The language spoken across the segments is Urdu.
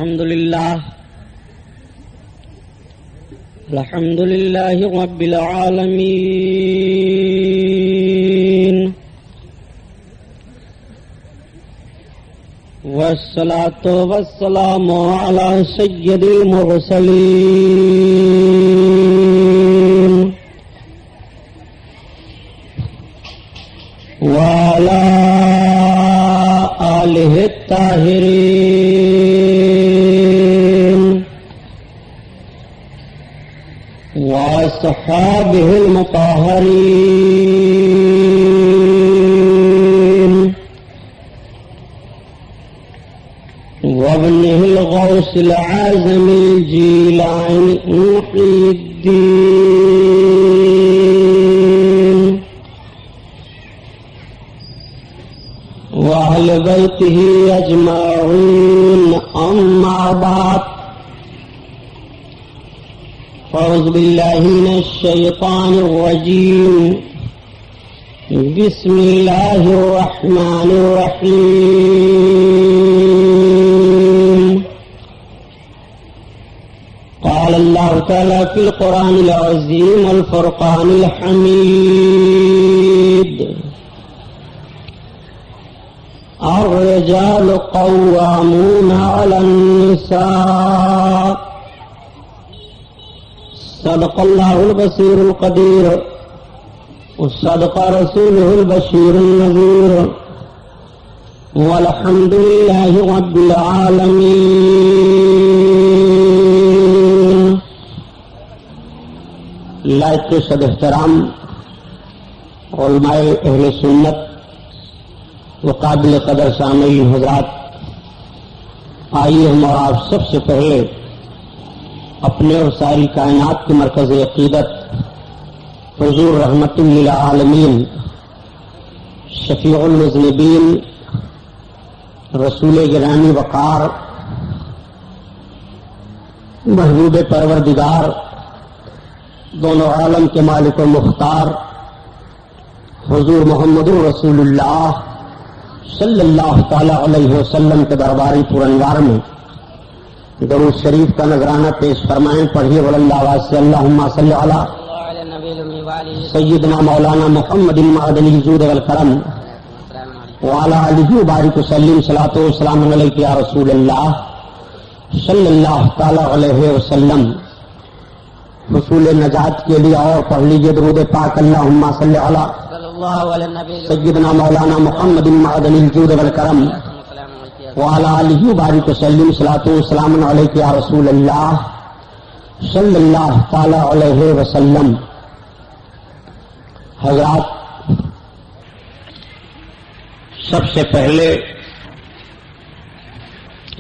الحمد لله رب العالمين، والصلاة والسلام على سيد المرسلين وعلى آله الطاهرين وأصحابه المطهرين وابنه الغوث العازم الجيلاني محي الدين وأهل بيته أجمعين، أما بعد، أعوذ بالله من الشيطان الرجيم. بسم الله الرحمن الرحيم. قال الله تعالى في القرآن العظيم والفرقان الحميد: الرجال قوامون على النساء. صدق الله البصير القدير، وصدق رسوله البشير النذير، والحمد لله رب العالمين. لائق صد احترام علماء اہل سنت وقابل قدر سامعین حضرات، آئیے ہم اور آپ سب سے پہلے اپنے اور ساری کائنات کے مرکز عقیدت حضور رحمت للعالمین، شفیع المذنبین، رسول گرامی وقار، محبوب پروردگار، دونوں عالم کے مالک و مختار حضور محمد رسول اللہ صلی اللہ تعالی علیہ وسلم کے درباری پرانوار میں درود شریف کا نذرانہ پیش فرمائیں. پڑھیے وللہ واسع اللہم صلی علی سیدنا مولانا محمد معدن الجود والکرم وعلی آلہ وبارک وسلم. صلاۃ و سلام علیک یا رسول اللہ صلی اللہ تعالی علیہ وسلم. حصول نجات کے لیے اور پڑھ لیجیے درود پاک اللہم صلی علی سیدنا مولانا محمد معدن الجود والکرم وعلی آلہ وبارک وسلم. صلاۃ و سلام علیک یا رسول اللہ صلی اللہ تعالی علیہ وسلم. حضرات، سب سے پہلے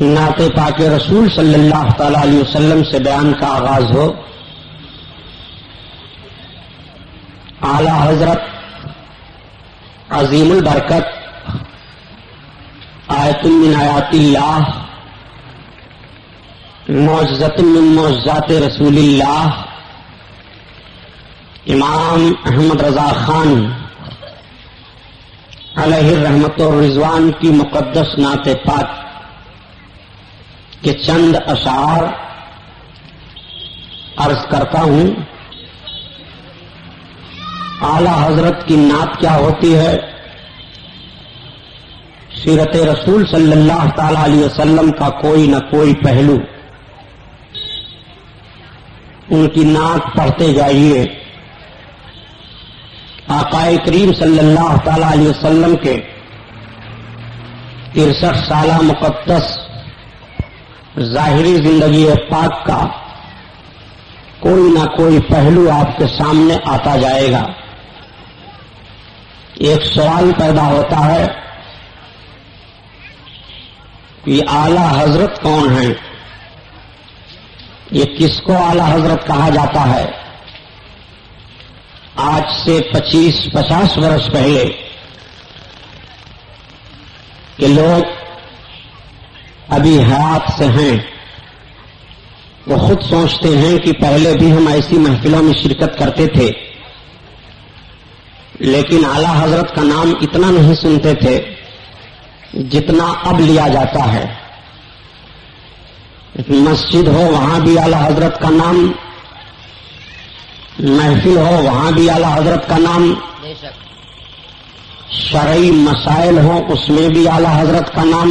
نعت پاک رسول صلی اللہ تعالی علیہ وسلم سے بیان کا آغاز ہو. اعلی حضرت عظیم البرکت آیت من آیات اللہ، معجزۃ من معجزات رسول اللہ، امام احمد رضا خان علیہ الرحمت والرضوان کی مقدس نعت پاک کے چند اشعار عرض کرتا ہوں. اعلی حضرت کی نعت کیا ہوتی ہے؟ سیرت رسول صلی اللہ تعالی علیہ وسلم کا کوئی نہ کوئی پہلو ان کی نعت پڑھتے جائیے. آقا کریم صلی اللہ تعالی علیہ وسلم کے 63 سالہ مقدس ظاہری زندگی پاک کا کوئی نہ کوئی پہلو آپ کے سامنے آتا جائے گا. ایک سوال پیدا ہوتا ہے کہ اعلی حضرت کون ہیں؟ یہ کس کو اعلی حضرت کہا جاتا ہے؟ آج سے 25-50 برس پہلے کہ لوگ ابھی حیات سے ہیں، وہ خود سوچتے ہیں کہ پہلے بھی ہم ایسی محفلوں میں شرکت کرتے تھے، لیکن اعلی حضرت کا نام اتنا نہیں سنتے تھے جتنا اب لیا جاتا ہے. مسجد ہو وہاں بھی اعلی حضرت کا نام، محفل ہو وہاں بھی اعلی حضرت کا نام، شرعی مسائل ہوں اس میں بھی اعلی حضرت کا نام،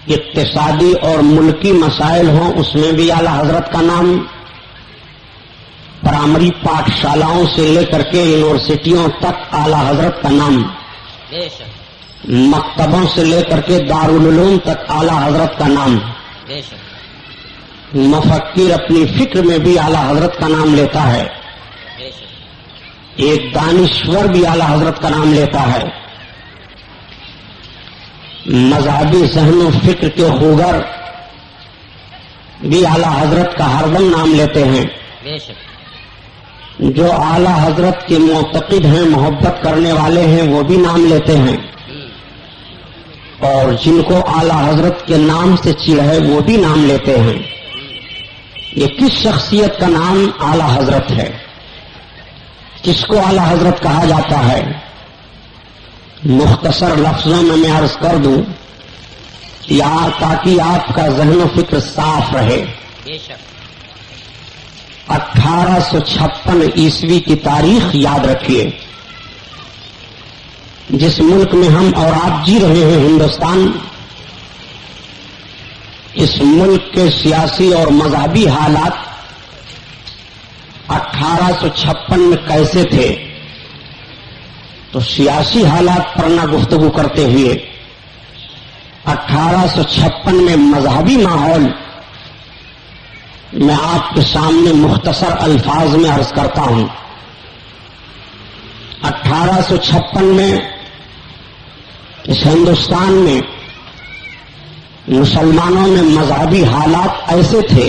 اقتصادی اور ملکی مسائل ہوں اس میں بھی اعلی حضرت کا نام، پرائمری پاٹھشالاؤں سے لے کر کے یونیورسٹیوں تک اعلی حضرت کا نام، مکتبوں سے لے کر کے دارالعلوم تک اعلی حضرت کا نام، مفکر اپنی فکر میں بھی اعلی حضرت کا نام لیتا ہے، ایک دانشور بھی اعلی حضرت کا نام لیتا ہے، مذہبی ذہن و فکر کے خوگر بھی اعلی حضرت کا ہر دم نام لیتے ہیں، جو اعلی حضرت کے معتقد ہیں، محبت کرنے والے ہیں، وہ بھی نام لیتے ہیں، اور جن کو اعلی حضرت کے نام سے چڑ ہے وہ بھی نام لیتے ہیں۔ یہ کس شخصیت کا نام اعلی حضرت ہے؟ کس کو اعلی حضرت کہا جاتا ہے؟ مختصر لفظوں میں عرض کر دوں تاکہ آپ کا ذہن و فکر صاف رہے۔ 1856 عیسوی کی تاریخ یاد رکھیے۔ جس ملک میں ہم اور آپ جی رہے ہیں، ہندوستان، اس ملک کے سیاسی اور مذہبی حالات 1856 میں کیسے تھے؟ تو سیاسی حالات پر نہ گفتگو کرتے ہوئے 1856 میں مذہبی ماحول میں آپ کے سامنے مختصر الفاظ میں عرض کرتا ہوں۔ 1856 میں اس ہندوستان میں مسلمانوں میں مذہبی حالات ایسے تھے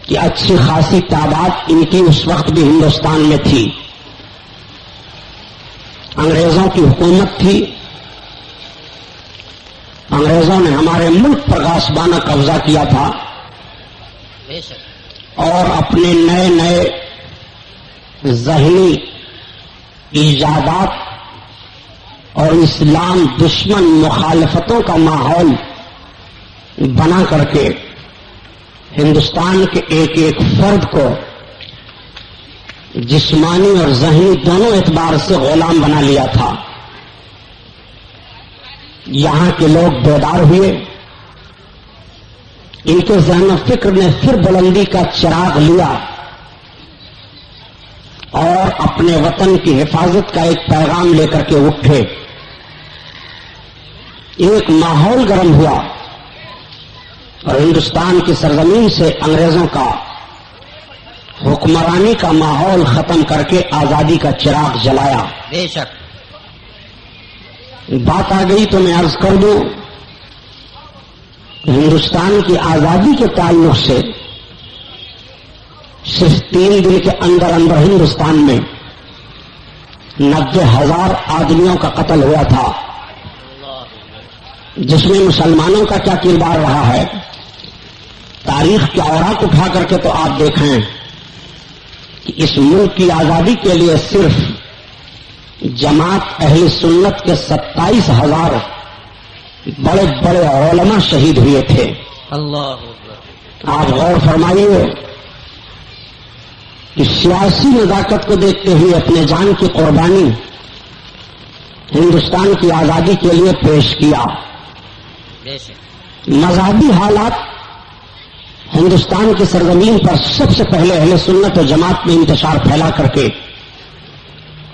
کہ اچھی خاصی تعداد ان کی اس وقت بھی ہندوستان میں تھی۔ انگریزوں کی حکومت تھی، انگریزوں نے ہمارے ملک پر غاصبانہ قبضہ کیا تھا اور اپنے نئے نئے ذہنی ایجادات اور اسلام دشمن مخالفتوں کا ماحول بنا کر کے ہندوستان کے ایک ایک فرد کو جسمانی اور ذہنی دونوں اعتبار سے غلام بنا لیا تھا۔ یہاں کے لوگ بیدار ہوئے، ان کے ذہن و فکر نے پھر بلندی کا چراغ لیا اور اپنے وطن کی حفاظت کا ایک پیغام لے کر کے اٹھے۔ ایک ماحول گرم ہوا اور ہندوستان کی سرزمین سے انگریزوں کا حکمرانی کا ماحول ختم کر کے آزادی کا چراغ جلایا۔ بے شک بات آ گئی تو میں عرض کر دوں، ہندوستان کی آزادی کے تعلق سے صرف 3 دن کے اندر اندر ہندوستان میں 90,000 آدمیوں کا قتل ہوا تھا، جس میں مسلمانوں کا کیا کردار رہا ہے تاریخ کے اوراق اٹھا کر کے تو آپ دیکھیں کہ اس ملک کی آزادی کے لیے صرف جماعت اہل سنت کے 27,000 بڑے بڑے علماء شہید ہوئے تھے۔ اللہ آپ غور فرمائیے کہ سیاسی نزاکت کو دیکھتے ہوئے اپنے جان کی قربانی ہندوستان کی آزادی کے لیے پیش کیا۔ مذہبی حالات ہندوستان کی سرزمین پر سب سے پہلے اہل سنت و جماعت میں انتشار پھیلا کر کے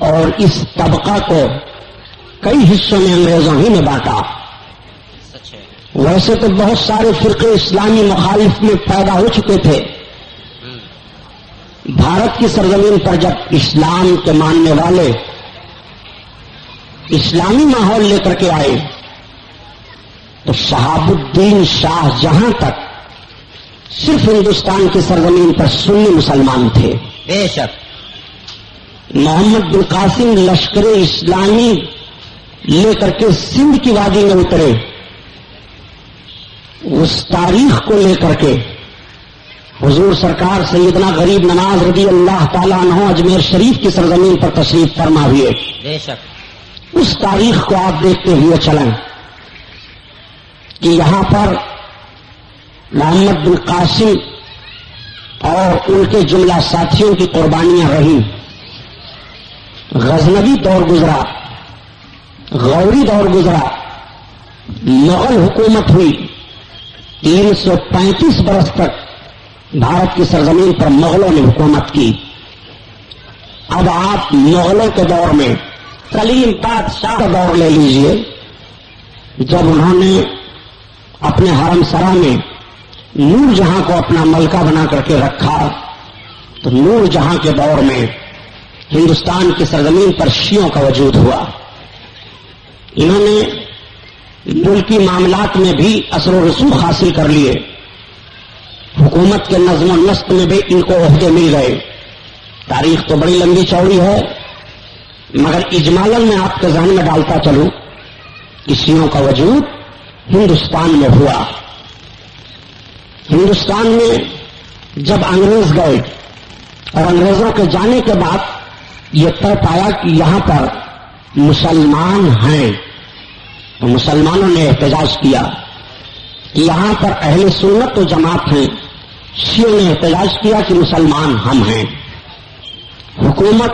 اور اس طبقہ کو کئی حصوں میں انگریزوں ہی نے بانٹا۔ ویسے تو بہت سارے فرقے اسلامی مخالف میں پیدا ہو چکے تھے، بھارت کی سرزمین پر جب اسلام کے ماننے والے اسلامی ماحول لے کر کے آئے تو شہاب الدین شاہ جہاں تک صرف ہندوستان کی سرزمین پر سنی مسلمان تھے۔ بے شک محمد بن قاسم لشکر اسلامی لے کر کے سندھ کی وادی میں اترے، اس تاریخ کو لے کر کے حضور سرکار سیدنا غریب نواز رضی اللہ تعالیٰ عنہ اجمیر شریف کی سرزمین پر تشریف فرما ہوئے۔ بے شک اس تاریخ کو آپ دیکھتے ہوئے چلیں کہ یہاں پر محمد بن قاسم اور ان کے جملہ ساتھیوں کی قربانیاں رہیں. غزنوی دور گزرا، غوری دور گزرا، مغل حکومت ہوئی. 335 برس تک بھارت کی سرزمین پر مغلوں نے حکومت کی. اب آپ مغلوں کے دور میں سلیم بادشاہ کا دور لے لیجئے، جب انہوں نے اپنے حرم سرا میں نور جہاں کو اپنا ملکہ بنا کر کے رکھا، تو نور جہاں کے دور میں ہندوستان کی سرزمین پر شیعوں کا وجود ہوا. انہوں نے ملکی معاملات میں بھی اثر و رسوخ حاصل کر لیے، حکومت کے نظم و نسق میں بھی ان کو عہدے مل گئے. تاریخ تو بڑی لمبی چوڑی ہے، مگر اجمالاً میں آپ کے ذہن میں ڈالتا چلوں کہ شیعوں کا وجود ہندوستان میں ہوا. ہندوستان میں جب انگریز گئے اور انگریزوں کے جانے کے بعد یہ طے پایا کہ یہاں پر مسلمان ہیں، تو مسلمانوں نے احتجاج کیا کہ یہاں پر اہل سنت و جماعت ہیں. شیعوں نے احتجاج کیا کہ مسلمان ہم ہیں. حکومت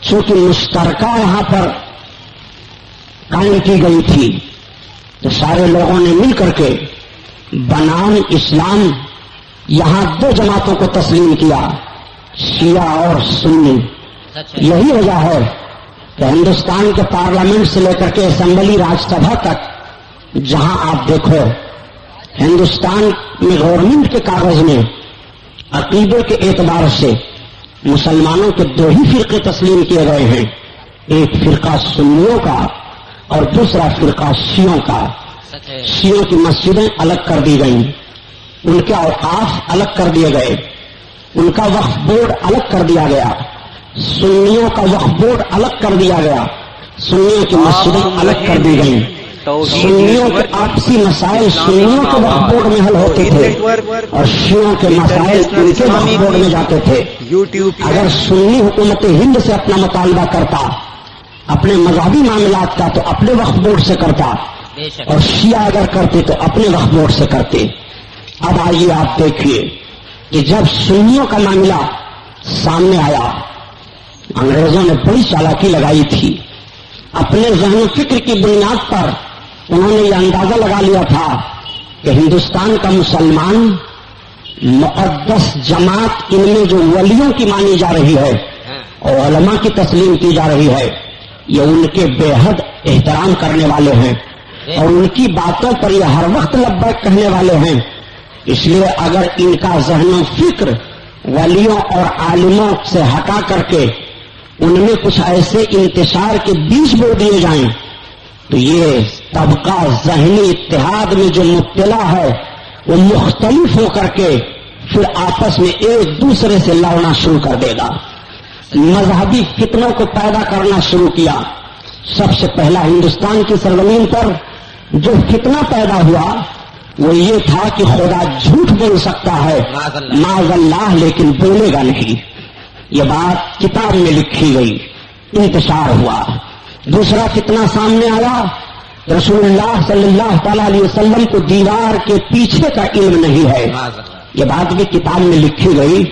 چونکہ مشترکہ یہاں پر قائم کی گئی تھی، تو سارے لوگوں نے مل کر کے بنام اسلام یہاں دو جماعتوں کو تسلیم کیا، شیعہ اور سنی. یہی وجہ ہے کہ ہندوستان کے پارلیمنٹ سے لے کر کے اسمبلی راج سبھا تک جہاں آپ دیکھو ہندوستان میں گورنمنٹ کے کاغذ میں عقیدے کے اعتبار سے مسلمانوں کے دو ہی فرقے تسلیم کیے گئے ہیں، ایک فرقہ سنیوں کا اور دوسرا فرقہ شیعوں کا. شیعوں کی مسجدیں الگ کر دی گئیں، ان کے اوقاف الگ کر دیے گئے، ان کا وقف بورڈ الگ کر دیا گیا، سنیوں کا وقف بورڈ الگ کر دیا گیا، سنیوں کی مسجدیں الگ کر دی گئیں. سنیوں کے آپسی مسائل سنیوں کے وقف بورڈ میں حل ہوتے تھے اور شیعوں کے مسائل ان کے وقف بورڈ میں جاتے تھے. اگر سنی حکومت ہند سے اپنا مطالبہ کرتا اپنے مذہبی معاملات کا تو اپنے وقف بورڈ سے کرتا، اور شیعہ اگر کرتے تو اپنے وقف بورڈ سے کرتے. اب آئیے آپ دیکھیے کہ جب سنیوں کا معاملہ سامنے آیا، انگریزوں نے بڑی چالاکی لگائی تھی. اپنے ذہن و فکر کی بنیاد پر انہوں نے یہ اندازہ لگا لیا تھا کہ ہندوستان کا مسلمان مقدس جماعت ان میں جو ولیوں کی مانی جا رہی ہے اور علماء کی تسلیم کی جا رہی ہے، یہ ان کے بے حد احترام کرنے والے ہیں اور ان کی باتوں پر یہ ہر وقت لبیک کہنے والے ہیں. اس لیے اگر ان کا ذہن و فکر ولیوں اور عالموں سے ہٹا کر کے ان میں کچھ ایسے انتشار کے بیج بو دیے جائیں تو یہ طبقہ ذہنی اتحاد میں جو مبتلا ہے وہ مختلف ہو کر کے پھر آپس میں ایک دوسرے سے لڑنا شروع کر دے گا. مذہبی فتنوں کو پیدا کرنا شروع کیا. سب سے پہلا ہندوستان کی سرزمین پر جو فتنہ پیدا ہوا وہ یہ تھا کہ خدا جھوٹ بول سکتا ہے معاذ اللہ، لیکن بولے گا نہیں. یہ بات کتاب میں لکھی گئی، انتشار ہوا. دوسرا فتنہ سامنے آیا، رسول اللہ صلی اللہ تعالی علیہ وسلم کو دیوار کے پیچھے کا علم نہیں ہے، یہ بات بھی کتاب میں لکھی گئی،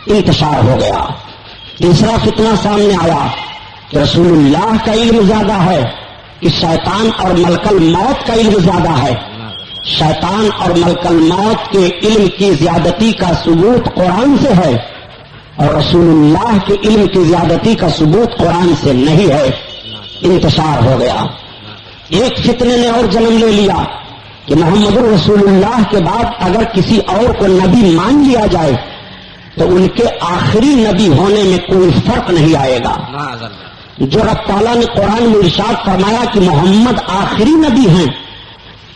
انتشار ہو گیا. تیسرا فتنہ سامنے آیا کہ رسول اللہ کا علم زیادہ ہے کہ شیطان اور ملک الموت کا علم زیادہ ہے. شیطان اور ملک الموت کے علم کی زیادتی کا ثبوت قرآن سے ہے اور رسول اللہ کے علم کی زیادتی کا ثبوت قرآن سے نہیں ہے. انتشار ہو گیا. ایک فتنے نے اور جنم لے لیا کہ محمد رسول اللہ کے بعد اگر کسی اور کو نبی مان لیا جائے تو ان کے آخری نبی ہونے میں کوئی فرق نہیں آئے گا. جو رب تعالیٰ نے قرآن میں ارشاد فرمایا کہ محمد آخری نبی ہیں،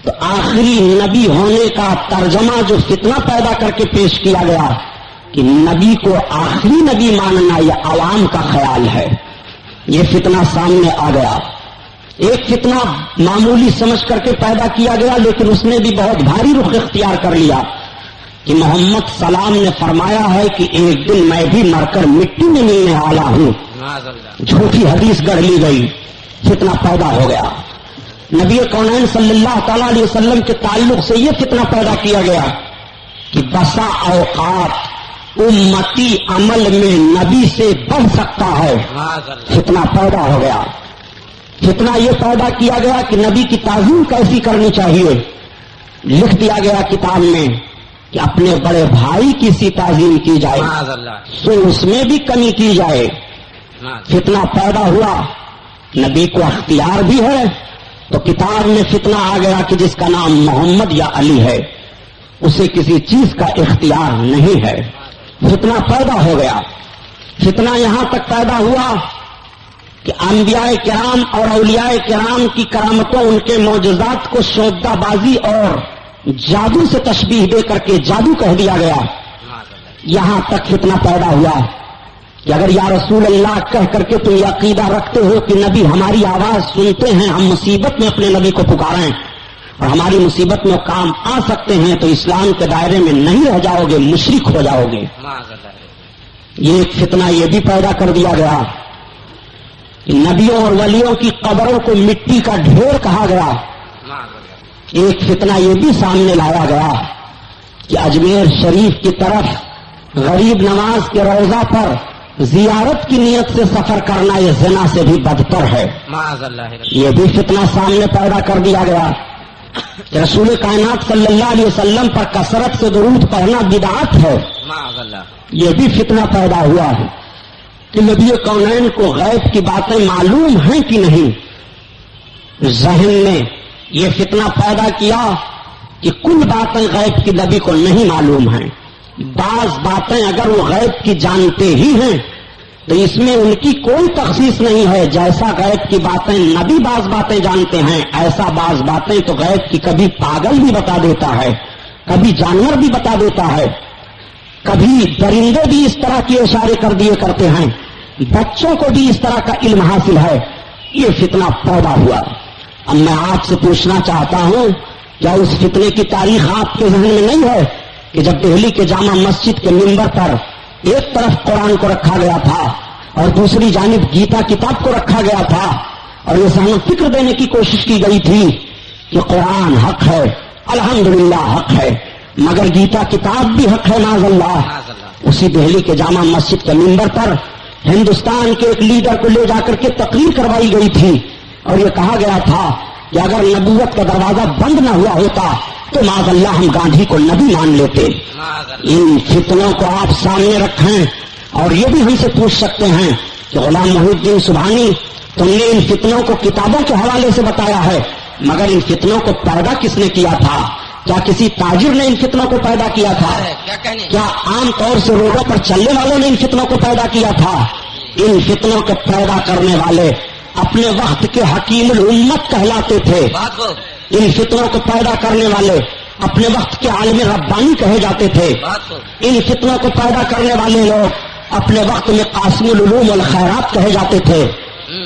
تو آخری نبی ہونے کا ترجمہ جو فتنہ پیدا کر کے پیش کیا گیا کہ نبی کو آخری نبی ماننا یہ عوام کا خیال ہے، یہ فتنہ سامنے آ گیا. ایک فتنہ معمولی سمجھ کر کے پیدا کیا گیا لیکن اس نے بھی بہت بھاری رخ اختیار کر لیا کہ محمد سلام نے فرمایا ہے کہ ایک دن میں بھی مر کر مٹی میں ملنے والا ہوں. جھوٹی حدیث گڑھ لی گئی، فتنہ پیدا ہو گیا. نبی کونین صلی اللہ تعالی علیہ وسلم کے تعلق سے یہ فتنہ پیدا کیا گیا کہ بسا اوقات امتی عمل میں نبی سے بڑھ سکتا ہے، فتنہ پیدا ہو گیا۔ فتنہ یہ پیدا کیا گیا کہ نبی کی تعظیم کیسی کرنی چاہیے۔ لکھ دیا گیا کتاب میں کہ اپنے بڑے بھائی کی سی تعظیم کی جائے، سو اس میں بھی کمی کی جائے۔ فتنہ پیدا ہوا، نبی کو اختیار بھی ہے تو کتاب میں فتنہ آ گیا کہ جس کا نام محمد یا علی ہے، اسے کسی چیز کا اختیار نہیں ہے۔ فتنہ پیدا ہو گیا۔ فتنہ یہاں تک پیدا ہوا کہ انبیاء کرام اور اولیاء کرام کی کرامتوں، ان کے معجزات کو سودا بازی اور جادو سے تشبیہ دے کر کے جادو کہہ دیا گیا۔ یہاں تک فتنہ پیدا ہوا کہ اگر یا رسول اللہ کہہ کر کے تم یہ عقیدہ رکھتے ہو کہ نبی ہماری آواز سنتے ہیں، ہم مصیبت میں اپنے نبی کو پکاریں اور ہماری مصیبت میں کام آ سکتے ہیں، تو اسلام کے دائرے میں نہیں رہ جاؤ گے، مشرک ہو جاؤ گے۔ یہ ایک فتنہ یہ بھی پیدا کر دیا گیا کہ نبیوں اور ولیوں کی قبروں کو مٹی کا ڈھیر کہا گیا۔ ایک فتنہ یہ بھی سامنے لایا گیا کہ اجمیر شریف کی طرف غریب نواز کے روضہ پر زیارت کی نیت سے سفر کرنا یہ زنا سے بھی بدتر ہے۔ یہ بھی فتنہ سامنے پیدا کر دیا گیا کہ رسول کائنات صلی اللہ علیہ وسلم پر کثرت سے درود پڑھنا بدعت ہے۔ یہ بھی فتنہ پیدا ہوا ہے کہ نبی کونین کو غیب کی باتیں معلوم ہیں کہ نہیں۔ ذہن میں یہ فتنہ پیدا کیا کہ کل باتیں غیب کی نبی کو نہیں معلوم ہیں۔ بعض باتیں اگر وہ غیب کی جانتے ہی ہیں تو اس میں ان کی کوئی تخصیص نہیں ہے۔ جیسا غیب کی باتیں نبی بعض باتیں جانتے ہیں، ایسا بعض باتیں تو غیب کی کبھی پاگل بھی بتا دیتا ہے، کبھی جانور بھی بتا دیتا ہے، کبھی درندے بھی اس طرح کے اشارے کر دیے کرتے ہیں، بچوں کو بھی اس طرح کا علم حاصل ہے۔ یہ فتنہ پیدا ہوا۔ اب میں آپ سے پوچھنا چاہتا ہوں، کیا اس فتنے کی تاریخ آپ کے ذہن میں نہیں ہے کہ جب دہلی کے جامع مسجد کے منبر پر ایک طرف قرآن کو رکھا گیا تھا اور دوسری جانب گیتا کتاب کو رکھا گیا تھا، اور یہ ذہن فکر دینے کی کوشش کی گئی تھی کہ قرآن حق ہے، الحمدللہ حق ہے، مگر گیتا کتاب بھی حق ہے معاذ اللہ۔ اسی دہلی کے جامع مسجد کے منبر پر ہندوستان کے ایک لیڈر کو لے جا کر کے تقریر کروائی گئی تھی اور یہ کہا گیا تھا کہ اگر نبوت کا دروازہ بند نہ ہوا ہوتا تو معاذ اللہ ہم گاندھی کو نبی مان لیتے۔ ان فتنوں کو آپ سامنے رکھیں اور یہ بھی ہم سے پوچھ سکتے ہیں کہ غلام محی الدین سبحانی، تم نے ان فتنوں کو کتابوں کے حوالے سے بتایا ہے، مگر ان فتنوں کو پیدا کس نے کیا تھا؟ کیا کسی تاجر نے ان فتنوں کو پیدا کیا تھا؟ کیا عام طور سے روڈوں پر چلنے والوں نے ان فتنوں کو پیدا کیا تھا؟ ان فتنوں کو پیدا کرنے والے اپنے وقت کے حکیم الامت کہلاتے تھے۔ ان فتنوں کو پیدا کرنے والے اپنے وقت کے عالم ربانی کہے جاتے تھے۔ ان فتنوں کو پیدا کرنے والے لوگ اپنے وقت میں قاسم العلوم والخیرات کہے جاتے تھے۔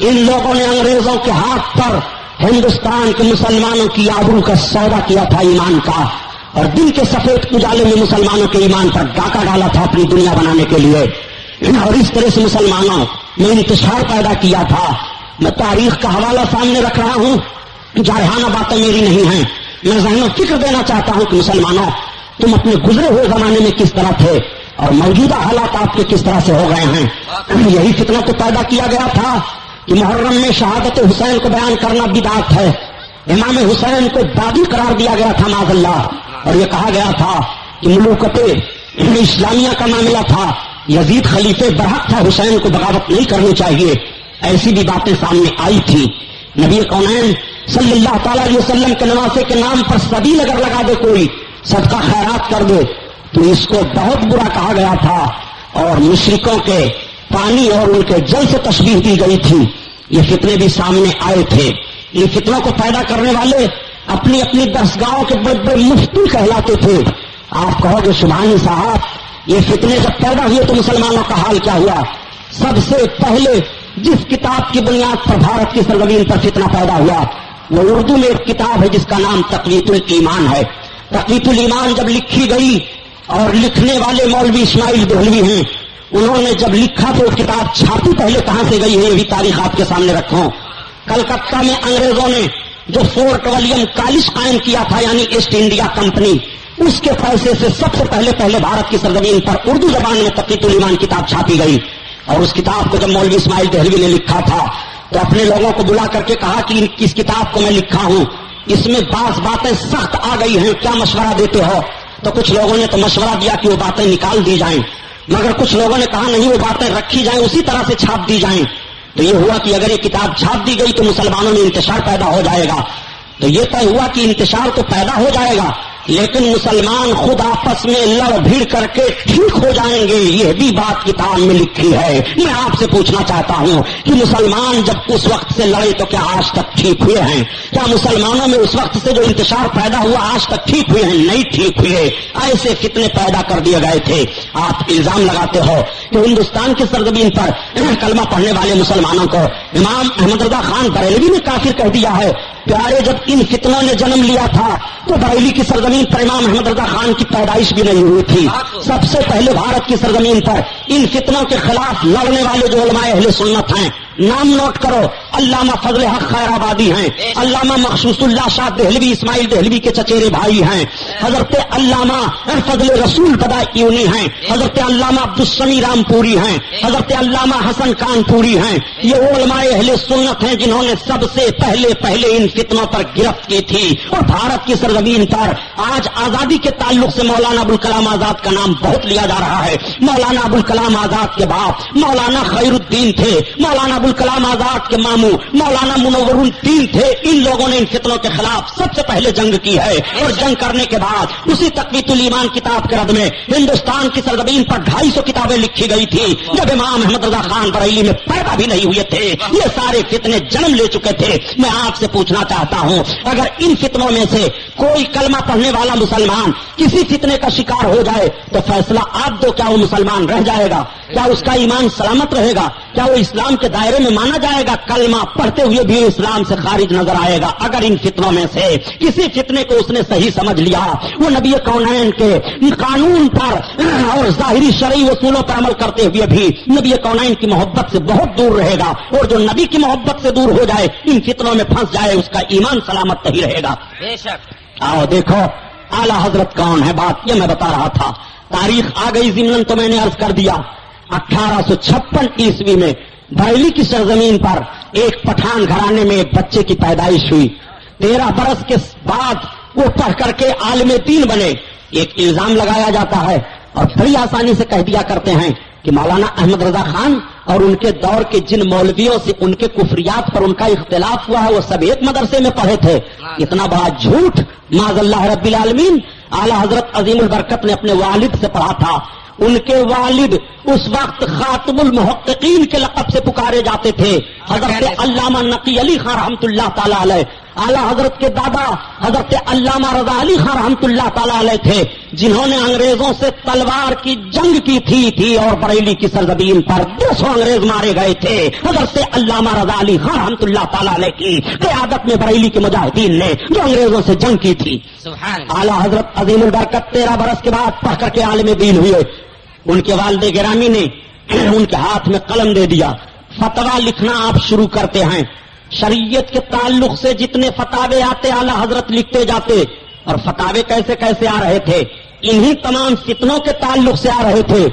ان لوگوں نے انگریزوں کے ہاتھ پر ہندوستان کے مسلمانوں کی آبرو کا سودا کیا تھا، ایمان کا، اور دن کے سفید اجالے میں مسلمانوں کے ایمان پر ڈاکہ ڈالا تھا اپنی دنیا بنانے کے لیے، اور اس طرح سے مسلمانوں میں انتشار پیدا کیا تھا۔ میں تاریخ کا حوالہ سامنے رکھ رہا ہوں، جارحانہ باتیں میری نہیں ہیں، میں ذہن و فکر دینا چاہتا ہوں کہ مسلمانوں تم اپنے گزرے ہوئے زمانے میں کس طرح تھے اور موجودہ حالات آپ کے کس طرح سے ہو گئے ہیں۔ یہی فتنہ تو پیدا کیا گیا تھا کہ محرم میں شہادت حسین کو بیان کرنا بدعت ہے، امام حسین کو دادی قرار دیا گیا تھا معاذ اللہ، اور یہ کہا گیا تھا کہ ملوکت اسلامیہ کا معاملہ تھا، یزید خلیفے برحق تھا، حسین کو بغاوت نہیں کرنی چاہیے، ایسی بھی باتیں سامنے آئی تھی۔ نبی کونین صلی اللہ تعالی علیہ وسلم کے نواسے کے نام پر سبیل اگر لگا دے، کوئی صدقہ خیرات کر دے، تو اس کو بہت برا کہا گیا تھا، اور مشرکوں کے پانی اور ان کے جل سے تشبیہ دی گئی تھی۔ یہ فتنے بھی سامنے آئے تھے۔ ان فتنوں کو پیدا کرنے والے اپنی اپنی درسگاہوں کے بڑے بڑے مفتی کہلاتے تھے۔ آپ کہو گے سبحانی صاحب، یہ فتنے جب پیدا ہوئے تو مسلمانوں کا حال کیا ہوا؟ سب سے پہلے جس کتاب کی بنیاد پر بھارت کی سرزمین پر فتنہ پیدا ہوا وہ اردو میں ایک کتاب ہے جس کا نام تقویۃ الایمان ہے۔ تقویۃ الایمان جب لکھی گئی، اور لکھنے والے مولوی اسماعیل دہلوی ہیں، انہوں نے جب لکھا تو کتاب چھاپی پہلے کہاں سے گئی ہے یہ بھی تاریخ آپ کے سامنے رکھوں۔ کلکتہ میں انگریزوں نے جو فورٹ ولیم کالج قائم کیا تھا یعنی ایسٹ انڈیا کمپنی، اس کے پیسے سے سب سے پہلے بھارت کی سرزمین پر اردو زبان میں تقیۃ الایمان کتاب چھاپی گئی. اور اس کتاب کو جب مولوی اسماعیل دہلوی نے لکھا تھا تو اپنے لوگوں کو بلا کر کے کہا کہ اس کتاب کو میں لکھا ہوں، اس میں بعض باتیں سخت آ گئی ہیں، کیا مشورہ دیتے ہو؟ تو کچھ لوگوں نے تو مشورہ دیا کہ وہ باتیں نکال دی جائیں، مگر کچھ لوگوں نے کہا نہیں، وہ باتیں رکھی جائیں، اسی طرح سے چھاپ دی جائیں. تو یہ ہوا کہ اگر یہ کتاب چھاپ دی گئی تو مسلمانوں میں انتشار پیدا ہو جائے گا. تو یہ طے ہوا کہ انتشار تو پیدا ہو جائے گا، لیکن مسلمان خود آپس میں لڑ بھیڑ کر کے ٹھیک ہو جائیں گے. یہ بھی بات کتاب میں لکھی ہے. میں آپ سے پوچھنا چاہتا ہوں کہ مسلمان جب اس وقت سے لڑے تو کیا آج تک ٹھیک ہوئے ہیں؟ کیا مسلمانوں میں اس وقت سے جو انتشار پیدا ہوا آج تک ٹھیک ہوئے ہیں؟ نہیں ٹھیک ہوئے. ایسے فتنے پیدا کر دیے گئے تھے. آپ الزام لگاتے ہو کہ ہندوستان کی سرزمین پر کلمہ پڑھنے والے مسلمانوں کو امام احمد رضا خان بریلوی نے کافر کہہ دیا ہے. پیارے، جب ان فتنوں نے جنم لیا تھا تو بریلی کی سرزمین پر امام احمد رضا خان کی پیدائش بھی نہیں ہوئی تھی. سب سے پہلے بھارت کی سرزمین پر ان فتنوں کے خلاف لڑنے والے جو علماء اہل سنت ہیں، نام نوٹ کرو، علامہ فضل حق خیر آبادی ہیں، علامہ مخصوص اللہ شاہ دہلوی اسماعیل دہلوی کے چچیرے بھائی ہیں، حضرت علامہ فضل رسول بدایونی ہیں، حضرت علامہ عبدالسمی رام پوری ہیں، حضرت علامہ حسن کان پوری ہیں. یہ وہ علماء اہل سنت ہیں جنہوں نے سب سے پہلے ان فتنوں پر گرفت کی تھی. اور بھارت کی سرزمین پر آج آزادی کے تعلق سے مولانا ابوالکلام آزاد کا نام بہت لیا جا رہا ہے. مولانا ابوالکلام آزاد کے باپ مولانا خیر الدین تھے، مولانا ابوالکلام آزاد کے ماموں مولانا منور الدین تھے. ان لوگوں نے ان فتنوں کے خلاف سب سے پہلے جنگ کی ہے. اور جنگ کرنے کے بعد اسی تقویۃ الایمان کتاب کے رد میں ہندوستان کی سرزمین پر 250 کتابیں لکھی گئی تھی. جب امام احمد رضا خان بریلی میں پیدا بھی نہیں ہوئے تھے یہ سارے فتنے جنم لے چکے تھے. میں آپ سے پوچھنا چاہتا ہوں، اگر ان فتنوں میں سے کوئی کلمہ پڑھنے والا مسلمان کسی فتنے کا شکار ہو جائے تو فیصلہ آپ دو، کیا وہ مسلمان رہ جائے گا؟ کیا اس کا ایمان سلامت رہے گا؟ کیا وہ اسلام کے دائرے میں مانا جائے گا؟ کلمہ پڑھتے ہوئے بھی اسلام سے خارج نظر آئے گا. اگر ان فتنوں میں سے کسی فتنے کو اس نے صحیح سمجھ لیا، وہ نبی کونین کے قانون پر اور ظاہری شرعی اصولوں پر عمل کرتے ہوئے بھی نبی کونین کی محبت سے بہت دور رہے گا. اور جو نبی کی محبت سے دور ہو جائے، ان فتنوں میں پھنس جائے، اس کا ایمان سلامت نہیں رہے گا. بے شک. آؤ دیکھو اعلیٰ حضرت کون ہے، بات یہ میں بتا رہا تھا. تاریخ آ گئی ضمن تو میں نے عرض کر دیا. 1856 عیسوی میں بریلی کی سرزمین پر ایک پٹھان گھرانے میں ایک بچے کی پیدائش ہوئی. 13 برس کے بعد وہ پڑھ کر کے عالم دین بنے. ایک الزام لگایا جاتا ہے اور بڑی آسانی سے کہہ دیا کرتے ہیں کہ مولانا احمد رضا خان اور ان کے دور کے جن مولویوں سے ان کے کفریات پر ان کا اختلاف ہوا ہے وہ سب ایک مدرسے میں پڑھے تھے. اتنا بڑا جھوٹ معاذ اللہ رب العالمین. اعلیٰ حضرت عظیم البرکت نے اپنے والد سے پڑھا تھا. ان کے والد اس وقت خاتم المحققین کے لقب سے پکارے جاتے تھے، حضرت علامہ نقی علی خان رحمۃ اللہ تعالی علیہ. اعلیٰ حضرت کے دادا حضرت علامہ رضا علی خان رحمۃ اللہ تعالی علیہ تھے جنہوں نے انگریزوں سے تلوار کی جنگ کی تھی اور بریلی کی سرزمین پر 200 انگریز مارے گئے تھے. حضرت علامہ رضا علی خان رحمۃ اللہ تعالی علیہ کی قیادت میں بریلی کے مجاہدین نے جو انگریزوں سے جنگ کی تھی. اعلیٰ حضرت عظیم البرکت 13 برس کے بعد پڑھ کر کے عالم دین ہوئے. ان کے والد گرامی نے ان کے ہاتھ میں قلم دے دیا. فتویٰ لکھنا آپ شروع کرتے ہیں. شریعت کے تعلق سے جتنے فتاوے آتے اعلیٰ حضرت لکھتے جاتے. اور فتاوے کیسے کیسے آ رہے تھے؟ انہی تمام فتنوں کے تعلق سے آ رہے تھے.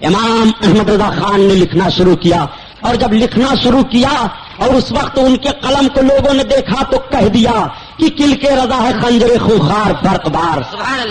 امام احمد رضا خان نے لکھنا شروع کیا اور جب لکھنا شروع کیا اور اس وقت ان کے قلم کو لوگوں نے دیکھا تو کہہ دیا کہ کل کے رضا ہے خنجر خوخار فرق بار.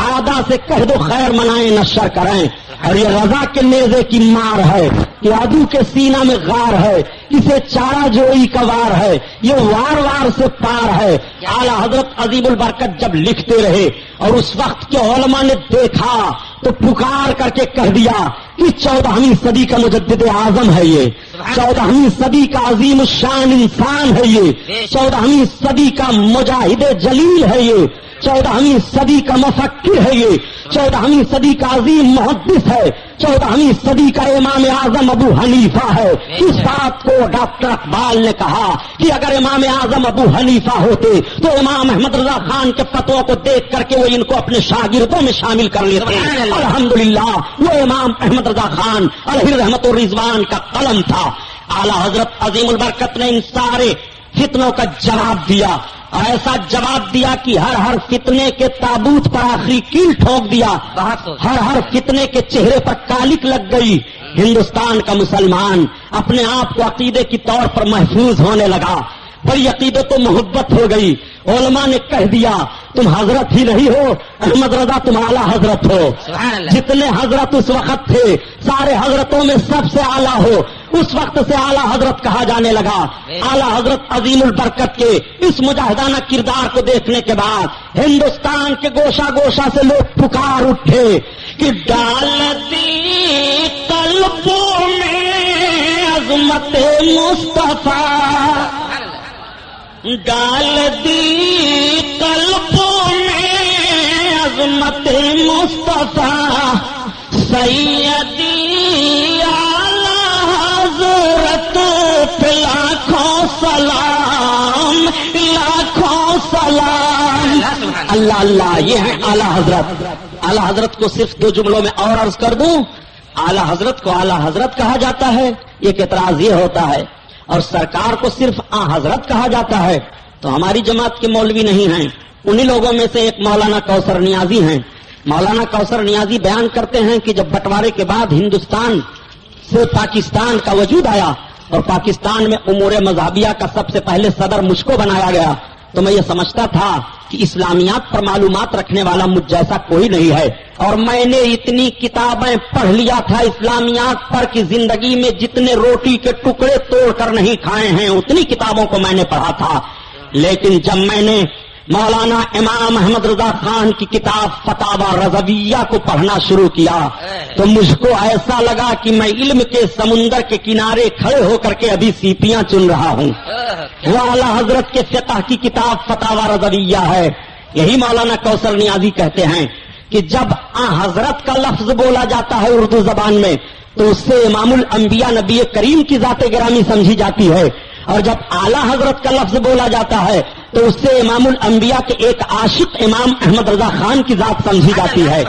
آدھا سے کہہ دو خیر منائیں نہ شر کریں. اور یہ رضا کے نیزے کی مار ہے کہ عدو کے سینہ میں غار ہے، اسے چارہ جوئی کا وار ہے، یہ وار وار سے پار ہے. اعلیٰ حضرت عظیم البرکت جب لکھتے رہے اور اس وقت کے علماء نے دیکھا تو پکار کر کے کہہ دیا کہ 14ویں صدی کا مجدد اعظم ہے یہ، 14ویں صدی کا عظیم الشان انسان ہے یہ، 14ویں صدی کا مجاہد جلیل ہے یہ، 14ویں صدی کا مفکر ہے یہ، 14ویں صدی کا عظیم محدث ہے، 14ویں صدی کا امام اعظم ابو حنیفہ ہے. اس بات کو ڈاکٹر اقبال نے کہا کہ اگر امام اعظم ابو حنیفہ ہوتے تو امام احمد رضا خان کے فتووں کو دیکھ کر کے وہ ان کو اپنے شاگردوں میں شامل کر لیتے. الحمدللہ وہ امام احمد رضا خان علیہ رحمت و رضوان کا قلم تھا. اعلیٰ حضرت عظیم البرکت نے ان سارے فتنوں کا جواب دیا ایسا جواب دیا کہ ہر فتنے کے تابوت پر آخری کیل ٹھونک دیا، ہر فتنے کے چہرے پر کالک لگ گئی. ہندوستان کا مسلمان اپنے آپ کو عقیدے کی طور پر محفوظ ہونے لگا، بڑی عقیدت و محبت ہو گئی. علماء نے کہہ دیا تم حضرت ہی نہیں ہو احمد رضا، تم اعلیٰ حضرت ہو. جتنے حضرت اس وقت تھے سارے حضرتوں میں سب سے اعلیٰ ہو، اس وقت سے اعلیٰ حضرت کہا جانے لگا. اعلیٰ حضرت عظیم البرکت کے اس مجاہدانہ کردار کو دیکھنے کے بعد ہندوستان کے گوشہ گوشہ سے لوگ پکار اٹھے کہ ڈال دی قلبوں میں عظمت مصطفیٰ، ڈال دی قلبوں میں عظمت مصطفیٰ، سیدی اعلیٰ حضرت پہ لاکھوں سلام، لاکھوں سلام. اللہ اللہ، یہ ہے اعلیٰ حضرت. اعلیٰ حضرت کو صرف دو جملوں میں اور عرض کر دوں، اعلیٰ حضرت کو اعلیٰ حضرت کہا جاتا ہے، ایک اعتراض یہ ہوتا ہے، اور سرکار کو صرف حضرت کہا جاتا ہے. تو ہماری جماعت کے مولوی نہیں ہیں، انہی لوگوں میں سے ایک مولانا کوثر نیازی ہیں. مولانا کوثر نیازی بیان کرتے ہیں کہ جب بٹوارے کے بعد ہندوستان سے پاکستان کا وجود آیا اور پاکستان میں امور مذہبیہ کا سب سے پہلے صدر مجھ کو بنایا گیا، تو میں یہ سمجھتا تھا کہ اسلامیات پر معلومات رکھنے والا مجھ جیسا کوئی نہیں ہے، اور میں نے اتنی کتابیں پڑھ لیا تھا اسلامیات پر کہ زندگی میں جتنے روٹی کے ٹکڑے توڑ کر نہیں کھائے ہیں اتنی کتابوں کو میں نے پڑھا تھا. لیکن جب میں نے مولانا امام احمد رضا خان کی کتاب فتاوی رضویہ کو پڑھنا شروع کیا تو مجھ کو ایسا لگا کہ میں علم کے سمندر کے کنارے کھڑے ہو کر کے ابھی سیپیاں چن رہا ہوں. وہ اعلیٰ حضرت کے فقہ کی کتاب فتاوی رضویہ ہے. یہی مولانا کوثر نیازی کہتے ہیں کہ جب حضرت کا لفظ بولا جاتا ہے اردو زبان میں تو اس سے امام الانبیاء نبی کریم کی ذات گرامی سمجھی جاتی ہے، اور جب اعلیٰ حضرت کا لفظ بولا جاتا ہے تو اس سے امام الانبیاء کے ایک عاشق امام احمد رضا خان کی ذات سمجھی جاتی ہے.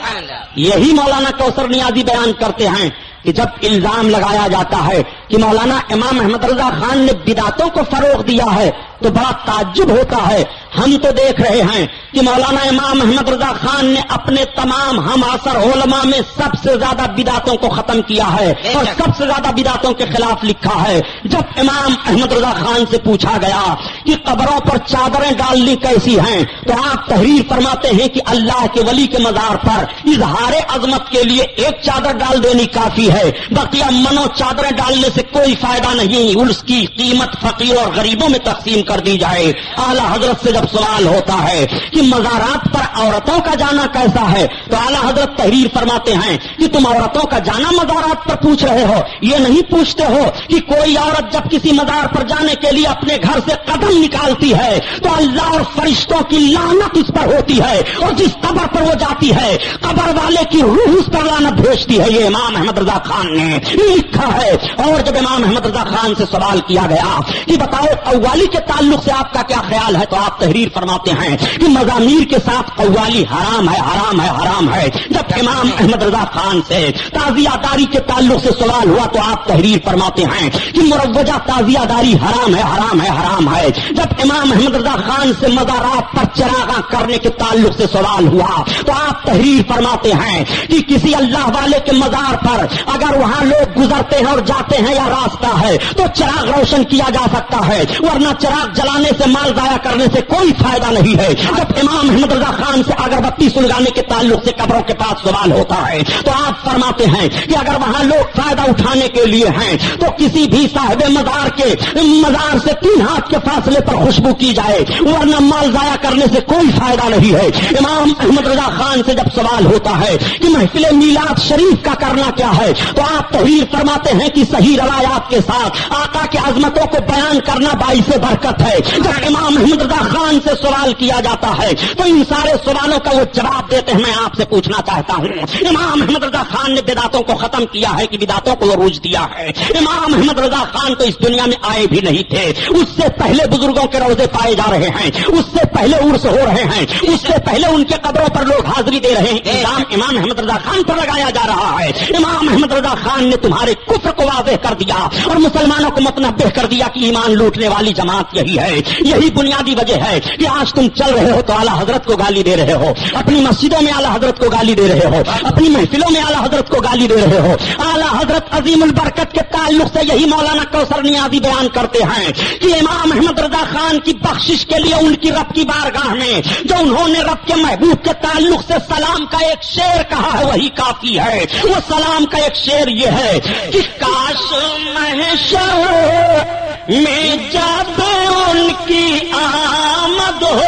یہی مولانا کوثر نیازی بیان کرتے ہیں کہ جب الزام لگایا جاتا ہے کہ مولانا امام احمد رضا خان نے بدعتوں کو فروغ دیا ہے تو بڑا تعجب ہوتا ہے. ہم تو دیکھ رہے ہیں کہ مولانا امام احمد رضا خان نے اپنے تمام ہم عصر علماء میں سب سے زیادہ بدعتوں کو ختم کیا ہے اور سب سے زیادہ بدعتوں کے خلاف لکھا ہے. جب امام احمد رضا خان سے پوچھا گیا کہ قبروں پر چادریں ڈالنی کیسی ہیں تو آپ تحریر فرماتے ہیں کہ اللہ کے ولی کے مزار پر اظہار عظمت کے لیے ایک چادر ڈال دینی کافی ہے، بقیہ منو چادریں ڈالنے سے کوئی فائدہ نہیں، اس کی قیمت فقیر اور غریبوں میں تقسیم کر دی جائے. اعلیٰ حضرت سے جب سوال ہوتا ہے کہ مزارات پر عورتوں کا جانا کیسا ہے تو اعلیٰ حضرت تحریر فرماتے ہیں کہ تم عورتوں کا جانا مزارات پر پوچھ رہے ہو، یہ نہیں پوچھتے ہو کہ کوئی عورت جب کسی مزار پر جانے کے لیے اپنے گھر سے قدم نکالتی ہے تو اللہ اور فرشتوں کی لعنت اس پر ہوتی ہے، اور جس قبر پر وہ جاتی ہے قبر والے کی روح اس پر لعنت بھیجتی ہے. یہ امام احمد رضا خان نے لکھا ہے. اور جب امام احمد رضا خان سے سوال کیا گیا کہ بتاؤ قوالی کے تعلق سے آپ کا کیا خیال ہے تو آپ تحریر فرماتے ہیں کہ مزامیر کے ساتھ قوالی حرام ہے، حرام ہے، حرام ہے. جب امام احمد رضا خان سے تعزیہ داری کے تعلق سے سوال ہوا تو آپ تحریر فرماتے ہیں کہ مروجہ تعزیہ داری حرام ہے، حرام ہے، حرام ہے. جب امام احمد رضا خان سے مزارات پر چراغاں کرنے کے تعلق سے سوال ہوا تو آپ تحریر فرماتے ہیں کہ کسی اللہ والے کے مزار پر اگر وہاں لوگ گزرتے ہیں اور جاتے ہیں یا راستہ ہے تو چراغ روشن کیا جا سکتا ہے، ورنہ چراغ جلانے سے مال ضائع کرنے سے کوئی فائدہ نہیں ہے. جب امام احمد رضا خان سے اگربتی سلگانے کے تعلق سے قبروں کے پاس سوال ہوتا ہے تو آپ فرماتے ہیں کہ اگر وہاں لوگ فائدہ اٹھانے کے لیے ہیں تو کسی بھی صاحب مزار کے مزار سے 3 ہاتھ کے فاصلے پر خوشبو کی جائے، ورنہ مال ضائع کرنے سے کوئی فائدہ نہیں ہے. امام احمد رضا خان سے جب سوال ہوتا ہے کہ محفل میلاد شریف کا کرنا کیا ہے تو آپ تحریر فرماتے ہیں کہ صحیح روایات کے ساتھ آقا کی عظمتوں کو بیان کرنا باعث برکت ہے. جب امام احمد رضا خان سے سوال کیا جاتا ہے تو ان سارے سوالوں کا وہ جواب دیتے ہیں. میں آپ سے پوچھنا چاہتا ہوں، امام احمد رضا خان نے بدعتوں کو ختم کیا ہے کہ بدعتوں کو عروج دیا ہے؟ امام احمد رضا خان تو اس دنیا میں آئے بھی نہیں تھے، اس سے پہلے بزرگوں کے روزے پائے جا رہے ہیں، اس سے پہلے عرس ہو رہے ہیں، اس سے پہلے ان کے قبروں پر لوگ حاضری برادری دے رہے ہیں، الزام امام احمد رضا خان پر لگایا جا رہا ہے۔ امام احمد رضا خان نے تمہارے کفر کو واضح کر دیا اور مسلمانوں کو متنبہ کر دیا کہ ایمان لوٹنے والی جماعت یہی ہے۔ یہی بنیادی وجہ ہے کہ آج تم چل رہے ہو تو اعلیٰ حضرت کو گالی دے رہے ہو، اپنی مسجدوں میں اعلیٰ حضرت کو گالی دے رہے ہو، اپنی محفلوں میں اعلیٰ حضرت کو گالی دے رہے ہو۔ اعلیٰ حضرت عظیم البرکت کے تعلق سے یہی مولانا کوثر نیازی بیان کرتے ہیں کہ امام احمد رضا خان کی بخشش کے لیے ان کی رب کی بارگاہ میں جو انہوں نے رب کے محبوب کے تعلق سے سلام کا ایک شعر کہا ہے وہی کافی ہے۔ وہ سلام کا ایک شعر یہ ہے کہ کاش محشر میں جب ان کی آمد ہو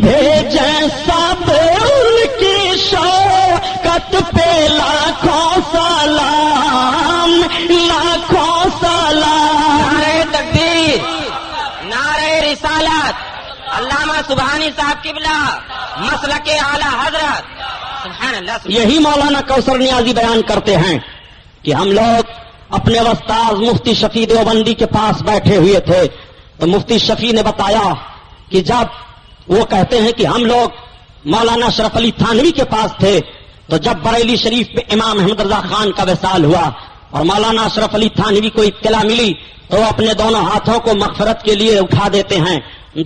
بھیجیں سب ان کی شوکت پہ لاکھوں سلام، لاکھوں سلام۔ نعرہ تکبیر، نعرہ رسالت، علامہ سبحانی صاحب قبلہ، مسلک اعلی حضرت، سبحان اللہ۔ یہی مولانا کوثر نیازی بیان کرتے ہیں کہ ہم لوگ اپنے استاذ مفتی شفیع دیوبندی کے پاس بیٹھے ہوئے تھے تو مفتی شفیع نے بتایا کہ جب وہ کہتے ہیں کہ ہم لوگ مولانا اشرف علی تھانوی کے پاس تھے تو جب بریلی شریف میں امام احمد رضا خان کا وصال ہوا اور مولانا اشرف علی تھانوی کو اطلاع ملی تو وہ اپنے دونوں ہاتھوں کو مغفرت کے لیے اٹھا دیتے ہیں،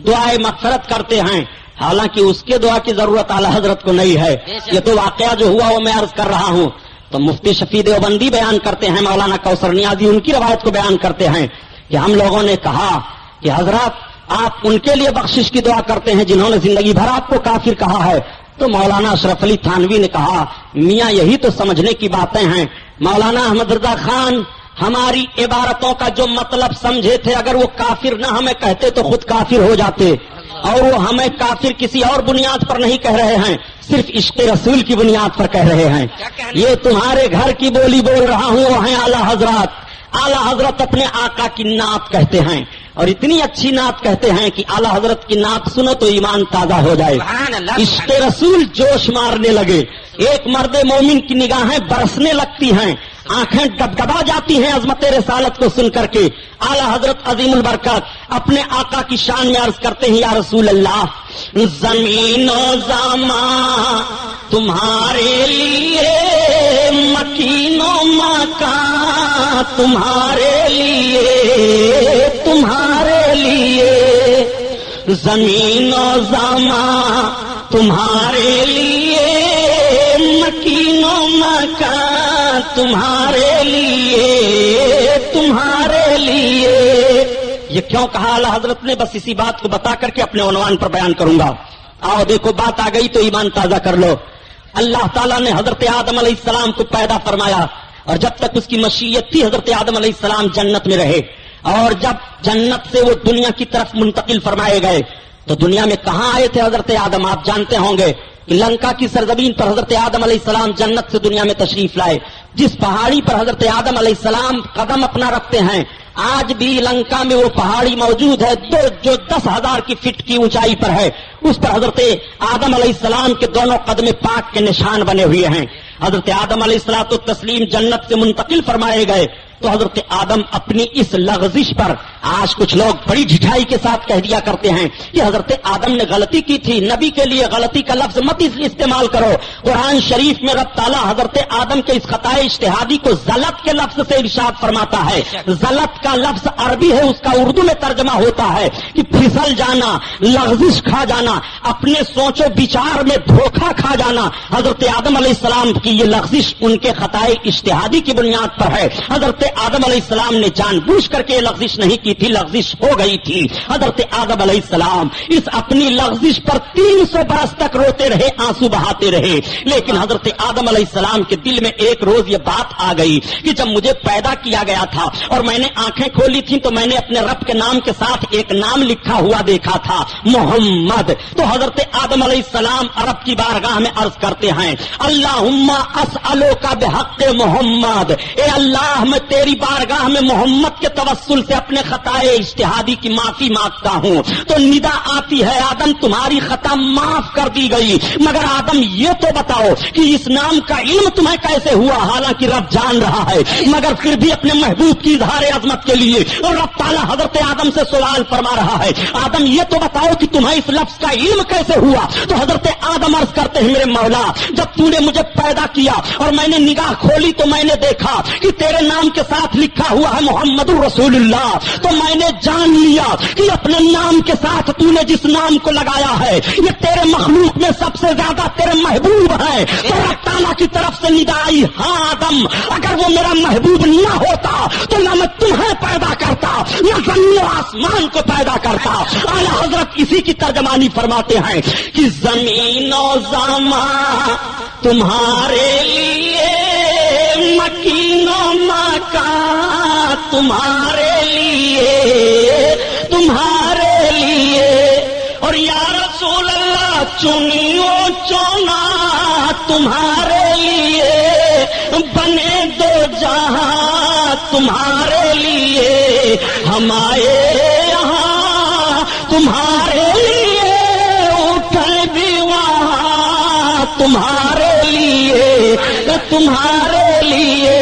دعائے مغفرت کرتے ہیں، حالانکہ اس کے دعا کی ضرورت اعلی حضرت کو نہیں ہے۔ یہ تو واقعہ جو ہوا وہ میں عرض کر رہا ہوں۔ تو مفتی شفیع دیوبندی بیان کرتے ہیں، مولانا کوثر نیازی ان کی روایت کو بیان کرتے ہیں کہ ہم لوگوں نے کہا کہ حضرات آپ ان کے لیے بخشش کی دعا کرتے ہیں جنہوں نے زندگی بھر آپ کو کافر کہا ہے۔ تو مولانا اشرف علی تھانوی نے کہا میاں یہی تو سمجھنے کی باتیں ہیں، مولانا احمد رضا خان ہماری عبارتوں کا جو مطلب سمجھے تھے اگر وہ کافر نہ ہمیں کہتے تو خود کافر ہو جاتے، اور وہ ہمیں کافر کسی اور بنیاد پر نہیں کہہ رہے ہیں، صرف عشق رسول کی بنیاد پر کہہ رہے ہیں۔ یہ تمہارے گھر کی بولی بول رہا ہوں، وہ ہیں اعلیٰ حضرات۔ اعلیٰ حضرت اپنے آقا کی نعت کہتے ہیں اور اتنی اچھی نعت کہتے ہیں کہ اعلیٰ حضرت کی نعت سنو تو ایمان تازہ ہو جائے، عشق رسول جوش مارنے لگے، ایک مرد مومن کی نگاہیں برسنے لگتی ہیں، آنکھیں ڈبڈبا جاتی ہیں عظمت رسالت کو سن کر کے۔ اعلیٰ حضرت عظیم البرکت اپنے آقا کی شان میں عرض کرتے ہیں یا رسول اللہ زمین و زمان تمہارے لیے، مکین و مکان تمہارے لیے، تمہارے لیے، زمین و زمان تمہارے لیے، مکین و مکان تمہارے لیے، تمہارے لیے۔ یہ کیوں کہا اعلیٰ حضرت نے؟ بس اسی بات کو بتا کر کے اپنے عنوان پر بیان کروں گا۔ آؤ دیکھو بات آ گئی تو ایمان تازہ کر لو۔ اللہ تعالیٰ نے حضرت آدم علیہ السلام کو پیدا فرمایا اور جب تک اس کی مشیت تھی حضرت آدم علیہ السلام جنت میں رہے، اور جب جنت سے وہ دنیا کی طرف منتقل فرمائے گئے تو دنیا میں کہاں آئے تھے حضرت آدم؟ آپ جانتے ہوں گے کہ لنکا کی سرزمین پر حضرت آدم علیہ السلام جنت سے دنیا میں تشریف لائے۔ جس پہاڑی پر حضرت آدم علیہ السلام قدم اپنا رکھتے ہیں آج بھی لنکا میں وہ پہاڑی موجود ہے جو 10,000 کی فٹ کی اونچائی پر ہے، اس پر حضرت آدم علیہ السلام کے دونوں قدم پاک کے نشان بنے ہوئے ہیں۔ حضرت آدم علیہ الصلوۃ والتسلیم جنت سے منتقل فرمائے گئے تو حضرت آدم اپنی اس لغزش پر آج کچھ لوگ بڑی ڈھٹائی کے ساتھ کہہ دیا کرتے ہیں کہ حضرت آدم نے غلطی کی تھی، نبی کے لیے غلطی کا لفظ مت استعمال کرو۔ قرآن شریف میں رب تعالیٰ حضرت آدم کے اس خطائے اجتہادی کو زلط کے لفظ سے ارشاد فرماتا ہے۔ زلط کا لفظ عربی ہے، اس کا اردو میں ترجمہ ہوتا ہے کہ پھسل جانا، لغزش کھا جانا، اپنے سوچ و بچار میں دھوکہ کھا جانا۔ حضرت آدم علیہ السلام کی یہ لغزش ان کے خطائے اجتہادی کی بنیاد پر ہے۔ حضرت آدم علیہ السلام نے جان بوجھ کر کے لغزش نہیں کی تھی، لغزش ہو گئی تھی۔ حضرت آدم علیہ السلام اس اپنی لغزش پر 300 برس تک روتے رہے، آنسو بہاتے رہے، لیکن حضرت آدم علیہ السلام کے دل میں ایک روز یہ بات آ گئی کہ جب مجھے پیدا کیا گیا تھا اور میں نے آنکھیں کھولی تھیں تو میں نے اپنے رب کے نام کے ساتھ ایک نام لکھا ہوا دیکھا تھا، محمد۔ تو حضرت آدم علیہ السلام رب کی بارگاہ میں عرض کرتے ہیں اللہم اسألوک بحق محمد، اے اللہ میں تیری بارگاہ میں محمد کے توسل سے اپنے خطا خطائے اجتہادی کی معافی مانگتا ہوں. تو ندا آتی ہے آدم تمہاری خطا معاف کر دی گئی، مگر آدم یہ تو بتاؤ کہ اس نام کا علم تمہیں کیسے ہوا؟ حالانکہ رب جان رہا ہے، مگر پھر بھی اپنے محبوب کی اظہار عظمت کے لیے اور رب تعالیٰ حضرت آدم سے سوال فرما رہا ہے، آدم یہ تو بتاؤ کہ تمہیں اس لفظ کا علم کیسے ہوا؟ تو حضرت آدم عرض کرتے ہیں میرے مولا، جب تو نے مجھے پیدا کیا اور میں نے نگاہ کھولی تو میں نے دیکھا کہ تیرے نام کے ساتھ لکھا ہوا ہے محمد الرسول اللہ، تو میں نے جان لیا کہ اپنے نام کے ساتھ تو نے جس نام کو لگایا ہے یہ تیرے مخلوق میں سب سے زیادہ تیرے محبوب ہے. تو رب تعالیٰ کی طرف سے ندا آئی، ہاں آدم اگر وہ میرا محبوب نہ ہوتا تو نہ میں تمہیں پیدا کرتا نہ زمین و آسمان کو پیدا کرتا. اعلیٰ حضرت اسی کی ترجمانی فرماتے ہیں کہ زمین و زمان تمہارے لیے، مکین و مکان تمہارے لیے، تمہارے لیے، اور یا رسول اللہ چنیو چونا تمہارے لیے، بنے دو جہاں تمہارے لیے، ہم آئے یہاں تمہارے لیے، اٹھے بھی وہاں تمہارے لیے، تمہارے لیے،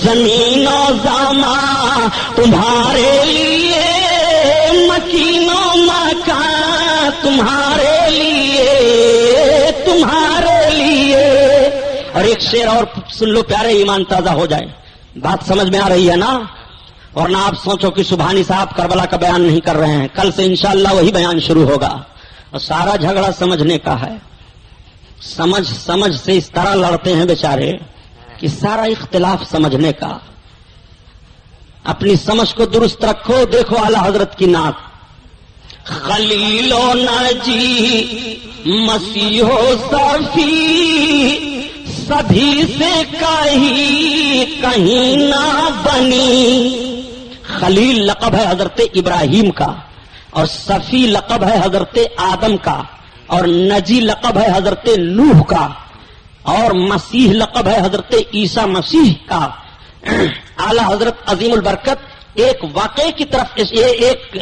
زمین و زمان تمہارے لیے، مکین و مکان تمہارے لیے، تمہارے لیے. اور ایک شعر اور سن لو پیارے، ایمان تازہ ہو جائے. بات سمجھ میں آ رہی ہے نا؟ اور نہ آپ سوچو کہ سبحانی صاحب کربلا کا بیان نہیں کر رہے ہیں، کل سے انشاءاللہ وہی بیان شروع ہوگا. اور سارا جھگڑا سمجھنے کا ہے. سمجھ سے اس طرح لڑتے ہیں بیچارے کہ سارا اختلاف سمجھنے کا. اپنی سمجھ کو درست رکھو. دیکھو اعلیٰ حضرت کی نعت، خلیل و نجی مسیح و صفی سبھی سے کہیں نہ بنی. خلیل لقب ہے حضرت ابراہیم کا، اور صفی لقب ہے حضرت آدم کا، اور نجی لقب ہے حضرت نوح کا، اور مسیح لقب ہے حضرت عیسیٰ مسیح کا. اعلی حضرت عظیم البرکت ایک واقعے کی طرف، ایک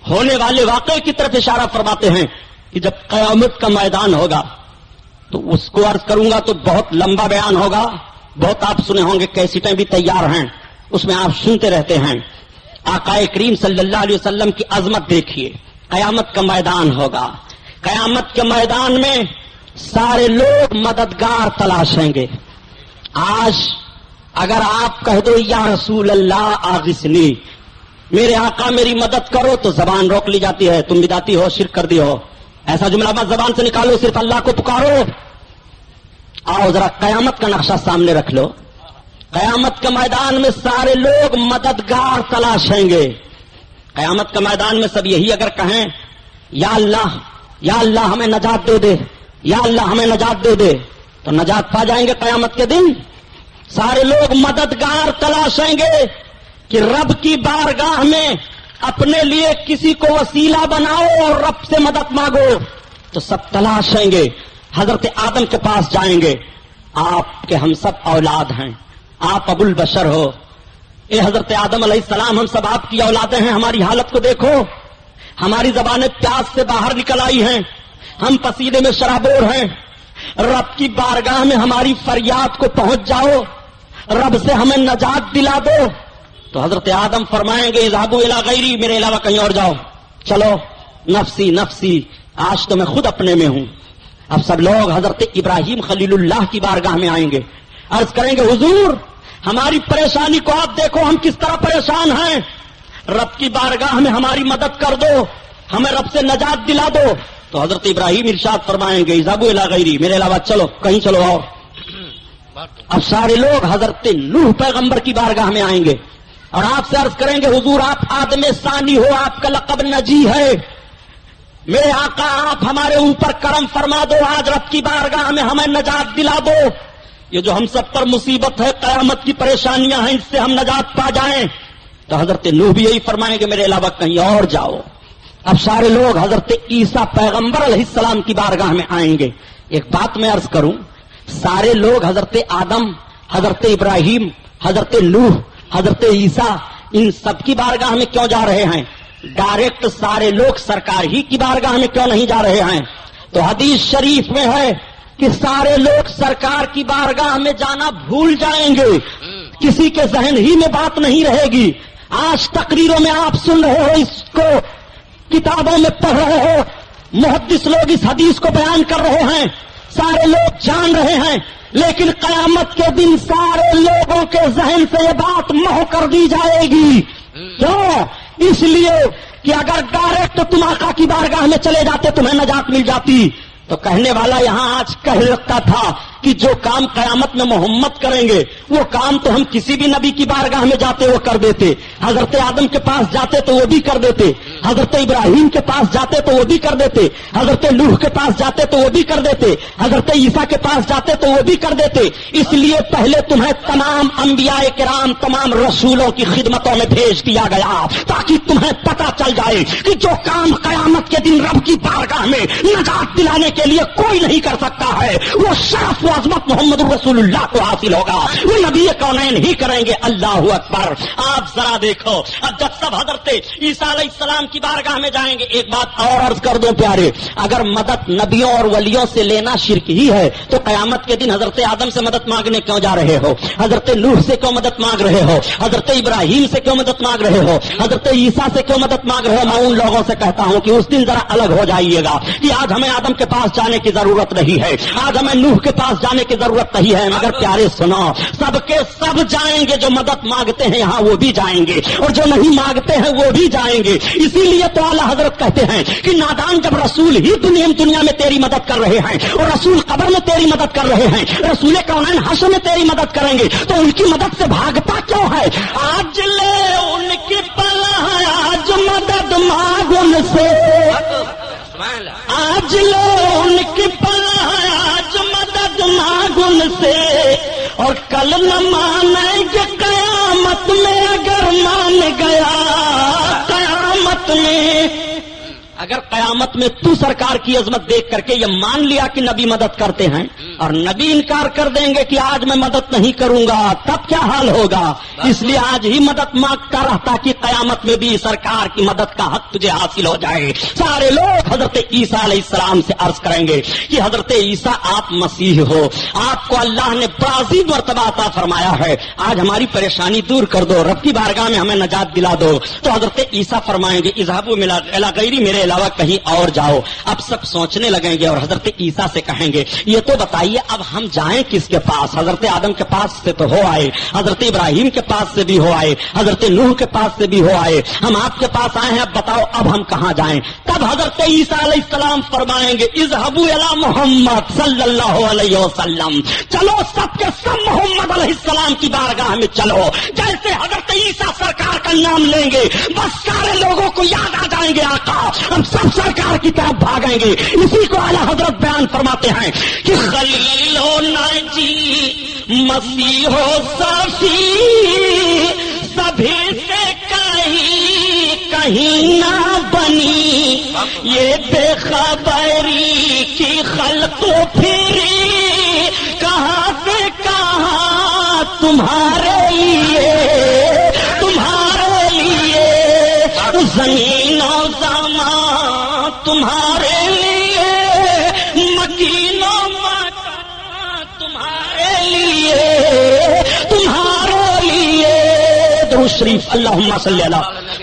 ہونے والے واقعے کی طرف اشارہ فرماتے ہیں کہ جب قیامت کا میدان ہوگا تو اس کو عرض کروں گا تو بہت لمبا بیان ہوگا. بہت آپ سنے ہوں گے، کیسٹیں بھی تیار ہیں، اس میں آپ سنتے رہتے ہیں. آقا کریم صلی اللہ علیہ وسلم کی عظمت دیکھیے. قیامت کا میدان ہوگا، قیامت کے میدان میں سارے لوگ مددگار تلاشیں گے. آج اگر آپ کہہ دو یا رسول اللہ آغثنی، میرے آقا میری مدد کرو، تو زبان روک لی جاتی ہے. تم بدعتی ہو، شرک کر دی ہو، ایسا جملہ مت زبان سے نکالو، صرف اللہ کو پکارو. آؤ ذرا قیامت کا نقشہ سامنے رکھ لو. قیامت کے میدان میں سارے لوگ مددگار تلاشیں گے. قیامت کے میدان میں سب یہی اگر کہیں یا اللہ ہمیں نجات دے دے، یا اللہ ہمیں نجات دے دے، تو نجات پا جائیں گے قیامت کے دن. سارے لوگ مددگار تلاشیں گے کہ رب کی بارگاہ میں اپنے لیے کسی کو وسیلہ بناؤ اور رب سے مدد مانگو. تو سب تلاشیں گے، حضرت آدم کے پاس جائیں گے. آپ کے ہم سب اولاد ہیں، آپ ابو البشر ہو. اے حضرت آدم علیہ السلام، ہم سب آپ کی اولادیں ہیں. ہماری حالت کو دیکھو، ہماری زبانیں پیاس سے باہر نکل آئی ہیں، ہم پسینے میں شرابور ہیں. رب کی بارگاہ میں ہماری فریاد کو پہنچ جاؤ، رب سے ہمیں نجات دلا دو. تو حضرت آدم فرمائیں گے اذهبوا الی غیری، میرے علاوہ کہیں اور جاؤ، چلو نفسی نفسی، آج تو میں خود اپنے میں ہوں. اب سب لوگ حضرت ابراہیم خلیل اللہ کی بارگاہ میں آئیں گے، عرض کریں گے حضور ہماری پریشانی کو آپ دیکھو، ہم کس طرح پریشان ہیں، رب کی بارگاہ میں ہماری مدد کر دو، ہمیں رب سے نجات دلا دو. تو حضرت ابراہیم ارشاد فرمائیں گے اذهبوا الی غیری، میرے علاوہ چلو کہیں چلو اور. اب سارے لوگ حضرت نوح پیغمبر کی بارگاہ میں آئیں گے اور آپ سے عرض کریں گے حضور آپ آدم ثانی ہو، آپ کا لقب نجی ہے، میرے آقا آپ ہمارے اوپر کرم فرما دو، آج رب کی بارگاہ میں ہمیں نجات دلا دو. یہ جو ہم سب پر مصیبت ہے، قیامت کی پریشانیاں ہیں، اس سے ہم نجات پا جائیں. تو حضرت نوح بھی یہی فرمائیں گے میرے علاوہ کہیں اور جاؤ. اب سارے لوگ حضرت عیسیٰ پیغمبر علیہ السلام کی بارگاہ میں آئیں گے. ایک بات میں عرض کروں، سارے لوگ حضرت آدم، حضرت ابراہیم، حضرت نوح، حضرت عیسیٰ، ان سب کی بارگاہ میں کیوں جا رہے ہیں؟ ڈائریکٹ سارے لوگ سرکار ہی کی بارگاہ میں کیوں نہیں جا رہے ہیں؟ تو حدیث شریف میں ہے کہ سارے لوگ سرکار کی بارگاہ میں جانا بھول جائیں گے، کسی کے ذہن ہی میں بات نہیں رہے گی۔ آج تقریروں میں آپ سن رہے ہو، اس کو کتابوں میں پڑھ رہے ہو، محدث لوگ اس حدیث کو بیان کر رہے ہیں، سارے لوگ جان رہے ہیں، لیکن قیامت کے دن سارے لوگوں کے ذہن سے یہ بات محو کر دی جائے گی۔ کیوں؟ اس لیے کہ اگر ڈائریکٹ تم آقا کی بارگاہ میں چلے جاتے تمہیں نجات مل جاتی، تو کہنے والا یہاں آج کہہ رکھتا تھا کہ جو کام قیامت میں محمد کریں گے وہ کام تو ہم کسی بھی نبی کی بارگاہ میں جاتے وہ کر دیتے، حضرت آدم کے پاس جاتے تو وہ بھی کر دیتے، حضرت ابراہیم کے پاس جاتے تو وہ بھی کر دیتے، حضرت نوح کے پاس جاتے تو وہ بھی کر دیتے، حضرت عیسیٰ کے پاس جاتے تو وہ بھی کر دیتے۔ اس لیے پہلے تمہیں تمام انبیاء کرام، تمام رسولوں کی خدمتوں میں بھیج دیا گیا تاکہ تمہیں پتہ چل جائے کہ جو کام قیامت کے دن رب کی بارگاہ میں نجات دلانے کے لیے کوئی نہیں کر سکتا ہے، وہ شرف و عظمت محمد رسول اللہ کو حاصل ہوگا، وہ نبی کونین ہی کریں گے۔ اللہ اکبر۔ آپ ذرا دیکھو، اب جب سب حضرت عیسیٰ علیہ السلام کی بارگاہ میں جائیں گے، ایک بات اور عرض کر دوں پیارے، اگر مدد نبیوں اور ولیوں سے لینا شرک ہی ہے تو قیامت کے دن حضرت آدم سے مدد مانگنے کیوں جا رہے ہو؟ حضرت نوح سے کیوں مدد مانگ رہے ہو؟ حضرت ابراہیم سے کیوں مدد مانگ رہے ہو؟ حضرت عیسیٰ سے کیوں مدد مانگ رہے ہو؟ میں ان لوگوں سے کہتا ہوں کہ اس دن ذرا الگ ہو جائیے گا کہ آج ہمیں آدم کے پاس جانے کی ضرورت نہیں ہے، آج ہمیں نوح کے پاس جانے کی ضرورت نہیں ہے، مگر پیارے سنو، سب کے سب جائیں گے، جو مدد مانگتے ہیں یہاں وہ بھی جائیں گے اور جو نہیں مانگتے ہیں وہ بھی جائیں گے۔ اسی لیے تو اعلیٰ حضرت کہتے ہیں کہ نادان جب رسول ہی دنیا میں تیری مدد کر رہے ہیں اور رسول قبر میں تیری مدد کر رہے ہیں، رسول کونین حشر میں تیری مدد کریں گے تو ان کی مدد سے بھاگتا کیوں ہے؟ آج لے ان کی پناہ، آج مدد مانگ ان سے، آج لے ان کی پناہ، آج مدد مانگ ان سے، اور کل نہ مانیں گے قیامت میں، اگر مان گیا قیامت میں، اگر قیامت میں تو سرکار کی عظمت دیکھ کر کے یہ مان لیا کہ نبی مدد کرتے ہیں اور نبی انکار کر دیں گے کہ آج میں مدد نہیں کروں گا، تب کیا حال ہوگا؟ اس لیے آج ہی مدد مانگتا رہتا کہ قیامت میں بھی سرکار کی مدد کا حق تجھے حاصل ہو جائے۔ سارے لوگ حضرت عیسیٰ علیہ السلام سے عرض کریں گے کہ حضرت عیسیٰ آپ مسیح ہو، آپ کو اللہ نے بڑا عظیم مرتبہ عطا فرمایا ہے، آج ہماری پریشانی دور کر دو، رب کی بارگاہ میں ہمیں نجات دلا دو۔ تو حضرت عیسیٰ فرمائیں گے اذهبوا الی غیری، میرے علاوہ کہیں اور جاؤ۔ اب سب سوچنے لگیں گے اور حضرت عیسیٰ سے کہیں گے یہ تو بتائیے اب ہم جائیں کس کے پاس؟ حضرت آدم کے پاس سے تو ہو آئے، حضرت ابراہیم کے پاس سے بھی ہو آئے، حضرت نوح کے پاس سے بھی ہو آئے، ہم آپ کے پاس آئے ہیں، اب بتاؤ اب ہم کہاں جائیں؟ تب حضرت عیسیٰ علیہ السلام فرمائیں گے اذهبوا الی محمد صلی اللہ علیہ وسلم، چلو سب کے سب محمد علیہ السلام کی بارگاہ میں چلو۔ جیسے حضرت عیسیٰ سرکار کا نام لیں گے بس سارے لوگوں کو یاد آ جائیں گے آقا، ہم سب سرکار کی طرف بھاگیں گے۔ اسی کو اعلیٰ حضرت بیان فرماتے ہیں کہ خلیل ہو ناجی مسیح ہو صافی، سبھی سے کہیں نہ بنی، یہ بے خبری کی خلق پھری، کہاں سے کہاں تمہارے لیے، تمہارے لیے زمین و زمان تمہارے لیے، مکین و مکان تمہارے لیے، تمہارے لیے۔ درود شریف اللہم صلی علی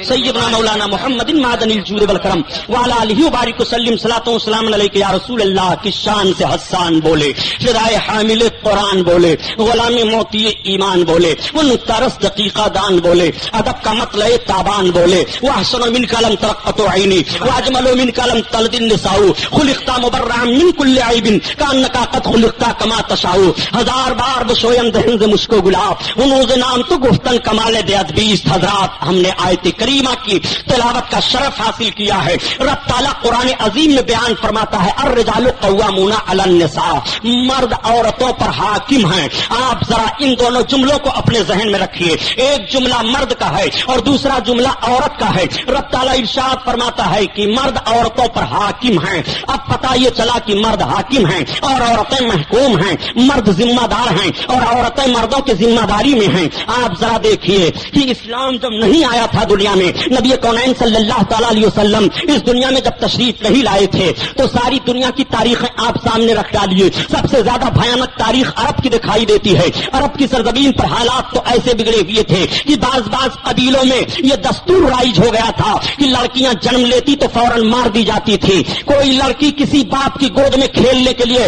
سیدنا مولانا محمد معدن الجود والکرم وعلی آلہ وبارک وسلم، صلاۃ و سلام علیک یا رسول اللہ کی شان سے حسان بولے، فدائے حامل قرآن بولے، غلام موتی ایمان بولے، منترس دقیقہ دان بولے، ادب کا مطلع تابان بولے، واحسن من کلم ترقت عینی واجمل من کلم تلد النساء، خلقت مبرعا من کل عیب کانک قد خلقت کما تشاء، ہزار بار بشویم دہن ز مشک و گلاب، ہنوز نام تو گفتن کمال بے ادبی است۔ حضرات ہم نے آیت کریم کریمہ کی تلاوت کا شرف حاصل کیا ہے. رب تعالیٰ قرآن عظیم میں بیان فرماتا ہے الرجال قوامون علی النساء، مرد عورتوں پر حاکم ہیں. آپ ذرا ان دونوں جملوں کو اپنے ذہن میں رکھیے. ایک جملہ مرد کا ہے اور دوسرا جملہ عورت کا ہے. رب تعالیٰ ارشاد فرماتا ہے کہ مرد عورتوں پر حاکم ہیں. اب پتہ یہ چلا کہ مرد حاکم ہیں اور عورتیں محکوم ہیں. مرد ذمہ دار ہیں اور عورتیں مردوں کی ذمہ داری میں ہیں. آپ ذرا دیکھیے کہ اسلام جب نہیں آیا تھا دنیا میں، نبی کونین صلی اللہ تعالیٰ علیہ وسلم اس دنیا میں جب تشریف نہیں لائے تھے تو ساری دنیا کی تاریخیں آپ سامنے رکھ ڈالیے. سب سے زیادہ بھیانک تاریخ عرب کی دکھائی دیتی ہے. عرب کی سرزمین پر حالات تو ایسے بگڑے ہوئے تھے کہ بعض قبیلوں میں یہ دستور رائج ہو گیا تھا کہ لڑکیاں جنم لیتی تو فوراً مار دی جاتی تھی. کوئی لڑکی کسی باپ کی گود میں کھیلنے کے لیے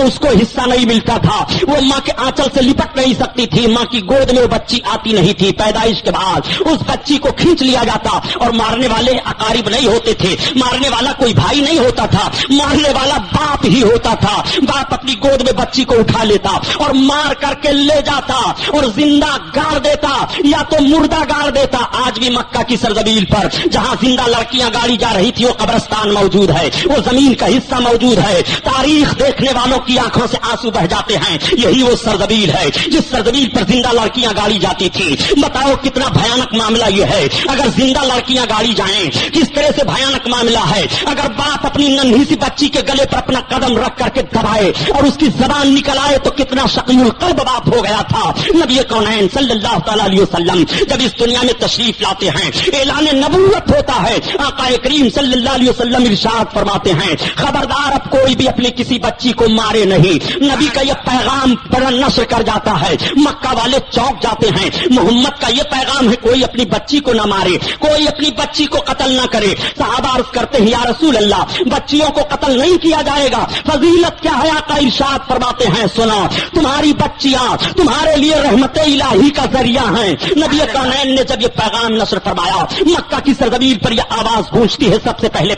اس کو حصہ نہیں ملتا تھا. وہ ماں کے آنچل سے لپٹ نہیں سکتی تھی. ماں کی گود میں وہ بچی آتی نہیں تھی. پیدائش کے بعد اس بچی کو کھینچ لیا جاتا اور مارنے والے اقارب نہیں ہوتے تھے. مارنے والا کوئی بھائی نہیں ہوتا تھا، مارنے والا باپ ہی ہوتا تھا. باپ اپنی گود میں بچی کو اٹھا لیتا اور مار کر کے لے جاتا اور زندہ گاڑ دیتا یا تو مردہ گاڑ دیتا. آج بھی مکہ کی سرزمین پر جہاں زندہ لڑکیاں گاڑی جا رہی تھی وہ قبرستان موجود ہے، وہ زمین کا حصہ موجود ہے. تاریخ دیکھنے والوں کی آنکھوں سے آنسو بہ جاتے ہیں. یہی وہ سرزمین ہے جس سرزمین پر زندہ لڑکیاں گاڑی جاتی تھی. بتاؤ کتنا بھیانک معاملہ یہ ہے. اگر زندہ لڑکیاں گاڑی جائیں کس طرح سے بھیانک معاملہ ہے. اگر باپ اپنی ننھی سی بچی کے گلے پر اپنا قدم رکھ کر کے دبائے اور اس کی زبان نکل آئے تو کتنا شقی القلب باپ ہو گیا تھا. نبی کونین صلی اللہ تعالیٰ علیہ وسلم جب اس دنیا میں تشریف لاتے ہیں اعلان نبوت ہوتا ہے. آقا کریم صلی اللہ علیہ وسلم ارشاد فرماتے ہیں خبردار اب کوئی بھی اپنی کسی بچی کو مارے نہیں. نبی کا یہ پیغام بڑا نشر کر جاتا ہے. مکہ والے چونک جاتے ہیں. محمد کا یہ پیغام ہے کوئی اپنی بچی کو نہ مارے، کوئی اپنی بچی کو قتل نہ کرے. صحابہ عرض کرتے ہیں یا رسول اللہ بچیوں کو قتل نہیں کیا جائے گا، فضیلت کیا ہے؟ آقا ارشاد فرماتے ہیں سنا تمہاری بچیاں تمہارے لیے رحمت الہی کا ذریعہ ہیں. نبی کونین نے جب یہ پیغام نشر فرمایا مکہ کی سرزمین پر یہ آواز گونجتی ہے سب سے پہلے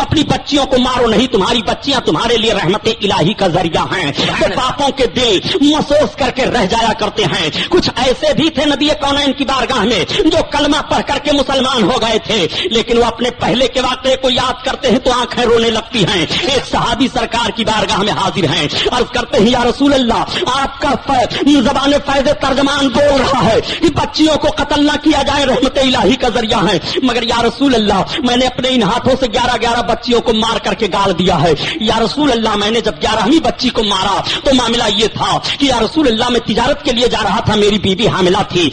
اپنی بچیوں کو مارو نہیں، تمہاری بچیاں تمہارے لیے رحمت الہی کا ذریعہ ہیں. تو باپوں کے دل محسوس کر کے رہ جایا کرتے ہیں. کچھ ایسے بھی تھے نبی کونین کی بارگاہ میں جو کلمہ پڑھ کر کے مسلمان ہو گئے تھے لیکن وہ اپنے پہلے کے واقعے کو یاد کرتے ہیں تو آنکھیں رونے لگتی ہیں. ایک صحابی سرکار کی بارگاہ میں حاضر ہیں، عرض کرتے ہیں یا رسول اللہ آپ کا زبان فیض ترجمان بول رہا ہے کہ بچیوں کو قتل نہ کیا جائے رحمت الہی کا ذریعہ ہے، مگر یا رسول اللہ میں نے اپنے ان ہاتھوں سے 11 بچیوں کو مار کر کے گاڑ دیا ہے. یا رسول اللہ میں نے جب 11ویں بچی کو مارا تو معاملہ یہ تھا کہ یا رسول اللہ میں تجارت کے لیے جا رہا تھا، میری بیوی حاملہ تھی.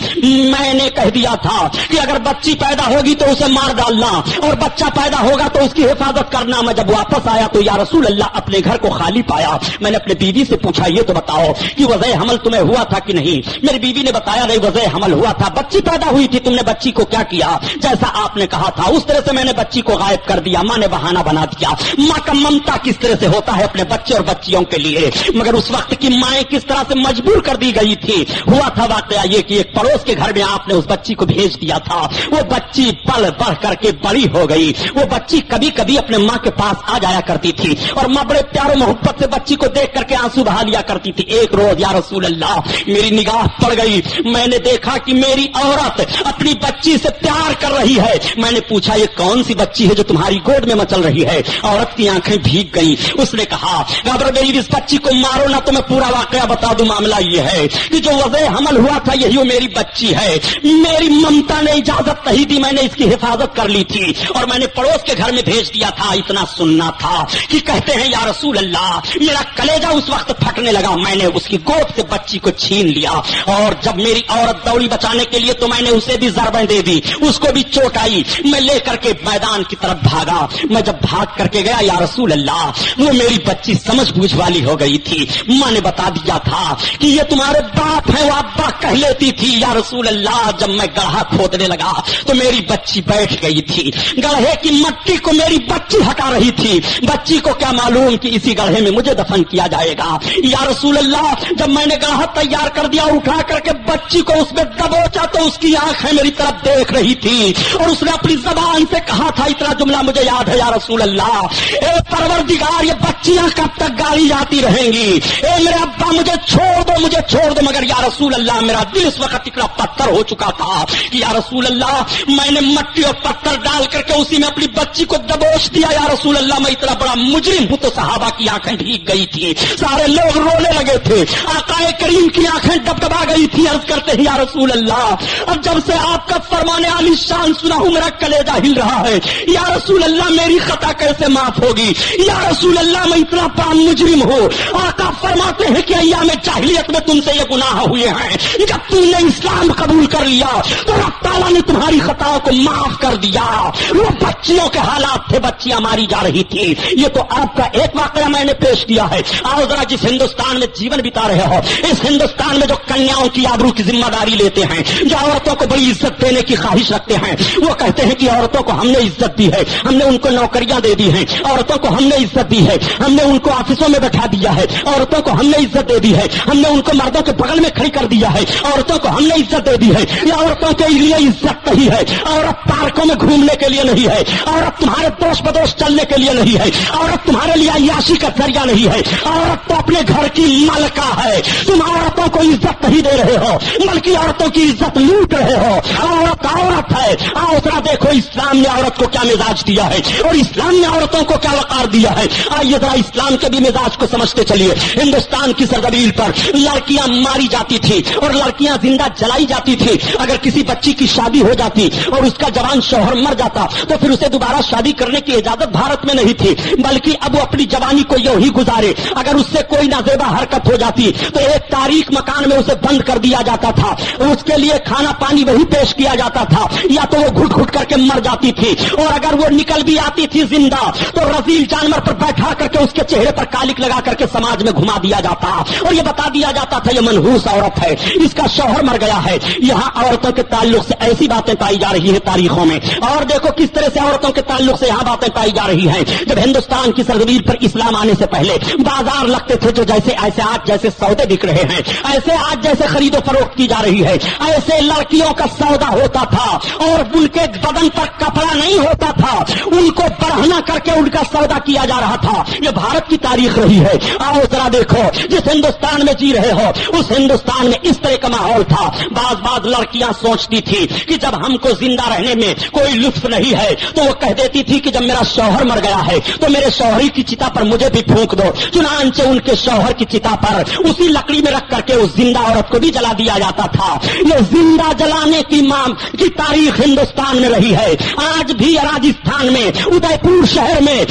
میں نے کہہ دیا تھا کہ اگر بچی پیدا ہوگی تو اسے مار ڈالنا اور بچہ پیدا ہوگا تو اس کی حفاظت کرنا. میں جب واپس آیا تو یا رسول اللہ اپنے گھر کو خالی پایا. میں نے اپنے بیوی سے پوچھا یہ تو بتاؤ کہ وضع حمل تمہیں ہوا تھا کہ نہیں؟ میری بیوی نے بتایا نہیں وضع حمل ہوا تھا، بچی پیدا ہوئی تھی. تم نے بچی کو کیا کیا؟ جیسا آپ نے کہا تھا اس طرح سے میں نے بچی کو غائب کر دیا. ماں نے بہانہ بنا دیا. ماں کا ممتا کس طرح سے ہوتا ہے اپنے بچے اور بچیوں کے لیے، مگر اس وقت کی مائیں کس طرح سے مجبور کر دی گئی تھی. ہوا تھا واقعہ یہ کہ ایک پڑوس کے گھر میں آپ نے اس بچی کو بھیج دیا تھا. وہ بچی پل بڑھ کر کے بڑی ہو گئی. وہ بچی کبھی کبھی اپنے ماں کے پاس آ جایا کرتی تھی اور ماں بڑے پیار و محبت سے بچی کو دیکھ کر کے آنسو بہا لیا کرتی تھی. ایک روز یا رسول اللہ میری نگاہ پڑ گئی، میں نے دیکھا کہ میری عورت اپنی بچی سے پیار کر رہی ہے. میں نے پوچھا یہ کون سی بچی ہے جو تمہاری گود میں مچل رہی ہے؟ عورت کی آنکھیں بھیگ گئی. اس نے کہا اگر میری اس بچی کو مارو نہ تو میں پورا واقعہ بتا دوں. معاملہ یہ ہے کہ جو وضع حمل ہوا تھا یہی وہ میری بچی ہے. میری ممتا نے اجازت نہیں دی، میں نے اس کی حفاظت کر لی تھی اور میں نے پڑوس کے گھر میں بھیج دیا تھا. اتنا سننا تھا کہ کہتے ہیں یا رسول اللہ میرا کلیجہ اس وقت پھٹنے لگا. میں نے اس کی گود سے بچی کو چھین لیا اور جب میری عورت دوڑی بچانے کے لیے تو میں نے اسے بھی ضربیں دے دی، اس کو بھی چوٹ آئی. میں لے کر کے میدان کی طرف بھاگا. میں جب بھاگ کر کے گیا یا رسول اللہ وہ میری بچی سمجھ بوجھ والی ہو گئی تھی. ماں نے بتا دیا تھا کہ یہ تمہارے باپ ہیں، وہ ابا کہہ لیتی تھی. یا رسول اللہ جب میں گڑھا کھودنے لگا تو میری بچی بیٹھ گئی تھی. گڑھے کی مٹی کو میری بچی ہٹا رہی تھی. بچی کو کیا معلوم کہ اسی گڑھے میں مجھے دفن کیا جائے گا. یا رسول اللہ جب میں نے گڑھا تیار کر دیا اور اٹھا کر کے بچی کو اس میں دبوچا تو اس کی آنکھیں میری طرف دیکھ رہی تھی اور اس نے اپنی زبان سے کہا تھا اتنا جملہ مجھے یاد ہے یا رسول اللہ اے پروردگار یہ بچیاں کب تک گالی جاتی رہیں گی؟ اے میرے ابا مجھے چھوڑ دو مگر یا رسول اللہ میرا دل اس وقت اتنا پتھر ہو چکا تھا کہ یا رسول اللہ میں نے مٹی اور پتھر ڈال کر کے اسی میں اپنی بچی کو دبوچ دیا یا رسول اللہ میں اتنا بڑا مجرم ہوں. تو صحابہ کی آنکھیں بھیگ گئی تھی, سارے لوگ رونے لگے تھے, آقا کریم کی آنکھیں ڈبڈبا گئی تھی. عرض کرتے ہیں یا رسول اللہ اب جب سے آپ کا فرمان عالی شان سنا ہوں میرا کلیجہ ہل رہا ہے. یا رسول اللہ میری خطا کیسے معاف ہوگی؟ یا رسول اللہ میں اتنا بڑا مجرم ہوں. آقا فرماتے ہیں کہ ایام جاہلیت میں تم سے یہ گناہ ہوئے ہیں, جب تم نے اسلام قبول کر لیا تو رب تعالیٰ نے تمہاری خطاؤں کو معاف کر دیا. وہ بچیوں کے حالات تھے, بچیاں ماری جا رہی تھی. یہ تو آپ کا ایک واقعہ میں نے پیش کیا ہے. آؤ ذرا جس ہندوستان میں جیون بتا رہے ہو, اس ہندوستان میں جو کنیاؤں کی آبرو کی ذمہ داری لیتے ہیں, جو عورتوں کو بڑی عزت دینے کی خواہش رکھتے ہیں, وہ کہتے ہیں کہ عورتوں کو ہم نے عزت دی ہے, ہم نے ان کو نوکریاں دے دی ہیں, عورتوں کو ہم نے عزت دی ہے, ہم نے ان کو آفسوں میں بٹھا دیا ہے, عورتوں کو ہم نے عزت دے دی ہے, ہم نے ان کو مردوں کے بغل میں کھڑی کر دیا ہے, عورتوں کو ہم نے عزت دے دی ہے. یہ عورتوں کے لیے عزت نہیں ہے, عورت پارکوں میں گھومنے کے لیے نہیں ہے, عورت تمہارے دوش بدوش چلنے کے لیے نہیں ہے, عورت تمہارے لیے عیاشی کا ذریعہ نہیں ہے, عورت تو اپنے گھر کی ملکہ ہے. تم عورتوں کو عزت نہیں دے رہے ہو بلکہ عورتوں کی عزت لوٹ رہے ہو. عورت عورت ہے. آؤ ذرا دیکھو اسلام نے عورت کو کیا مزاج دیا ہے اور اسلام نے عورتوں کو کیا وقار دیا ہے. آئیے ذرا اسلام کے بھی مزاج کو سمجھتے چلیے. ہندوستان کی سرزمین پر لڑکیاں ماری جاتی تھی اور لڑکیاں زندہ جلائی جاتی تھی. اگر کسی بچی کی شادی ہو جاتی اور اس کا جوان شوہر مر جاتا تو پھر اسے دوبارہ شادی کرنے کی اجازت بھارت میں نہیں تھی, بلکہ اب وہ اپنی جوانی کو یوں ہی گزارے. اگر اس سے کوئی نازیبا حرکت ہو جاتی تو ایک تاریخ مکان میں اسے بند کر دیا جاتا تھا, اس کے لیے کھانا پانی وہی پیش کیا جاتا تھا, یا تو وہ گھٹ گھٹ کر کے مر جاتی تھی, اور اگر وہ نکل بھی آتی تھی زندہ تو رذیل جانور پر بیٹھا کر کے اس کے چہرے پر کالک لگا کر کے سماج میں گھما دیا جاتا اور یہ بتا دیا جاتا تھا یہ منحوس عورت ہے, اس کا شوہر مر گیا ہے. یہاں عورتوں کے تعلق سے ایسی باتیں پائی جا رہی ہیں تاریخوں میں, اور دیکھو کس طرح سے عورتوں کے تعلق سے یہاں باتیں پائی جا رہی ہیں. جب ہندوستان کی سرزمین پر اسلام آنے سے پہلے بازار لگتے تھے جو جیسے ایسے آج جیسے سودے بک رہے ہیں, ایسے آج جیسے خرید و فروخت کی جا رہی ہے, ایسے لڑکیوں کا سودا ہوتا تھا اور ان کے بدن پر کپڑا نہیں ہوتا تھا, ان کو بڑھنا کر کے ان کا سودا کیا جا رہا تھا. یہ بھارت کی تاریخ رہی ہے. آؤ ذرا دیکھو جس ہندوستان میں جی رہے ہو اس ہندوستان میں اس طرح کا ماحول تھا. بعض لڑکیاں سوچتی تھی کہ جب ہم کو زندہ رہنے میں کوئی لطف نہیں ہے تو وہ کہہ دیتی تھی کہ جب میرا شوہر مر گیا ہے تو میرے شوہری کی چتا پر مجھے بھی پھونک دو. چنانچہ ان کے شوہر کی چتا پر اسی لکڑی میں رکھ کر کے اس زندہ عورت کو بھی جلا دیا جاتا تھا. یہ زندہ جلانے کی تاریخ ہندوستان میں رہی ہے. آج بھی راجستھان میں ادے پور شہر میں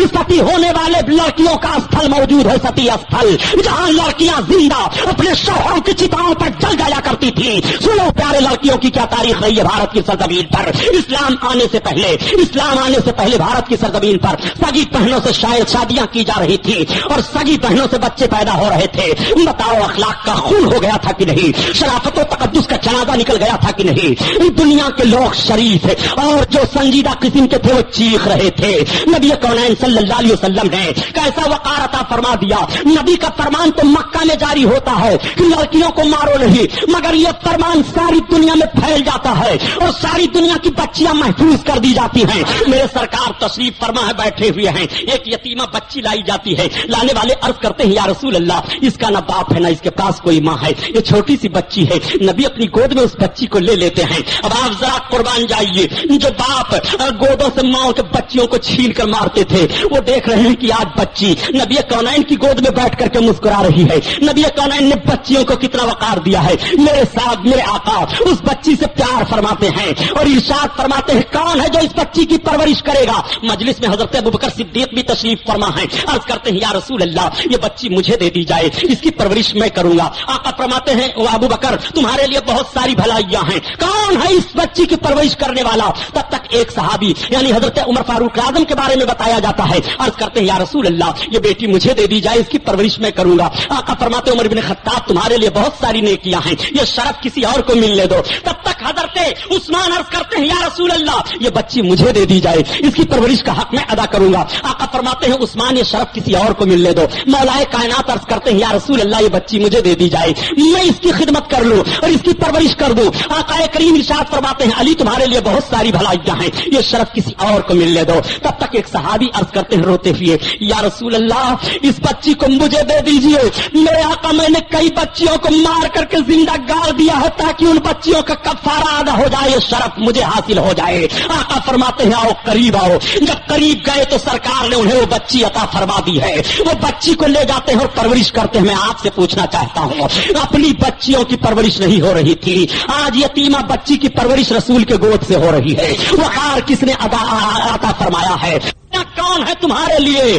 ستی ہونے والے لڑکیوں کا استھل موجود ہے, ستی استھل, جہاں لڑکیاں زندہ اپنے شوہروں کی چتاؤں پر جل جایا کرتی تھی. سنو پیارے لڑکیوں کی کیا تاریخ رہی ہے بھارت کی سرزمین پر. اسلام آنے سے پہلے بھارت کی سرزمین پر سگی بہنوں سے شاید شادیاں کی جا رہی تھی اور سگی بہنوں سے بچے پیدا ہو رہے تھے. بتاؤ اخلاق کا خون ہو گیا تھا کہ نہیں, شرافت و تقدس کا جنازہ نکل گیا تھا کہ نہیں. دنیا کے لوگ شریف اور جو سنجیدہ قسم کے تھے وہ چیخ رہے تھے. نبی کونین صلی اللہ علیہ وسلم نے کیسا وقار عطا فرما دیا. نبی کا فرمان تو مکہ میں جاری ہوتا ہے کہ لڑکیوں کو مارو نہیں, مگر یہ فرمان ساری دنیا میں پھیل جاتا ہے اور ساری دنیا کی بچیاں محفوظ کر دی جاتی ہیں. میرے سرکار تشریف فرما ہے بیٹھے ہوئے ہیں, ایک یتیمہ بچی لائی جاتی ہے. لانے والے عرض کرتے ہیں یا رسول اللہ اس کا نہ باپ ہے نہ اس کے پاس کوئی ماں ہے, یہ چھوٹی سی بچی ہے. نبی اپنی گود میں اس بچی کو لے لیتے ہیں. اب آپ ذرا قربان جائیے, جو باپ گودوں سے ماں کے بچیوں کو چھین کر مارتے تھے وہ دیکھ رہے ہیں کہ آج بچی نبی کونین کی گود میں بیٹھ کر کے مسکرا رہی ہے. نبی کونین نے بچیوں کو کتنا وقار دیا ہے. میرے ساتھ میرے آقا اس بچی سے پیار فرماتے ہیں اور ارشاد فرماتے ہیں کون ہے جو اس بچی کی پرورش کرے گا. مجلس میں حضرت ابوبکر صدیق بھی تشریف فرما ہے. عرض کرتے ہیں یا رسول اللہ یہ بچی مجھے دے دی جائے, اس کی پرورش میں کروں گا. آقا فرماتے ہیں ابوبکر تمہارے لیے بہت ساری بھلائیاں ہیں, کون ہے اس بچی کی پرورش کرنے والا. تب تک ایک صحابی یعنی حضرت عمر فاروق اعظم کے بارے میں بتایا جاتا ہے. عرض کرتے ہیں یا رسول اللہ یہ بیٹی مجھے دے دی جائے, اس کی پرورش میں کروں گا. آقا فرماتے عمر بن خطاب تمہارے لیے بہت ساری نیکیاں ہیں, یہ شرف کسی اور کو ملنے دو. تب تک حضرت عثمان عرض کرتے ہیں یا رسول اللہ یہ بچی مجھے دے دی جائے, اس کی پرورش کا حق میں ادا کروں گا. آقا فرماتے ہیں عثمان یہ شرف کسی اور کو ملنے دو. مولا کائنات عرض کرتے ہیں یا رسول اللہ یہ بچی مجھے دے دی جائے, میں اس کی خدمت کر لوں اور اس کی پرورش کر دوں. آقا کریم ارشاد فرماتے ہیں علی تمہارے لیے بہت ساری بھلائیاں ہیں, یہ شرف کسی اور کو ملنے دو. تب تک ایک صحابی عرض کرتے ہیں روتے ہوئے یا رسول اللہ اس بچی کو مجھے دے دیجئے. میرے آقا میں نے کئی بچیوں کو مار کر کے زندہ گاڑ دیا ہے تاکہ ان بچیوں کا کفارہ پیدا ہو جائے، یہ شرف مجھے حاصل ہو جائے۔ آقا فرماتے ہیں آؤ قریب آؤ۔ جب قریب گئے تو سرکار نے انہیں وہ بچی عطا فرما دی ہے۔ وہ بچی کو لے جاتے ہیں اور پرورش کرتے ہیں۔ میں آپ سے پوچھنا چاہتا ہوں، اپنی بچیوں کی پرورش نہیں ہو رہی تھی، آج یتیمہ بچی کی پرورش رسول کے گود سے ہو رہی ہے۔ وقار کس نے عطا فرمایا ہے؟ کون ہے تمہارے لیے؟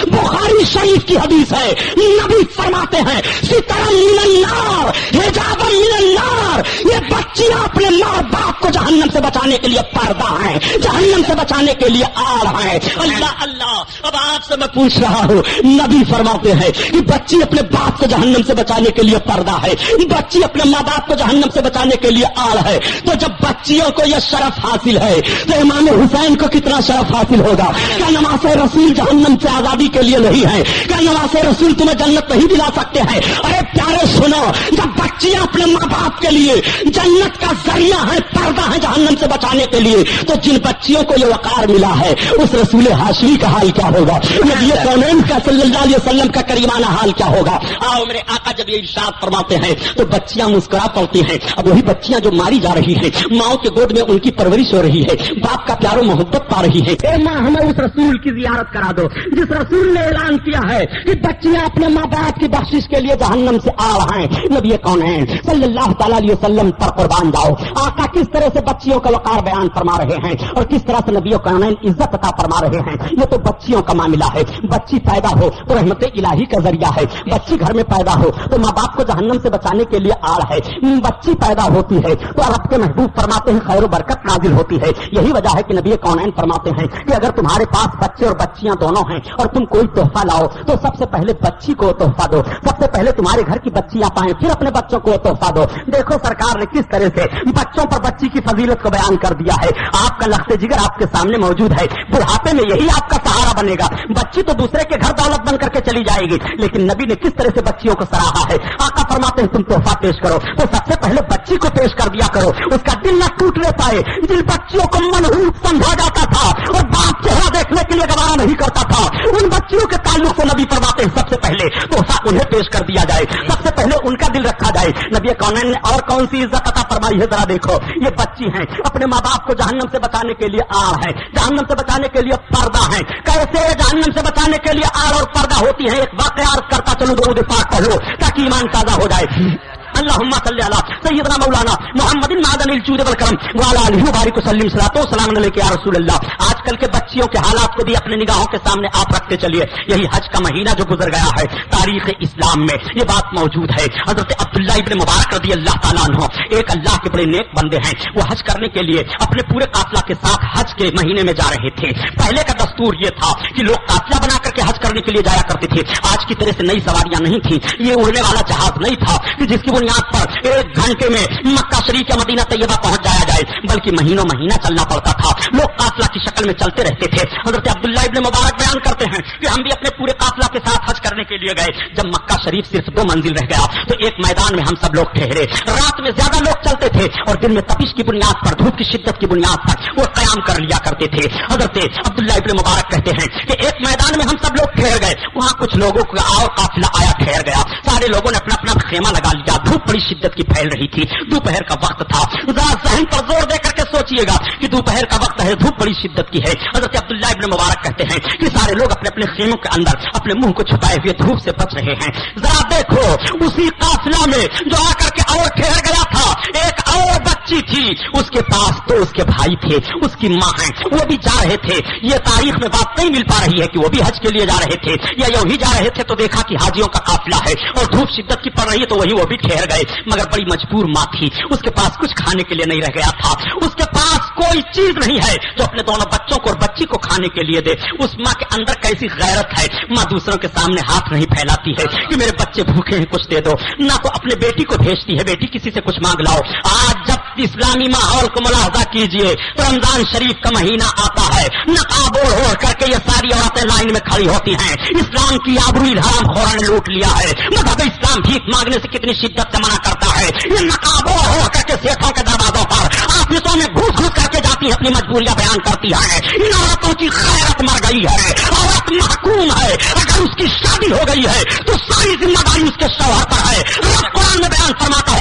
بخاری شریف کی حدیث ہے، نبی فرماتے ہیں سترا من النار حجابا من النار، یہ بچیاں اپنے ماں باپ کو جہنم سے بچانے کے لیے پردہ ہیں، جہنم سے بچانے کے لیے آڑ ہیں۔ اللہ اللہ، اب آپ سے میں پوچھ رہا ہوں، نبی فرماتے ہیں کہ بچی اپنے باپ کو جہنم سے بچانے کے لیے پردہ ہے، بچی اپنے ماں باپ کو جہنم سے بچانے کے لیے آڑ ہے، تو جب بچیوں کو یہ شرف حاصل ہے تو امام حسین کو کتنا شرف حاصل ہوگا؟ کیا نماز رسول جہنم سے آزادی کے لیے نہیں ہے؟ کیا نماز رسول تمہیں جنت نہیں دلا سکتے ہیں؟ ارے پیارے سنو، جب بچیاں اپنے ماں باپ کے لیے جنت کا ذریعہ ہے، پردہ ہے جہنم سے بچانے کے لیے، تو جن بچیوں کو یہ وقار ملا ہے اس رسول ہاشمی کا حال کیا ہوگا؟ نبی کونین کا صلی اللہ علیہ وسلم کا کریمانہ حال کیا ہوگا؟ آؤ میرے آقا جب یہ ارشاد فرماتے ہیں تو بچیاں مسکرا پڑتی ہیں۔ اب وہی بچیاں جو ماری جا رہی ہیں، ماؤں کے گود میں ان کی پرورش ہو رہی ہے، باپ کا پیار و محبت پا رہی ہے۔ اے ماں ہمیں اس رسول کی زیارت کرا دو جس رسول نے اعلان کیا ہے کہ بچیاں اپنے ماں باپ کی بخشش کے لیے جہنم سے آ رہا ہیں۔ نبی کون ہیں صلی اللہ تعالیٰ علیہ وسلم پر قربان جاؤ۔ آقا کس طرح سے بچیوں کا وقار بیان فرما رہے ہیں اور کس طرح سے نبی کون عزت عطا فرما رہے ہیں۔ یہ تو بچیوں کا معاملہ ہے، بچی پیدا ہو تو رحمت الہی کا ذریعہ ہے، بچی گھر میں پیدا ہو تو ماں باپ کو جہنم سے بچانے کے لیے آڑ ہے۔ بچی پیدا ہوتی ہے تو رب کے محبوب فرماتے ہیں خیر و برکت نازل ہوتی ہے۔ یہی وجہ ہے کہ نبی کونین فرماتے ہیں کہ اگر تمہارے پاس بچے اور بچیاں دونوں ہیں اور تم کوئی تحفہ لاؤ تو سب سے پہلے بچی کو تحفہ دو، سب سے پہلے تمہارے گھر کی بچیاں پائیں، پھر اپنے بچوں کو تحفہ دو۔ دیکھو سرکار نے کس طرح سے بچوں پر بچی کی فضیلت کو بیان کر دیا ہے۔ آپ کا لخت جگر آپ کے سامنے موجود ہے، بڑھاپے میں یہی آپ کا سہارا بنے گا۔ بچی تو دوسرے کے گھر دولت بن کر کے چلی جائے گی، لیکن نبی نے کس طرح سے بچیوں کو سراہا ہے۔ آقا فرماتے ہیں تم تحفہ پیش کرو تو سب سے پہلے بچی کو پیش کر دیا کرو، اس کا دل نہ ٹوٹنے پائے۔ جن بچیوں کو منحوس سمجھا جاتا تھا اور باپ چہرہ دیکھنے کے لیے گوارا نہیں کرتا تھا، ان بچیوں کے تعلق سے نبی فرماتے ہیں سب سے پہلے تحفہ انہیں پیش کر دیا جائے، سب سے پہلے ان کا دل رکھا جائے۔ نبی کونین نے اور کون سی عزت عطا فرمائی ہے ذرا دیکھو، یہ بچی ہیں اپنے ماں باپ کو جہنم سے بچانے کے لیے آڑ ہے، جہنم سے بچانے کے لیے پردہ ہے۔ کیسے جہنم سے بچانے کے لیے آڑ اور پردہ ہوتی ہے؟ ایک واقعہ عرض کرتا چلوں، درود پاک پڑھو تاکہ ایمان تازہ ہو جائے۔ اللهم صل على سيدنا مولانا محمد معدن الجود والکرم وعلى آله وبارك وسلم صلاۃ و سلام علیک یا رسول اللہ۔ آج کل کے بچیوں کے حالات کو بھی اپنے نگاہوں کے سامنے آپ رکھتے چلیے۔ یہی حج کا مہینہ جو گزر گیا ہے، تاریخ اسلام میں یہ بات موجود ہے۔ حضرت عبداللہ ابن مبارک رضی اللہ تعالیٰ عنہ ایک اللہ کے بڑے نیک بندے ہیں، وہ حج کرنے کے لیے اپنے پورے قافلہ کے ساتھ حج کے مہینے میں جا رہے تھے۔ پہلے کا دستور یہ تھا کہ لوگ قافلہ بنا کر کے حج کرنے کے لیے جایا کرتے تھے۔ آج کی طرح سے نئی سواریاں نہیں تھی، یہ اڑنے والا جہاز نہیں تھا کہ جس کی بنیاد پر ایک گھنٹے میں مکہ شریف یا مدینہ طیبہ پہنچ جایا جائے، بلکہ مہینوں مہینہ چلنا پڑتا تھا۔ لوگ قافلہ کی شکل میں چلتے رہتے تھے۔ حضرت عبداللہ ابن مبارک بیان کرتے ہیں کہ ہم بھی اپنے پورے قافلہ کے ساتھ حج کرنے کے لیے گئے۔ جب مکہ شریف صرف 2 منزل رہ گیا تو ایک میدان میں ہم سب لوگ ٹھہرے۔ رات میں زیادہ لوگ چلتے تھے اور دن میں تپش کی بنیاد پر، دھوپ کی شدت کی بنیاد پر وہ قیام کر لیا کرتے تھے۔ حضرت عبداللہ ابن مبارک کہتے ہیں کہ ایک میدان میں ہم سب لوگ ٹھہر گئے، وہاں کچھ لوگوں کا اور قافلہ آیا ٹھہر گیا۔ سارے لوگوں نے اپنا اپنا خیمہ لگا لیا۔ دھوپ بڑی شدت کی پھیل رہی تھی، دوپہر کا وقت تھا۔ ذرا ذہن پر زور دے کر کے سوچئے گا کہ دوپہر کا وقت ہے، دھوپ بڑی شدت کی ہے۔ حضرت عبداللہ ابن مبارک کہتے ہیں کہ سارے لوگ اپنے اپنے خیموں کے اندر اپنے منہ کو چھپائے ہوئے دھوپ سے بچ رہے ہیں۔ ذرا دیکھو اسی قافلہ میں جو آ کر کے اور ٹھہر گیا تھا، ایک اور بچی تھی، اس کے پاس تو اس کے بھائی تھے، اس کی ماں ہیں، وہ بھی جا رہے تھے۔ یہ تاریخ میں بات نہیں مل پا رہی ہے کہ وہ بھی حج کے لیے جا رہے تھے یا یوں ہی جا رہے تھے، تو دیکھا کہ حاجیوں کا قافلہ ہے اور دھوپ شدت کی پڑ رہی ہے، تو وہ بھی ٹھہر گئے۔ مگر بڑی مجبور ماں تھی، اس کے پاس کچھ کھانے کے لیے نہیں رہ گیا تھا، اس کے پاس کوئی چیز نہیں ہے جو اپنے دونوں بچوں کو اور بچی کو کھانے کے لیے دے۔ اس ماں کے اندر کیسی غیرت ہے، ماں دوسروں کے سامنے ہاتھ نہیں پھیلاتی ہے کہ میرے بچے بھوکے ہیں کچھ دے دو، نہ تو اپنے بیٹی کو بھیجتی ہے بیٹی کسی سے کچھ مانگ لاؤ۔ آج جب اسلامی ماحول کو ملاحظہ کیجئے تو رمضان شریف کا مہینہ آتا ہے، نقاب اوڑھ کر کے یہ ساری عورتیں لائن میں کھڑی ہوتی ہیں۔ اسلام کی آبروئی حرام خوروں نے لوٹ لیا ہے۔ مذہب اسلام بھیک مانگنے سے کتنی شدت سے منع کرتا ہے۔ یہ نقاب اوڑھ کر کے سیٹوں کے دروازوں پر آفسوں میں گھس گھس کر کے جاتی ہے، اپنی مجبوریاں بیان کرتی ہے۔ ان عورتوں کی غیرت مر گئی ہے، عورت محکوم ہے۔ اگر اس کی شادی ہو گئی ہے تو ساری ذمہ داری اس کے شوہر پر ہے۔ رب قرآن میں بیان فرماتا ہے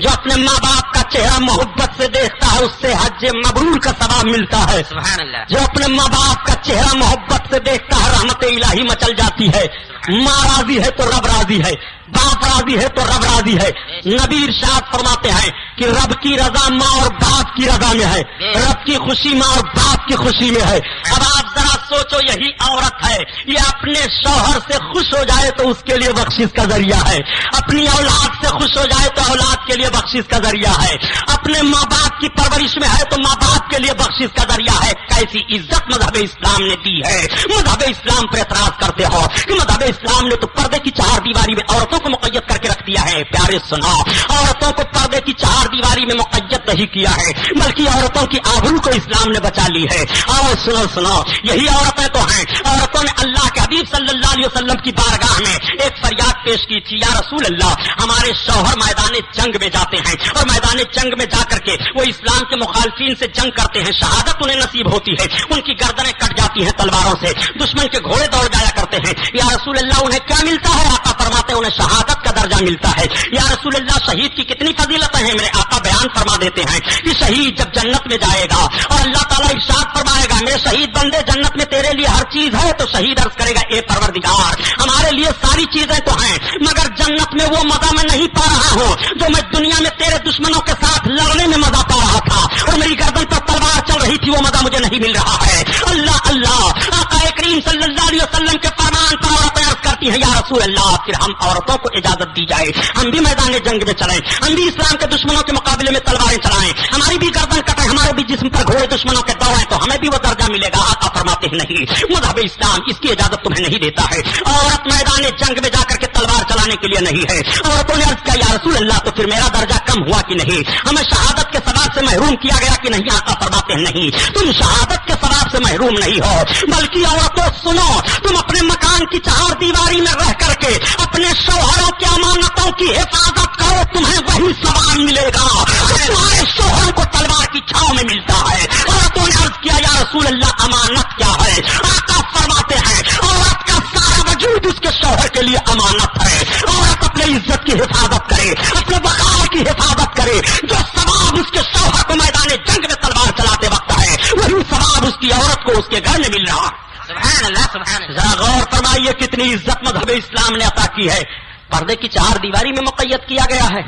جو اپنے ماں باپ کا چہرہ محبت سے دیکھتا ہے اس سے حج مبرور کا ثواب ملتا ہے. سبحان اللہ. جو اپنے ماں باپ کا چہرہ محبت سے دیکھتا ہے رحمت الہی مچل جاتی ہے. ماں راضی ہے تو رب راضی ہے, باپ راضی ہے تو رب راضی ہے. نبی ارشاد فرماتے ہیں کہ رب کی رضا ماں اور باپ کی رضا میں ہے, رب کی خوشی ماں اور باپ کی خوشی میں ہے. اب آپ ذرا سوچو, یہی عورت ہے, یہ اپنے شوہر سے خوش ہو جائے تو اس کے لیے بخشش کا ذریعہ ہے, اپنی اولاد سے خوش ہو جائے تو اولاد کے لیے بخشش کا ذریعہ ہے, اپنے ماں باپ کی پرورش میں ہے تو ماں باپ کے لیے بخشش کا ذریعہ ہے. کیسی عزت مذہب اسلام نے دی ہے. مذہب اسلام پر اعتراض کرتے ہو کہ مذہب اسلام نے تو پردے کی چہار دیواری میں عورتوں کو مقید کر کے رکھ دیا ہے. پیارے سنو, عورتوں کو پردے کی چہار دیواری میں مقید نہیں کیا ہے بلکہ عورتوں کی آبرو کو اسلام نے بچا لی ہے. اور سنو, یہی عورتیں تو ہیں. عورتوں نے اللہ کے حبیب صلی اللہ علیہ وسلم کی بارگاہ میں ایک فریاد پیش کی تھی, یا رسول اللہ, ہمارے شوہر میدان جنگ میں جاتے ہیں اور میدان جنگ میں جا کر کے وہ اسلام کے مخالفین سے جنگ کرتے ہیں, شہادت انہیں نصیب ہوتی ہے, ان کی گردنیں کٹ جاتی ہیں تلواروں سے, دشمن کے گھوڑے دوڑ جایا کرتے ہیں. یا رسول اللہ, انہیں کیا ملتا ہے؟ آقا فرماتے ہیں انہیں شہادت کا درجہ ملتا ہے. یا رسول اللہ, شہید کی کتنی فضیلتیں ہیں؟ میرے آقا بیان فرما دیتے ہیں کہ شہید جب جنت میں جائے گا اور اللہ تعالیٰ ارشاد فرمائے گا میرے شہید بندے جنت میں تیرے لیے ہر چیز ہے, تو شہید عرض کرے گا اے پروردگار, ہمارے لیے ساری چیزیں تو ہیں مگر جنت میں وہ مزہ میں نہیں پا رہا ہوں جو میں دنیا میں تیرے دشمنوں کے ساتھ لڑنے میں مزہ پا رہا تھا اور میری گردن پر تلوار چل رہی تھی, وہ مزہ مجھے نہیں مل رہا ہے. اللہ اللہ, آقا کریم صلی اللہ علیہ وسلم کے فرمان پر عورتیں عرض کرتی ہیں یا رسول اللہ, پھر ہم عورتوں کو اجازت دی جائے ہم بھی میدان جنگ میں چلیں, ہم بھی اسلام کے دشمنوں کے مقابلے میں تلواریں چلائیں, ہماری بھی گردن کٹے, ہمارے بھی جسم پر گھوڑے دشمنوں کے دوڑیں تو ہمیں بھی وہ درجہ ملے گا. آقا فرماتے ہیں نہیں, مذہب اسلام اس کی اجازت تمہیں نہیں دیتا ہے. عورت میدان جنگ میں جا کر کے تلوار چلانے کے لیے نہیں ہے. عورتوں نے عرض کیا یا رسول اللہ, تو پھر میرا درجہ کم ہوا کہ نہیں, ہمیں شہادت کے ثواب سے محروم کیا گیا کہ نہیں؟ آقا فرماتے ہیں نہیں, تم شہادت کے ثواب سے محروم نہیں ہو بلکہ عورتوں سنو, تم اپنے مکان کی چہار دیواری میں رہ کر کے اپنے شوہروں کی امانتوں کی حفاظت کرو, تمہیں وہی ثواب ملے گا تمہارے شوہر کو تلوار کی چھاؤں میں ملتا ہے. عورتوں نے عرض کیا یا رسول اللہ, امانت کیا ہے؟ آقا فرماتے ہیں عورت کا سارا وجود اس کے شوہر کے لیے امانت ہے. عورت اپنے عزت کی حفاظت کرے, اپنے وقار کی حفاظت کرے, جو ثواب اس کے شوہر کو میدان جنگ میں تلوار چلاتے وقت ہے وہی ثواب اس کی عورت کو اس کے گھر میں مل رہا. سبحان اللہ, سبحان اللہ. ذرا غور فرمائیے کتنی عزت مذہب اسلام نے عطا کی ہے. پردے کی چہار دیواری میں مقید کیا گیا ہے.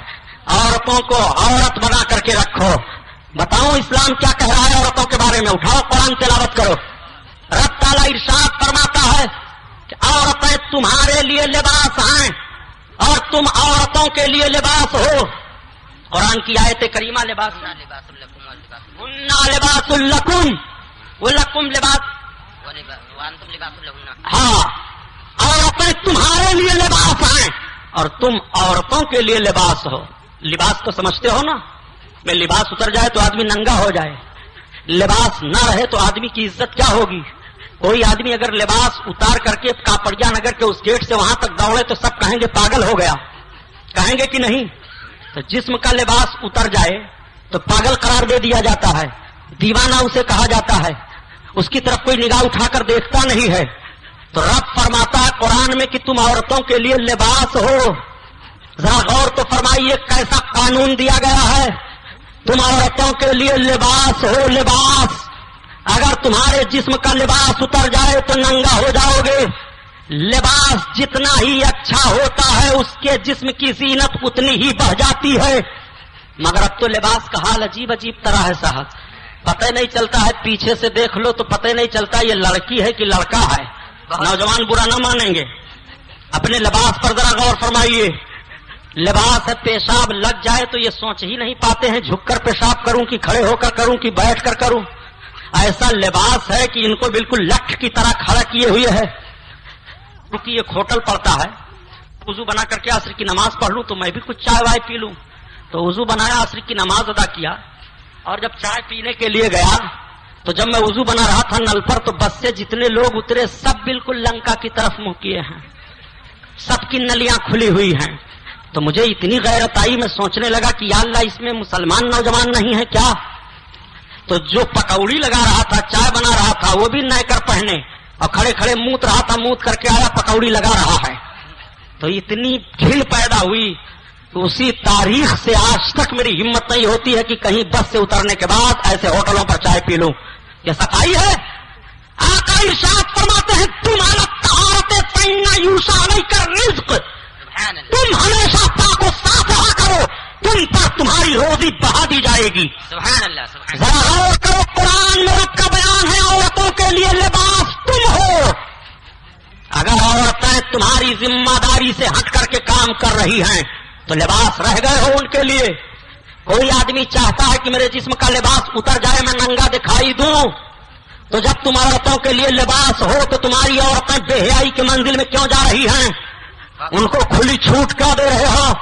عورتوں کو عورت بنا کر کے رکھو. بتاؤ اسلام کیا کہہ رہا ہے عورتوں کے بارے میں؟ اٹھاؤ قرآن تلاوت کرو. رب تعالیٰ ارشاد فرماتا ہے کہ عورتیں تمہارے لیے لباس ہیں اور تم عورتوں کے لیے لباس ہو. قرآن کی آیت کریمہ لباس لباس لکم ولکم لباس, ہاں عورتیں تمہارے لیے لباس ہیں اور تم عورتوں کے لیے لباس ہو. لباس تو سمجھتے ہو نا, میں لباس اتر جائے تو آدمی ننگا ہو جائے, لباس نہ رہے تو آدمی کی عزت کیا ہوگی؟ کوئی آدمی اگر لباس اتار کر کے کاپڑیا نگر کے اس گیٹ سے وہاں تک دوڑے تو سب کہیں گے پاگل ہو گیا, کہیں گے کہ نہیں؟ تو جسم کا لباس اتر جائے تو پاگل قرار دے دیا جاتا ہے, دیوانہ اسے کہا جاتا ہے, اس کی طرف کوئی نگاہ اٹھا کر دیکھتا نہیں ہے. تو رب فرماتا ہے قرآن میں کہ تم عورتوں کے لیے لباس ہو. ذرا غور تو فرمائیے کیسا قانون دیا گیا ہے, تم عورتوں کے لیے لباس ہو. لباس, اگر تمہارے جسم کا لباس اتر جائے تو ننگا ہو جاؤ گے. لباس جتنا ہی اچھا ہوتا ہے اس کے جسم کی زینت اتنی ہی بڑھ جاتی ہے. مگر اب تو لباس کا حال عجیب عجیب طرح ہے صاحب, پتہ نہیں چلتا ہے, پیچھے سے دیکھ لو تو پتہ نہیں چلتا یہ لڑکی ہے کہ لڑکا ہے. نوجوان برا نہ مانیں گے. اپنے لباس پر ذرا غور فرمائیے. لباس ہے, پیشاب لگ جائے تو یہ سوچ ہی نہیں پاتے ہیں جھک کر پیشاب کروں کہ کھڑے ہو کر کروں کہ بیٹھ کر کروں. ایسا لباس ہے کہ ان کو بالکل لٹھ کی طرح کھڑا کیے ہوئے ہے. کیونکہ یہ کھوٹل پڑتا ہے, وضو بنا کر کے عصر کی نماز پڑھ لوں تو میں بھی کچھ چائے وائے پی لوں. تو وضو بنایا, عصر کی نماز ادا کیا, اور جب چائے پینے کے لیے گیا تو جب میں وضو بنا رہا تھا نل پر تو بس سے جتنے لوگ اترے سب بالکل لنکا کی طرف منہ کیے ہیں, سب کی نلیاں کھلی ہوئی ہیں. تو مجھے اتنی غیرت آئی, میں سوچنے لگا کہ یا اللہ اس میں مسلمان نوجوان نہیں ہے کیا؟ تو جو پکوڑی لگا رہا تھا, چائے بنا رہا تھا, وہ بھی نہ کر پہنے اور کھڑے کھڑے موت رہا تھا, موت کر کے آیا پکوڑی لگا رہا ہے. تو اتنی گھل پیدا ہوئی تو اسی تاریخ سے آج تک میری ہمت نہیں ہوتی ہے کہ کہیں بس سے اترنے کے بعد ایسے ہوٹلوں پر چائے پی لوں. یہ صفائی ہے؟ آقا ارشاد فرماتے ہیں تم عورت فإن یوشا علیک الرزق، تم ہمیشہ پاک و صاف رہا کرو، تم پر تمہاری روزی بڑھا دی جائے گی. سبحان اللہ سبحان ذرا غور کرو، قرآن میں رب کا بیان ہے عورتوں کے لیے لباس تم ہو. اگر عورتیں تمہاری ذمہ داری سے ہٹ کر کے کام کر رہی ہیں تو لباس رہ گئے ہو ان کے لیے. کوئی آدمی چاہتا ہے کہ میرے جسم کا لباس اتر جائے، میں ننگا دکھائی دوں، تو جب تم عورتوں کے لیے لباس ہو تو تمہاری عورتیں بے حیائی کی منزل میں کیوں جا رہی ہیں؟ ان کو کھلی چھوٹ کیا دے رہے ہو؟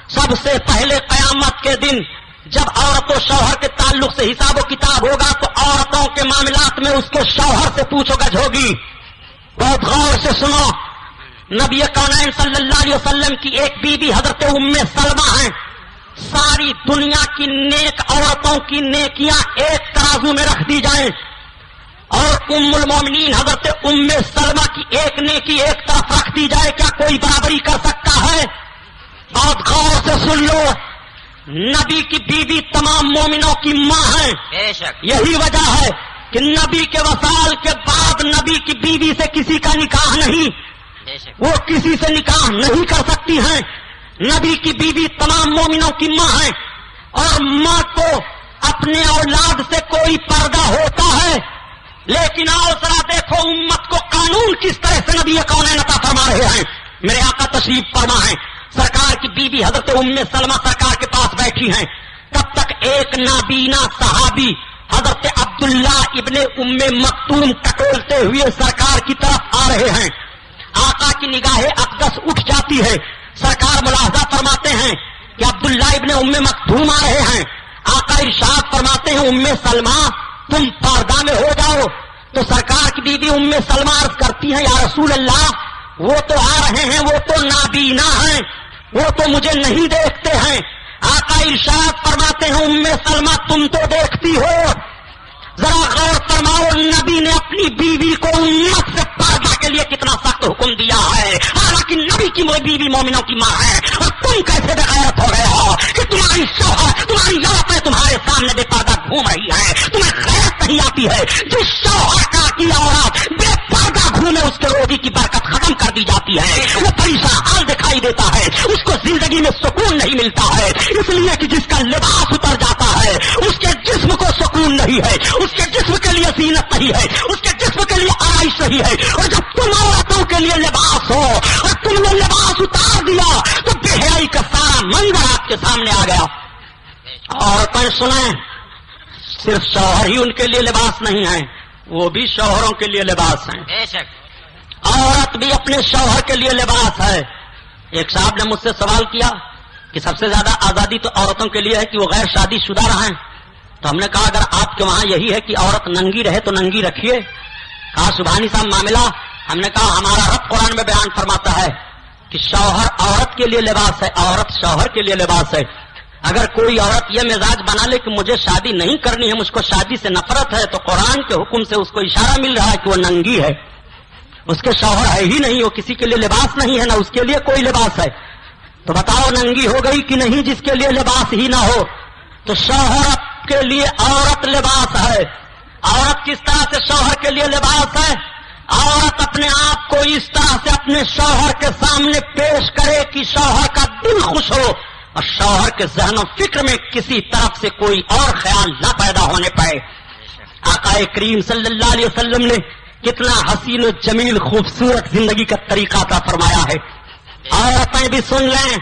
سب سے پہلے قیامت کے دن جب عورت و شوہر کے تعلق سے حساب و کتاب ہوگا تو عورتوں کے معاملات میں اس کے شوہر سے پوچھو گچھ ہوگی. بہت غور سے سنو، نبی کونین صلی اللہ علیہ وسلم کی ایک بیوی حضرت ام سلمہ ہیں. ساری دنیا کی نیک عورتوں کی نیکیاں ایک ترازو میں رکھ دی جائیں اور ام المومنین حضرت ام سلمہ کی ایک نیکی ایک طرف رکھ دی جائے، کیا کوئی برابری کر سکتا ہے؟ بہت غور سے سن لو، نبی کی بیوی تمام مومنوں کی ماں ہے. بے شک یہی وجہ ہے کہ نبی کے وصال کے بعد نبی کی بیوی سے کسی کا نکاح نہیں، بے شک وہ کسی سے نکاح نہیں کر سکتی ہیں. نبی کی بیوی تمام مومنوں کی ماں ہے اور ماں کو اپنے اولاد سے کوئی پردہ ہوتا ہے. لیکن آؤ ذرا دیکھو امت کو قانون کس طرح سے نبی کونین عطا فرما رہے ہیں. میرے آقا تشریف فرما ہیں، سرکار کی بیوی حضرت ام سلمہ سرکار کے پاس بیٹھی ہیں. تب تک ایک نابینا صحابی حضرت عبداللہ ابن ام مکتوم ٹٹولتے ہوئے سرکار کی طرف آ رہے ہیں. آقا کی نگاہ اقدس اٹھ جاتی ہے. سرکار ملاحظہ فرماتے ہیں کہ عبداللہ ابن ام مکتوم آ رہے ہیں. آقا ارشاد فرماتے ہیں ام سلمہ تم پردہ میں ہو جاؤ. تو سرکار کی بیوی ام سلمہ عرض کرتی ہیں یا رسول اللہ وہ تو آ رہے ہیں، وہ تو نابینا ہیں، وہ تو مجھے نہیں دیکھتے ہیں. آقا ارشاد فرماتے ہیں ام سلمہ تم تو دیکھتی ہو. ذرا غور فرماؤ، نبی نے اپنی بیوی کو امت سے پردہ کے لیے کتنا سخت حکم دیا ہے، حالانکہ نبی کی وہ بیوی مومنوں کی ماں ہے. اور تم کیسے بغیرت ہو گئے ہو کہ تمہاری شوہر تمہاری عورتیں تمہارے سامنے بے پردہ گھوم رہی ہے، تمہیں غیرت نہیں آتی ہے؟ جس شوہر کا کی عورت بے پردہ گھومے اس کے روزی کی برکت ختم کر دی جاتی ہے، وہ پریشان حال دکھائی دیتا ہے، اس کو زندگی میں سکون نہیں ملتا ہے. اس لیے کہ جس کا لباس اتر جاتا ہے اس کے جسم کو سکون نہیں ہے، اس کے جسم کے لیے زینت نہیں ہے، اس کے جسم کے لیے آرائش نہیں ہے. اور جب تم عورتوں کے لیے لباس ہو اور تم نے لباس اتار دیا تو بے حیائی کا سارا منظر آپ کے سامنے آ گیا. عورتیں سنیں، صرف شوہر ہی ان کے لیے لباس نہیں ہے، وہ بھی شوہروں کے لیے لباس ہیں. بے شک عورت بھی اپنے شوہر کے لیے لباس ہے. ایک صاحب نے مجھ سے سوال کیا کہ سب سے زیادہ آزادی تو عورتوں کے لیے ہے کہ وہ غیر شادی شدہ رہیں. تو ہم نے کہا اگر آپ کے وہاں یہی ہے کہ عورت ننگی رہے تو ننگی رکھیے. کہا سبحانی صاحب معاملہ. ہم نے کہا ہمارا رب قرآن میں بیان فرماتا ہے کہ شوہر عورت کے لیے لباس ہے، عورت شوہر کے لیے لباس ہے. اگر کوئی عورت یہ مزاج بنا لے کہ مجھے شادی نہیں کرنی ہے، مجھ کو شادی سے نفرت ہے، تو قرآن کے حکم سے اس کو اشارہ مل رہا ہے کہ وہ ننگی ہے، اس کے شوہر ہے ہی نہیں، وہ کسی کے لیے لباس نہیں ہے، نہ اس کے لیے کوئی لباس ہے. تو بتاؤ ننگی ہو گئی کہ نہیں جس کے لیے لباس ہی نہ ہو؟ تو شوہر کے لیے عورت لباس ہے. عورت کس طرح سے شوہر کے لیے لباس ہے؟ عورت اپنے آپ کو اس طرح سے اپنے شوہر کے سامنے پیش کرے کہ شوہر کا دل خوش ہو اور شوہر کے ذہن و فکر میں کسی طرف سے کوئی اور خیال نہ پیدا ہونے پائے. آقا کریم صلی اللہ علیہ وسلم نے کتنا حسین و جمیل خوبصورت زندگی کا طریقہ عطا فرمایا ہے. عورتیں بھی سن لیں،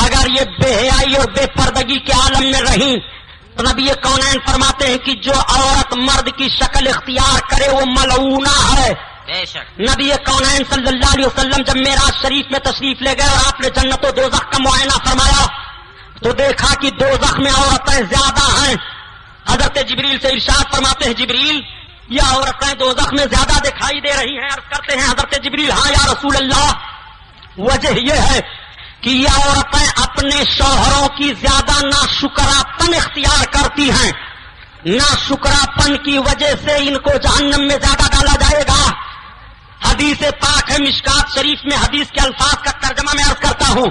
اگر یہ بے حیائی اور بے پردگی کے عالم میں رہیں تو نبی کونین فرماتے ہیں کہ جو عورت مرد کی شکل اختیار کرے وہ ملعونہ ہے. بے شک نبی کونین صلی اللہ علیہ وسلم جب معراج شریف میں تشریف لے گئے اور آپ نے جنت و دوزخ کا معائنہ فرمایا تو دیکھا کہ دوزخ میں عورتیں زیادہ ہیں. حضرت جبریل سے ارشاد فرماتے ہیں جبریل یہ عورتیں دوزخ میں زیادہ دکھائی دے رہی ہیں. عرض کرتے ہیں حضرت جبریل ہاں یا رسول اللہ، وجہ یہ ہے کہ یہ عورتیں اپنے شوہروں کی زیادہ ناشکراپن اختیار کرتی ہیں، ناشکراپن کی وجہ سے ان کو جہنم میں زیادہ ڈالا جائے گا. حدیث پاک ہے مشکات شریف میں، حدیث کے الفاظ کا ترجمہ میں عرض کرتا ہوں.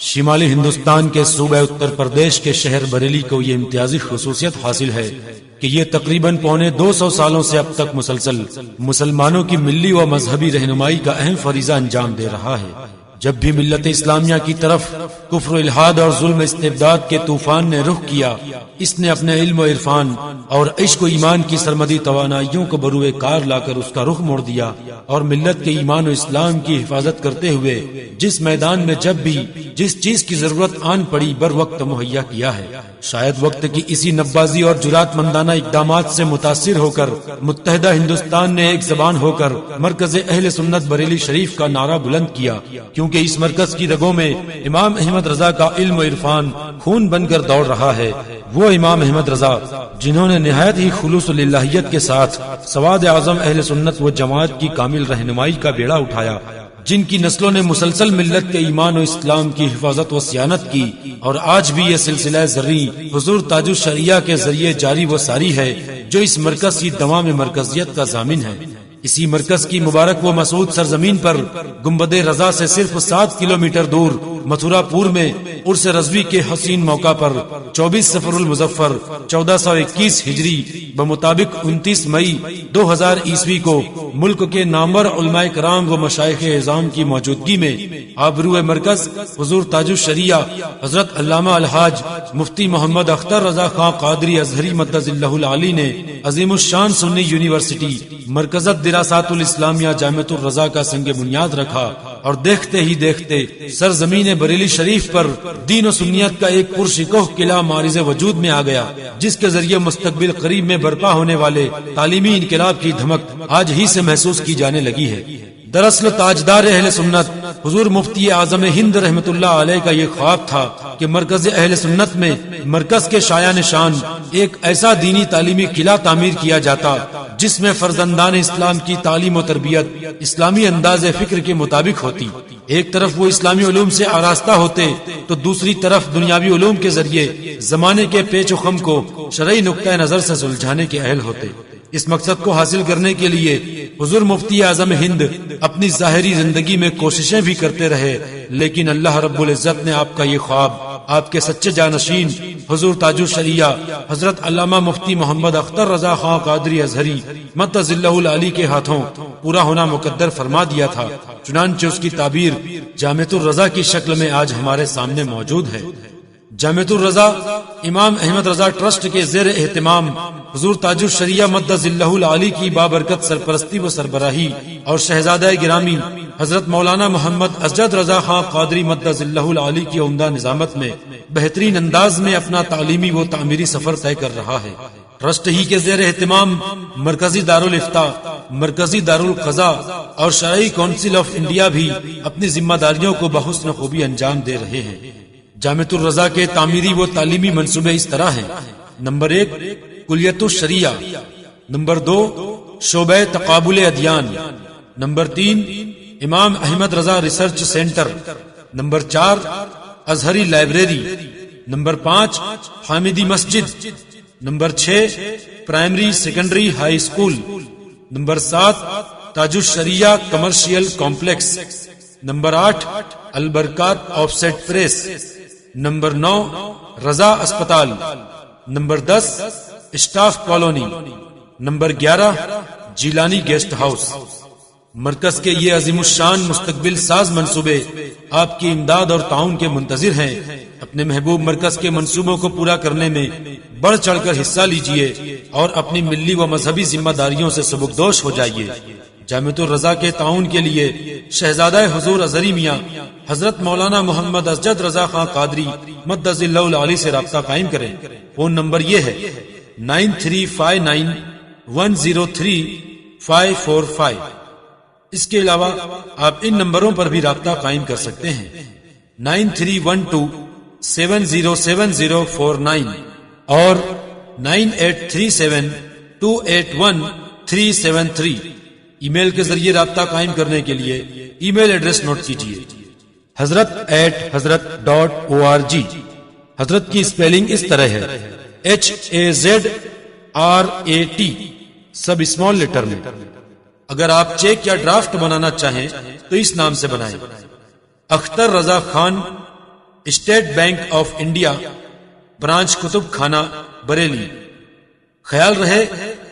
شمالی ہندوستان کے صوبہ اتر پردیش کے شہر بریلی کو یہ امتیازی خصوصیت حاصل ہے کہ یہ تقریباً 250 سالوں سے اب تک مسلسل مسلمانوں کی ملی و مذہبی رہنمائی کا اہم فریضہ انجام دے رہا ہے۔ جب بھی ملت اسلامیہ کی طرف کفر و الحاد اور ظلم استبداد کے طوفان نے رخ کیا، اس نے اپنے علم و عرفان اور عشق و ایمان کی سرمدی توانائیوں کو بروئے کار لا کر اس کا رخ موڑ دیا اور ملت کے ایمان و اسلام کی حفاظت کرتے ہوئے جس میدان میں جب بھی جس چیز کی ضرورت آن پڑی بر وقت مہیا کیا ہے۔ شاید وقت کی اسی نبازی اور جرات مندانہ اقدامات سے متاثر ہو کر متحدہ ہندوستان نے ایک زبان ہو کر مرکز اہل سنت بریلی شریف کا نعرہ بلند کیا، کیونکہ اس مرکز کی رگوں میں امام احمد رضا کا علم و عرفان خون بن کر دوڑ رہا ہے۔ وہ امام احمد رضا جنہوں نے نہایت ہی خلوص و للہیت کے ساتھ سواد اعظم اہل سنت و جماعت کی کامل رہنمائی کا بیڑا اٹھایا، جن کی نسلوں نے مسلسل ملت کے ایمان و اسلام کی حفاظت و صیانت کی، اور آج بھی یہ سلسلہ زرعی حضور تاج الشریعہ کے ذریعے جاری و ساری ہے جو اس مرکز کی دوام مرکزیت کا ضامن ہے۔ اسی مرکز کی مبارک و مسعود سرزمین پر گنبد رضا سے صرف 7 کلومیٹر دور متھرا پور میں عرس رضوی کے حسین موقع پر 24 صفر المظفر 1421 ہجری بمطابق 29 مئی 2000 عیسوی کو ملک کے نامور علماء کرام و مشائخ اعظام کی موجودگی میں آبرو مرکز حضور تاج الشریعہ حضرت علامہ الحاج مفتی محمد اختر رضا خان قادری ازہری مدظ اللہ العالی نے عظیم الشان سنی یونیورسٹی مرکزت دراسات الاسلامیہ جامعۃ الرضا کا سنگ بنیاد رکھا، اور دیکھتے ہی دیکھتے سرزمین بریلی شریف پر دین و سنیت کا ایک پرشکوہ قلعہ معرض وجود میں آ گیا، جس کے ذریعے مستقبل قریب میں برپا ہونے والے تعلیمی انقلاب کی دھمک آج ہی سے محسوس کی جانے لگی ہے۔ دراصل تاجدار اہل سنت حضور مفتی اعظم ہند رحمت اللہ علیہ کا یہ خواب تھا کہ مرکز اہل سنت میں مرکز کے شایان نشان ایک ایسا دینی تعلیمی قلعہ تعمیر کیا جاتا جس میں فرزندان اسلام کی تعلیم و تربیت اسلامی انداز فکر کے مطابق ہوتی۔ ایک طرف وہ اسلامی علوم سے آراستہ ہوتے تو دوسری طرف دنیاوی علوم کے ذریعے زمانے کے پیچ و خم کو شرعی نقطہ نظر سے سلجھانے کے اہل ہوتے۔ اس مقصد کو حاصل کرنے کے لیے حضور مفتی اعظم ہند اپنی ظاہری زندگی میں کوششیں بھی کرتے رہے، لیکن اللہ رب العزت نے آپ کا یہ خواب آپ کے سچے جانشین حضور تاج الشریعہ حضرت علامہ مفتی محمد اختر رضا خان قادری ازہری مدظ اللہ العالی کے ہاتھوں پورا ہونا مقدر فرما دیا تھا۔ چنانچہ اس کی تعبیر جامعۃ الرضا کی شکل میں آج ہمارے سامنے موجود ہے۔ جامعۃ الرضا امام احمد رضا ٹرسٹ کے زیر اہتمام حضور تاج الشریعہ مدظ اللہ العالی کی بابرکت سرپرستی و سربراہی اور شہزادہ گرامی حضرت مولانا محمد اسجد رضا خان قادری مدظ اللہ العالی کی عمدہ نظامت میں بہترین انداز میں اپنا تعلیمی و تعمیری سفر طے کر رہا ہے۔ ٹرسٹ ہی کے زیر اہتمام مرکزی دارالافتاء، مرکزی دارالقضاء اور شرعی کونسل آف انڈیا بھی اپنی ذمہ داریوں کو بحسن خوبی انجام دے رہے ہیں۔ جامعۃ الرضا کے تعمیری و تعلیمی منصوبے اس طرح ہیں: نمبر 1 کلیت الشریعہ، نمبر 2 شعبہ تقابل ادیان، number 3 Imam Ahmad Raza research centre, number 4 Azhari library, number 5 Hamidi Masjid, number 6 primary secondary high school, number 7 Taj al Shariah commercial complex, number 8 Al Barkaat offset press, number 9 Raza اسپتال، number 10 staff colony, number 11 Jilani guest house. مرکز کے یہ عظیم الشان مستقبل ساز منصوبے آپ کی امداد اور تعاون کے منتظر ہیں۔ اپنے محبوب مرکز کے منصوبوں کو پورا کرنے میں بڑھ چڑھ کر حصہ لیجئے اور اپنی ملی و مذہبی ذمہ داریوں سے سبکدوش ہو جائیے۔ جامعۃ الرضا کے تعاون کے لیے شہزادہ حضور ازہری میاں حضرت مولانا محمد اسجد رضا خان قادری مدظ اللہ العالی سے رابطہ قائم کریں۔ فون نمبر یہ ہے 9359103545۔ اس کے علاوہ آپ ان نمبروں پر بھی رابطہ قائم کر سکتے ہیں 9312707049 اور 9837281373۔ ای میل کے ذریعے رابطہ قائم کرنے کے لیے ای میل ایڈریس نوٹ کیجیے: hazrat@hazrat.org۔ حضرت کی اسپیلنگ اس طرح ہے HAZRAT سب اسمال لیٹر میں۔ اگر آپ چیک یا ڈرافٹ بنانا چاہیں تو اس نام سے بنائیں: Akhtar Raza Khan State Bank of India branch کتب خانہ بریلی. خیال رہے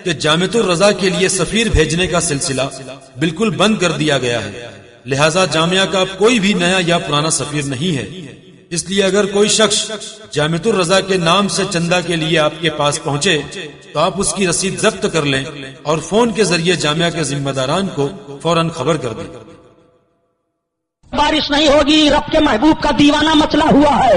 کہ جامعۃ الرضا کے لیے سفیر بھیجنے کا سلسلہ بالکل بند کر دیا گیا ہے، لہذا جامعہ کا اب کوئی بھی نیا یا پرانا سفیر نہیں ہے. اس لیے اگر کوئی شخص جامعۃ الرضا کے نام سے چندہ کے لیے آپ کے پاس پہنچے تو آپ اس کی رسید ضبط کر لیں اور فون کے ذریعے جامعہ کے ذمہ داران کو فوراً خبر کر دیں. بارش نہیں ہوگی، رب کے محبوب کا دیوانہ مچلا ہوا ہے.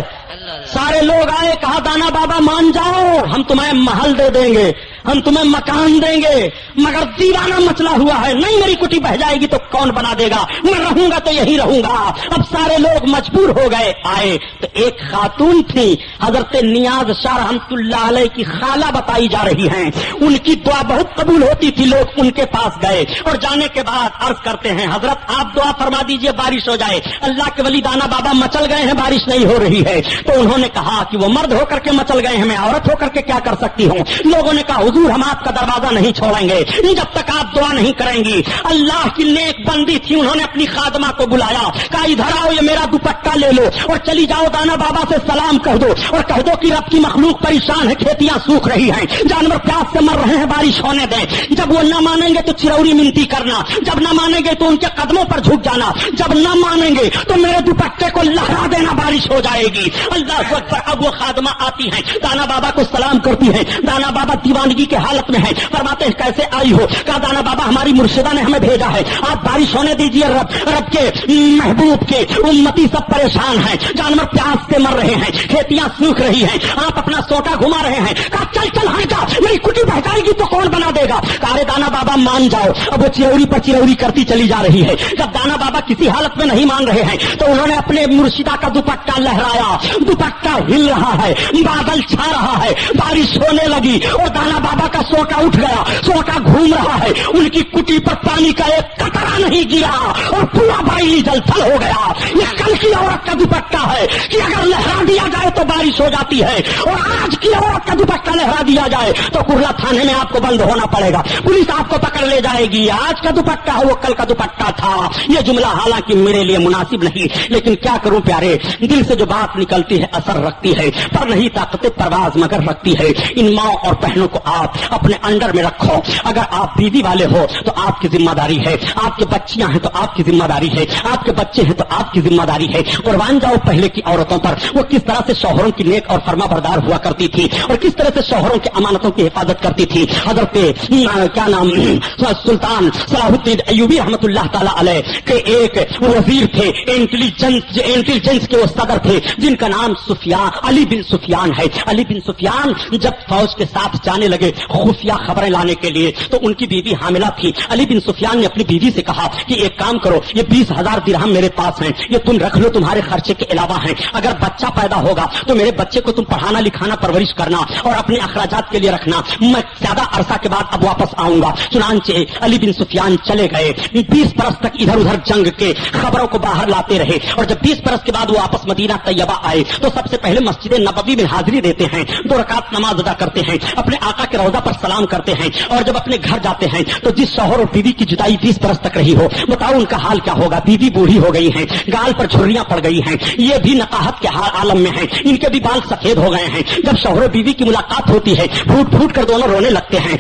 سارے لوگ آئے، کہا دانا بابا مان جاؤ، ہم تمہیں محل دے دیں گے، ہم تمہیں مکان دیں گے، مگر دیوانہ مچلا ہوا ہے، نہیں میری کٹی بہ جائے گی تو کون بنا دے گا، میں رہوں گا تو یہی رہوں گا. اب سارے لوگ مجبور ہو گئے. آئے تو ایک خاتون تھی، حضرت نیاز شاہ رحمت اللہ علیہ کی خالہ بتائی جا رہی ہیں، ان کی دعا بہت قبول ہوتی تھی. لوگ ان کے پاس گئے اور جانے کے بعد عرض کرتے ہیں حضرت آپ دعا فرما دیجئے بارش ہو جائے. اللہ کے ولی دانا بابا مچل گئے ہیں، بارش نہیں ہو رہی ہے. تو انہوں نے کہا کہ وہ مرد ہو کر کے مچل گئے ہیں، میں عورت ہو کر کے کیا کر سکتی ہوں. لوگوں نے کہا حضور ہم آپ کا دروازہ نہیں چھوڑیں گے جب تک آپ دعا نہیں کریں گی. اللہ کی نیک بندی تھی، انہوں نے اپنی خادمہ کو بلایا، کہا ادھر آؤ، یہ میرا دوپٹہ لے لو اور چلی جاؤ دانا بابا سے سلام کہہ دو اور کہہ دو کہ رب کی مخلوق پریشان ہے، کھیتیاں سوکھ رہی ہیں، جانور پیاس سے مر رہے ہیں، بارش ہونے دیں. جب وہ نہ مانیں گے تو چروری منتی کرنا، جب نہ مانیں گے تو ان کے قدموں پر جھک جانا، جب نہ مانیں گے تو میرے دوپٹے کو لہرا دینا، بارش ہو جائے گی. اللہ اکبر. اب وہ خادمہ آتی ہیں، دانا بابا کو سلام کرتی ہیں. دانا بابا دیوانگی کے حالت میں ہیں، فرماتے ہیں کیسے آئی ہو؟ کہا دانا بابا ہماری مرشدہ نے ہمیں بھیجا ہے، آپ بارش ہونے دیجیے، رب کے محبوب کے امتی سب پریشان ہیں، جانور پیاس سے مر رہے ہیں، کھیتیاں سوکھ رہی ہیں، آپ اپنا سوٹا گھما رہے ہیں. کہا چل چل ہٹ جا، میری کٹی بہ جائے گی تو کون بنا دے گا. کہا رے دانا بابا مان جاؤ. اب وہ چروری پر چروری کرتی چلی جا رہی ہے. جب دانا بابا کسی حالت میں نہیں مان رہے ہیں تو انہوں نے اپنے مرشدہ کا دوپٹہ لہرایا، دوپٹہ ہل رہا ہے، بادل چھا رہا ہے، بارش ہونے لگی اور دانا بابا کا سوٹا اٹھ گیا، سوٹا گھوم رہا ہے، ان کی کٹی پر پانی کا ایک قطرہ نہیں گرا اور پورا بائلی جل تھل ہو گیا. یہ کل کی عورت کا دوپٹہ ہے کہ اگر لہرا دیا جائے تو بارش ہو جاتی ہے، اور آج کی عورت کا دوپٹہ لہرا دیا جائے تو کرلا تھانے میں آپ کو بند ہونا پڑے گا، پولیس آپ کو پکڑ لے جائے گی. آج کا دوپٹہ ہے وہ کل کا دوپٹہ تھا. یہ جملہ حالانکہ میرے لیے مناسب نہیں، لیکن کیا کروں پیارے، دل سے جو بات نکلتی ہے اثر رکھتی ہے، پر نہیں طاقت پرواز مگر رکھتی ہے. ان ماں اور بہنوں کو آپ اپنے انڈر میں رکھو. اگر آپ بیوی والے ہو تو آپ کی ذمہ داری ہے، آپ کے بچیاں ہیں تو آپ کی ذمہ داری ہے، آپ کے بچے ہیں تو آپ کی ذمہ داری ہے. قربان جاؤ پہلے کی عورتوں پر، وہ کس طرح سے شوہروں کی نیک اور فرما بردار ہوا کرتی تھی اور کس طرح سے شوہروں کی امانتوں کی حفاظت کرتی تھی. حضرت کیا نام سلطان صلاح الدین ایوبی رحمت اللہ تعالی علیہ کے ایک وزیر تھے، انٹیلیجنس کے وہ صدر تھے جن کا نام علی بن سفیان ہے. علی بن سفیان جب فوج کے ساتھ جانے لگے خفیہ خبریں لانے کے لیے تو ان کی بیوی حاملہ تھی. علی بن سفیان نے اپنی بیوی سے کہا کہ ایک کام کرو، یہ 20,000 درہم میرے پاس ہیں، یہ تم رکھ لو، تمہارے خرچے کے علاوہ ہیں. اگر بچہ پیدا ہوگا تو میرے بچے کو تم پڑھانا لکھانا پرورش کرنا اور اپنے اخراجات کے لیے رکھنا، میں زیادہ عرصہ کے بعد اب واپس آؤں گا. چنانچہ علی بن سفیان چلے گئے، 20 برس تک ادھر ادھر جنگ کے خبروں کو باہر لاتے رہے اور جب 20 برس کے بعد وہ واپس مدینہ طیبہ آئے تو سب سے پہلے مسجد نبوی میں حاضری دیتے ہیں، 2 رکعت نماز ادا کرتے ہیں، اپنے آقا کے روضہ پر سلام کرتے ہیں اور جب اپنے گھر جاتے ہیں تو جس شوہر اور بیوی کی جدائی 20 برس تک رہی ہو، بتاؤ ان کا حال کیا ہوگا. بیوی بوڑھی ہو گئی ہیں، گال پر جھریاں پڑ گئی ہیں، یہ بھی نقاہت کے عالم میں ہیں، ان کے بھی بال سفید ہو گئے ہیں. جب شوہر و بیوی کی ملاقات ہوتی ہے پھوٹ پھوٹ کر دونوں رونے لگتے ہیں.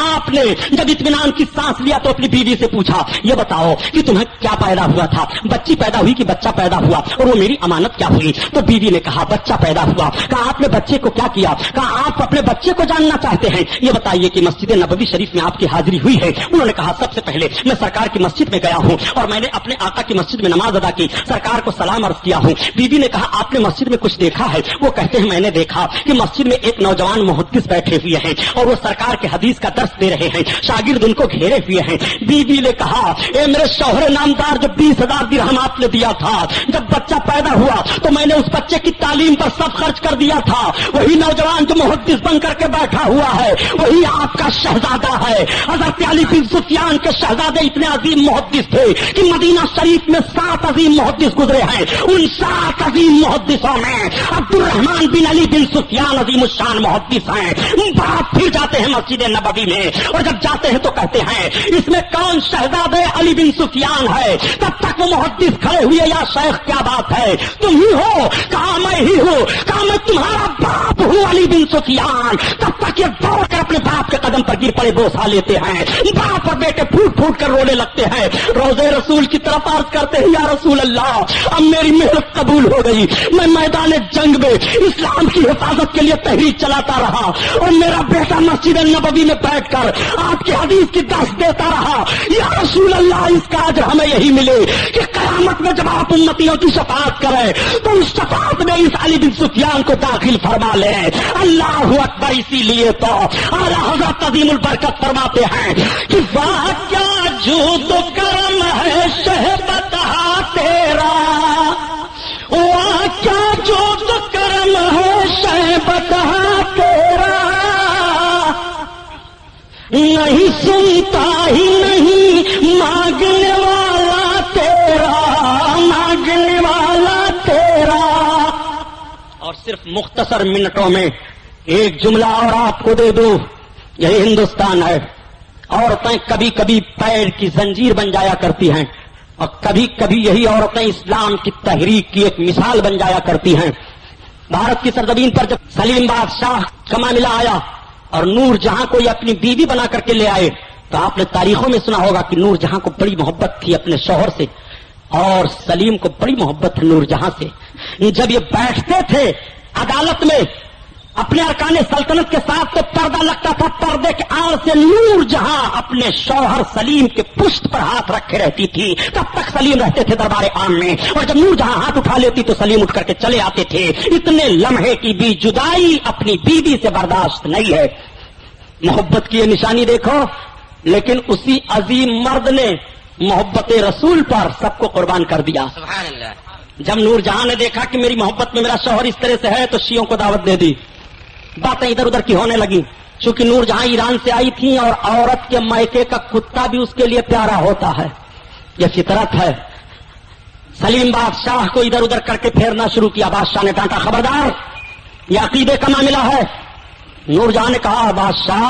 آپ نے جب اطمینان کی سانس لیا تو اپنی بیوی سے پوچھا یہ بتاؤ کہ تمہیں کیا پیدا ہوا تھا، بچی پیدا ہوئی کہ بچہ پیدا ہوا اور وہ میری امانت کیا ہوئی. تو بیوی نے کہا بچہ پیدا ہوا. کہا آپ نے بچے کو کیا کیا؟ کہا آپ اپنے بچے کو جاننا چاہتے ہیں، یہ بتائیے کہ مسجد نبوی شریف میں آپ کی حاضری ہوئی ہے. انہوں نے کہا سب سے پہلے میں سرکار کی مسجد میں گیا ہوں اور میں نے اپنے آقا کی مسجد میں نماز ادا کی، سرکار کو سلام عرض کیا ہوں. بیوی نے کہا آپ نے مسجد میں کچھ دیکھا ہے؟ وہ کہتے ہیں میں نے دیکھا کہ مسجد میں ایک نوجوان محدث بیٹھے ہوئے ہیں اور وہ سرکار کے حدیث کا درس دے رہے ہیں، شاگرد ان کو گھیرے ہوئے ہیں. بیوی نے کہا اے میرے شوہر نامدار، جو 20,000 درہم آپ نے دیا تھا جب بچہ پیدا ہوا تو میں نے اس بچے کی تعلیم پر سب خرچ کر دیا تھا. وہی نوجوان جو محدث بن کر کے بیٹھا ہوا ہے وہی آپ کا شہزادہ ہے. حضرت علی بن سفیان کے شہزادے اتنے عظیم محدث تھے کہ مدینہ شریف میں 7 عظیم محدث گزرے ہیں. ان 7 عظیم محدثوں میں عبد الرحمن بن علی بن سفیان عظیم الشان محدث ہیں. بات پھر جاتی جاتے ہیں مسجد نبوی میں، اور جب جاتے ہیں تو کہتے ہیں اس میں کون شہزادے علی بن سفیان ہے؟ تب تک وہ محدث کھڑے ہوئے، یا شیخ کیا بات ہے، تم ہی ہو؟ کہا میں ہی ہوں۔ کہا میں تمہارا باپ ہوں علی بن سفیان۔ تب تک یہ دوڑ کر اپنے باپ کے قدم پر گر پڑے، بوسا لیتے ہیں، باپ اور بیٹے پھوٹ پھوٹ کر رونے لگتے ہیں، روزے رسول کی طرف عرض کرتے ہیں یا رسول اللہ اب میری محنت قبول ہو گئی، میں میدان جنگ میں اسلام کی حفاظت کے لیے تحریک چلاتا رہا، اور میرا بیٹا مسجد نبوی میں بیٹھ کر آپ کی حدیث کی درس دیتا رہا، یا رسول اللہ اس کا اجر ہمیں یہی ملے کہ قیامت میں جب آپ امتیوں کی شفاعت کریں تو اس شفاعت میں اس علی بن سفیان کو داخل فرما لیں۔ اللہ اکبر۔ اسی لیے تو اعلیٰ حضرت عظیم البرکت فرماتے ہیں کہ واہ کیا جود و کرم ہے شہبتہ تیرا، واہ کیا جود و کرم ہے شہبتہ تیرا، نہیں سنتا ہی نہیں مانگنے والا تیرا، مانگنے والا تیرا۔ اور صرف مختصر منٹوں میں ایک جملہ اور آپ کو دے دوں، یہی ہندوستان ہے۔ عورتیں کبھی کبھی پیر کی زنجیر بن جایا کرتی ہیں، اور کبھی کبھی یہی عورتیں اسلام کی تحریک کی ایک مثال بن جایا کرتی ہیں۔ بھارت کی سرزمین پر جب سلیم بادشاہ کا معاملہ آیا اور نور جہاں کو یہ اپنی بیوی بنا کر کے لے آئے، تو آپ نے تاریخوں میں سنا ہوگا کہ نور جہاں کو بڑی محبت تھی اپنے شوہر سے، اور سلیم کو بڑی محبت تھی نور جہاں سے۔ جب یہ بیٹھتے تھے عدالت میں اپنے ارکان سلطنت کے ساتھ تو پردہ لگتا تھا، پردے کے آڑ سے نور جہاں اپنے شوہر سلیم کے پشت پر ہاتھ رکھے رہتی تھی، تب تک سلیم رہتے تھے دربار عام میں، اور جب نور جہاں ہاتھ اٹھا لیتی تو سلیم اٹھ کر کے چلے آتے تھے۔ اتنے لمحے کی بھی جدائی اپنی بیوی سے برداشت نہیں ہے۔ محبت کی یہ نشانی دیکھو، لیکن اسی عظیم مرد نے محبت رسول پر سب کو قربان کر دیا۔ سبحان اللہ۔ جب نور جہاں نے دیکھا کہ میری محبت میں میرا شوہر اس طرح سے ہے تو شیعوں کو دعوت دے دی، باتیں ادھر ادھر کی ہونے لگی، چونکہ نور جہاں ایران سے آئی تھی اور عورت کے مائکے کا کتا بھی اس کے لیے پیارا ہوتا ہے، یہ فطرت ہے۔ سلیم بادشاہ کو ادھر ادھر کر کے پھیرنا شروع کیا۔ بادشاہ نے ڈانٹا خبردار یہ عقیدے کا معاملہ ہے۔ نور جہاں نے کہا بادشاہ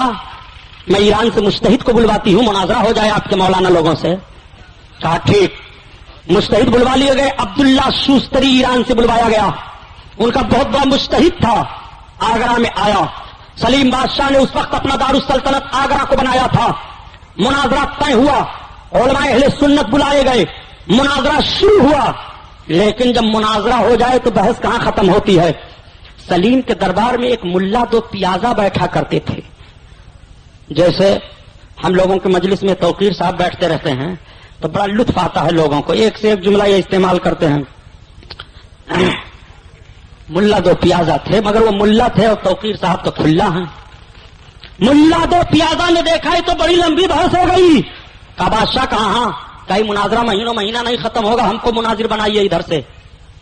میں ایران سے مجتہد کو بلواتی ہوں، مناظرہ ہو جائے آپ کے مولانا لوگوں سے۔ کہا ٹھیک۔ مجتہد بلوا لیے گئے، عبداللہ شوستری ایران سے بلوایا گیا، ان کا بہت بڑا مجتہد تھا، آگرہ میں آیا۔ سلیم بادشاہ نے اس وقت اپنا دارالسلطنت آگرہ کو بنایا تھا۔ مناظرہ طے ہوا، علماء اہل سنت بلائے گئے، مناظرہ شروع ہوا، لیکن جب مناظرہ ہو جائے تو بحث کہاں ختم ہوتی ہے۔ سلیم کے دربار میں ایک ملا دو پیازا بیٹھا کرتے تھے، جیسے ہم لوگوں کے مجلس میں توقیر صاحب بیٹھتے رہتے ہیں تو بڑا لطف آتا ہے لوگوں کو، ایک سے ایک جملہ یہ استعمال کرتے ہیں۔ ملا دو پیازا تھے، مگر وہ ملا تھے اور توقیر صاحب تو کھلا ہیں۔ ملا دو پیازا نے دیکھا تو بڑی لمبی بحث ہو گئی۔ کہا بادشاہ کہاں؟ کہیں مناظرہ مہینہ نہیں ختم ہوگا، ہم کو مناظر بنائیے ادھر سے۔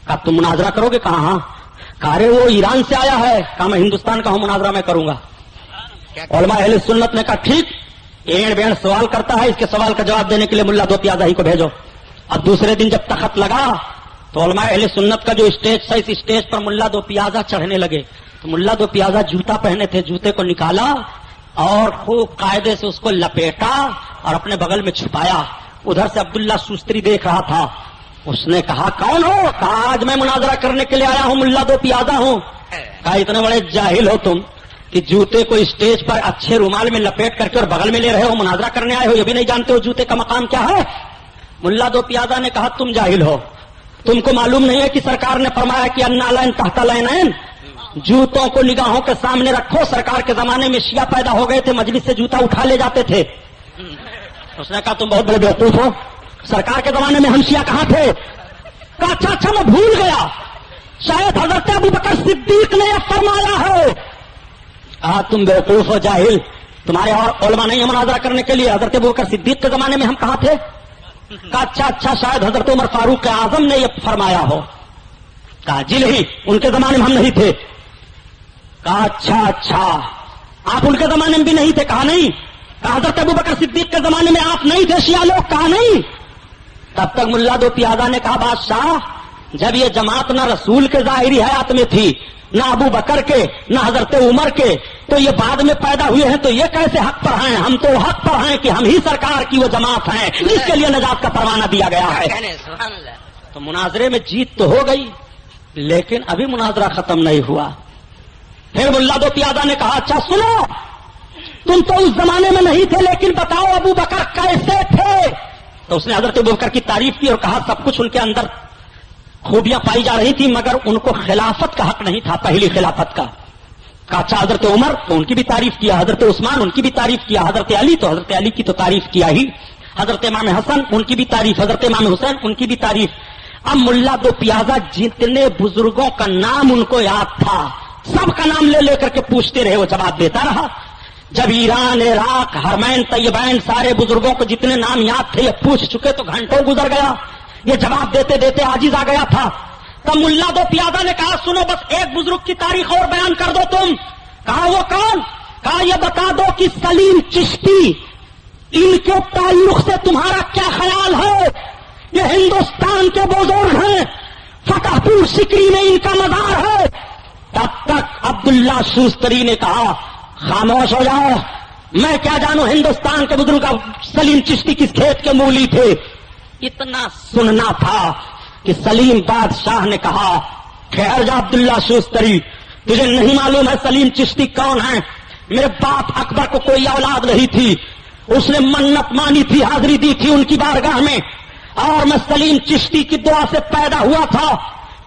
کہا تم مناظرہ کرو گے؟ کہاں؟ کہا رے وہ ایران سے آیا ہے۔ کہا میں ہندوستان کا ہوں، مناظرہ میں کروں گا۔ علماء اہل سنت نے کہا ٹھیک، اینڈ بینڈ سوال کرتا ہے، اس کے سوال کا جواب دینے کے لیے ملا دو پیازا ہی کو بھیجو۔ اب دوسرے دن جب تخت لگا تو علماء اہل سنت کا جو اسٹیج تھا، اس اسٹیج پر ملا دو پیازا چڑھنے لگے۔ تو ملا دو پیازا جوتا پہنے تھے، جوتے کو نکالا اور خوب قاعدے سے اس کو لپیٹا اور اپنے بغل میں چھپایا۔ ادھر سے عبداللہ شوستری دیکھ رہا تھا، اس نے کہا کون ہو؟ کہا آج میں مناظرہ کرنے کے لیے آیا ہوں، ملا دو پیازا ہوں۔ کہا اتنے بڑے جاہل ہو تم کہ جوتے کو اسٹیج پر اچھے رومال میں لپیٹ کر کے اور بغل میں لے رہے ہو، مناظرہ کرنے آئے ہو، یہ بھی نہیں جانتے ہو جوتے کا مقام کیا ہے؟ ملا دو پیازا نے کہا تم جاہل ہو، تم کو معلوم نہیں ہے کہ سرکار نے فرمایا کہ النعلین تحت العینین، جوتوں کو نگاہوں کے سامنے رکھو۔ سرکار کے زمانے میں شیعہ پیدا ہو گئے تھے، مجلس سے جوتا اٹھا لے جاتے تھے۔ اس نے کہا تم بہت بڑے بیوقوف ہو، سرکار کے زمانے میں ہم شیعہ کہاں تھے؟ کہا اچھا میں بھول گیا، شاید حضرت ابو بکر صدیق نے یہ فرمایا ہے۔ کہا تم بیوقوف ہو جاہل، تمہارے اور علماء نہیں ہے مناظرہ کرنے کے لیے، حضرت ابو بکر صدیق کے زمانے میں ہم کہاں تھے؟ کہا اچھا شاید حضرت عمر فاروق اعظم نے یہ فرمایا ہو۔ کہا جی نہیں، ان کے زمانے میں ہم نہیں تھے۔ کہا اچھا آپ ان کے زمانے میں بھی نہیں تھے؟ کہا نہیں۔ کہا حضرت ابو بکر صدیق کے زمانے میں آپ نہیں تھے شیعہ لوگ؟ کہا نہیں۔ تب تک ملا دو پیازا نے کہا بادشاہ جب یہ جماعت نہ رسول کے ظاہری حیات میں تھی، نہ ابو بکر کے، نہ حضرت عمر کے، تو یہ بعد میں پیدا ہوئے ہیں تو یہ کیسے حق پر ہیں؟ ہم تو حق پر ہیں کہ ہم ہی سرکار کی وہ جماعت ہیں جس کے لیے نجات کا پروانہ دیا گیا ہے. سبحان اللہ. تو مناظرے میں جیت تو ہو گئی لیکن ابھی مناظرہ ختم نہیں ہوا. پھر ملا دو پیادہ نے کہا اچھا سنو، تم تو اس زمانے میں نہیں تھے لیکن بتاؤ ابو بکر کیسے تھے؟ تو اس نے حضرت ابو بکر کی تعریف کی اور کہا سب کچھ ان کے اندر خوبیاں پائی جا رہی تھی مگر ان کو خلافت کا حق نہیں تھا، پہلی خلافت کا. کہا اچھا حضرت عمر تو ان کی بھی تعریف کیا، حضرت عثمان ان کی بھی تعریف کیا، حضرت علی تو حضرت علی کی تو تعریف کیا ہی، حضرت امام حسن ان کی بھی تعریف، حضرت امام حسین ان کی بھی تعریف. اب ملا دو پیازا جتنے بزرگوں کا نام ان کو یاد تھا سب کا نام لے لے کر کے پوچھتے رہے، وہ جواب دیتا رہا. جب ایران، عراق، حرمین، طیبین سارے بزرگوں کو جتنے نام یاد تھے یہ پوچھ چکے تو گھنٹوں گزر گیا، یہ جواب دیتے دیتے عاجز آ گیا تھا. تب ملا دو پیادہ نے کہا سنو بس ایک بزرگ کی تاریخ اور بیان کر دو تم. کہا وہ کون؟ کہا یہ بتا دو کہ سلیم چشتی ان کے تعلق سے تمہارا کیا خیال ہے؟ یہ ہندوستان کے بزرگ ہیں، فتح پور سکری میں ان کا مزار ہے. تب تک عبداللہ شوستری نے کہا خاموش ہو جاؤ، میں کیا جانوں ہندوستان کے بزرگ سلیم چشتی کس کھیت کے مولی تھے. اتنا سننا تھا کہ سلیم بادشاہ نے کہا ٹھہر جا عبداللہ شوستری، تجھے نہیں معلوم ہے سلیم چشتی کون ہے؟ میرے باپ اکبر کو کوئی اولاد نہیں تھی، اس نے منت مانی تھی، حاضری دی تھی ان کی بارگاہ میں، اور میں سلیم چشتی کی دعا سے پیدا ہوا تھا،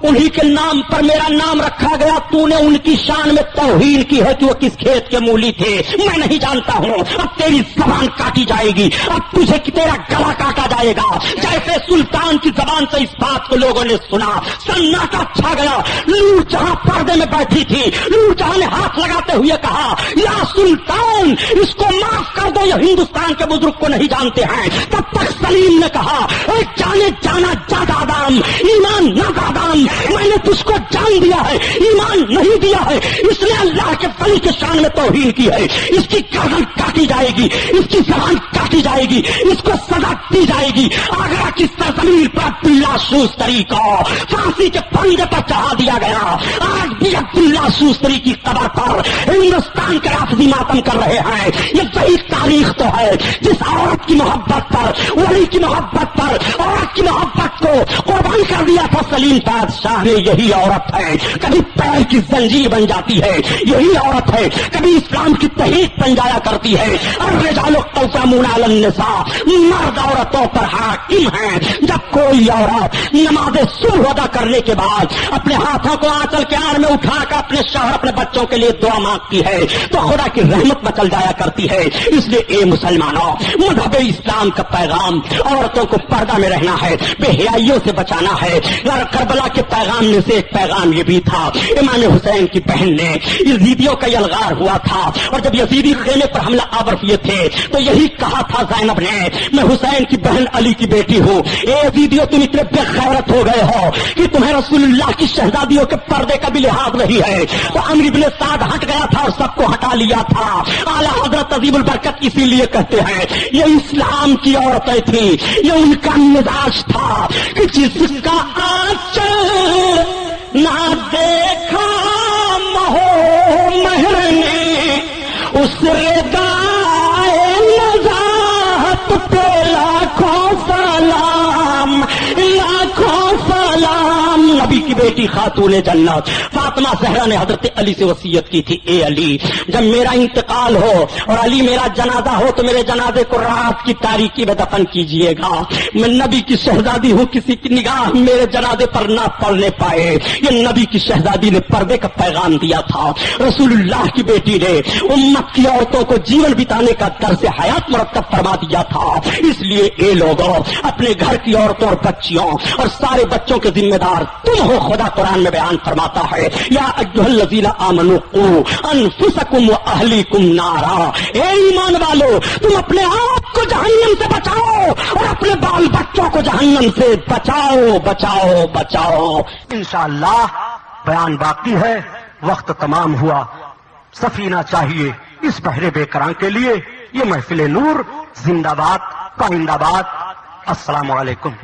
انہی کے نام پر میرا نام رکھا گیا. تو نے ان کی شان میں توہین کی ہے کہ وہ کس کھیت کے مولی تھے. میں نہیں جانتا ہوں، اب تیری زبان کاٹی جائے گی، اب تجھے تیرا گلا کاٹا جائے گا. جیسے سلطان کی زبان سے اس بات کو لوگوں نے سنا سناٹا چھا گیا. لور جہاں پردے میں بیٹھی تھی، لور جہاں نے ہاتھ لگاتے ہوئے کہا یا سلطان اس کو معاف کر دو، یہ ہندوستان کے بزرگ کو نہیں جانتے ہیں. تب تک سلیم نے کہا اے جانے جانا جادادام، ایمان نہ دادام، میں نے تجھ کو جان دیا ہے، ایمان نہیں دیا ہے. اس نے اللہ کے ولی کے شان میں توہین کی ہے، اس کی گردن کاٹی جائے گی، اس کی زبان کاٹی جائے گی، اس کو سزا دی جائے گی. آگرہ کی سرزمین پر عبداللہ شوستری کو پھانسی کے پھندے پر چڑھا دیا گیا. آج بھی عبداللہ شوستری کی قبر پر ہندوستان کے رافضی ماتم کر رہے ہیں. یہ وہی تاریخ تو ہے جس عورت کی محبت پر، ولی کی محبت پر، عورت کی محبت کو قربان کر دیا تھا سلیم بادشاہ نے. یہی عورت ہے کبھی پیر کی زنجیر بن جاتی ہے، یہی عورت ہے کبھی اسلام کی تحریک بن جایا کرتی ہے. الرجال قوامون علی النساء، مرد عورتوں پر حاکم ہیں. جب کوئی عورت نماز صبح ادا کرنے کے بعد اپنے ہاتھوں کو آنچل کے آڑ میں اٹھا کر اپنے شوہر اپنے بچوں کے لیے دعا مانگتی ہے تو خدا کی رحمت مچل جایا کرتی ہے. اس لیے اے مسلمانوں، مذہب اسلام کا پیغام عورتوں کو پردہ میں رہنا ہے، بے حیائیوں سے بچانا ہے. اور کربلا کے پیغام میں سے ایک پیغام یہ بھی تھا، امام حسین کی بہن نے یزیدیوں کا یلغار ہوا تھا اور جب یزیدی خیمے پر حملہ آور ہوئے تھے تو یہی کہا تھا زینب نے میں حسین کی بہن علی کی بیٹی ہوں. اے یزیدیوں تم اتنے بے غیرت ہو گئے ہو کہ تمہیں رسول اللہ کی شہزادیوں کے پردے کا بھی لحاظ نہیں ہے. تو عمرو بن سعد ہٹ گیا تھا اور سب کو ہٹا لیا تھا. اعلیٰ حضرت عظیم البرکت اسی لیے کہتے ہیں یہ اسلام کی عورتیں تھیں، یہ ان کا مزاج تھا کہ جس کا آنچل نہ دیکھا مہو مہر نے اس ردائے نزاہت پہ لاکھوں سلام، لاکھوں سلام. نبی کی بیٹی خاتون جنت فاطمہ زہرا نے حضرت علی سے وصیت کی تھی اے علی جب میرا انتقال ہو اور علی میرا جنازہ ہو تو میرے جنازے کو رات کی تاریکی میں دفن کیجئے گا. میں نبی کی شہزادی ہوں، کسی کی نگاہ میرے جنازے پر نہ پڑنے پائے. یہ نبی کی شہزادی نے پردے کا پیغام دیا تھا. رسول اللہ کی بیٹی نے امت کی عورتوں کو جیون بتانے کا طرز حیات مرتب فرما دیا تھا. اس لیے اے لوگوں، اپنے گھر کی عورتوں اور بچیوں اور سارے بچوں کے ذمہ دار تم ہو. خدا قرآن میں بیان فرماتا ہے یا ایھا الذین آمنوا قوا انفسکم واہلیکم نارا، اے ایمان والو تم اپنے آپ کو جہنم سے بچاؤ اور اپنے بال بچوں کو جہنم سے بچاؤ بچاؤ بچاؤ. انشاءاللہ بیان باقی ہے، وقت تمام ہوا. سفینہ چاہیے اس بحر بے کراں کے لیے. یہ محفل نور زندہ باد، پائندہ باد. السلام علیکم.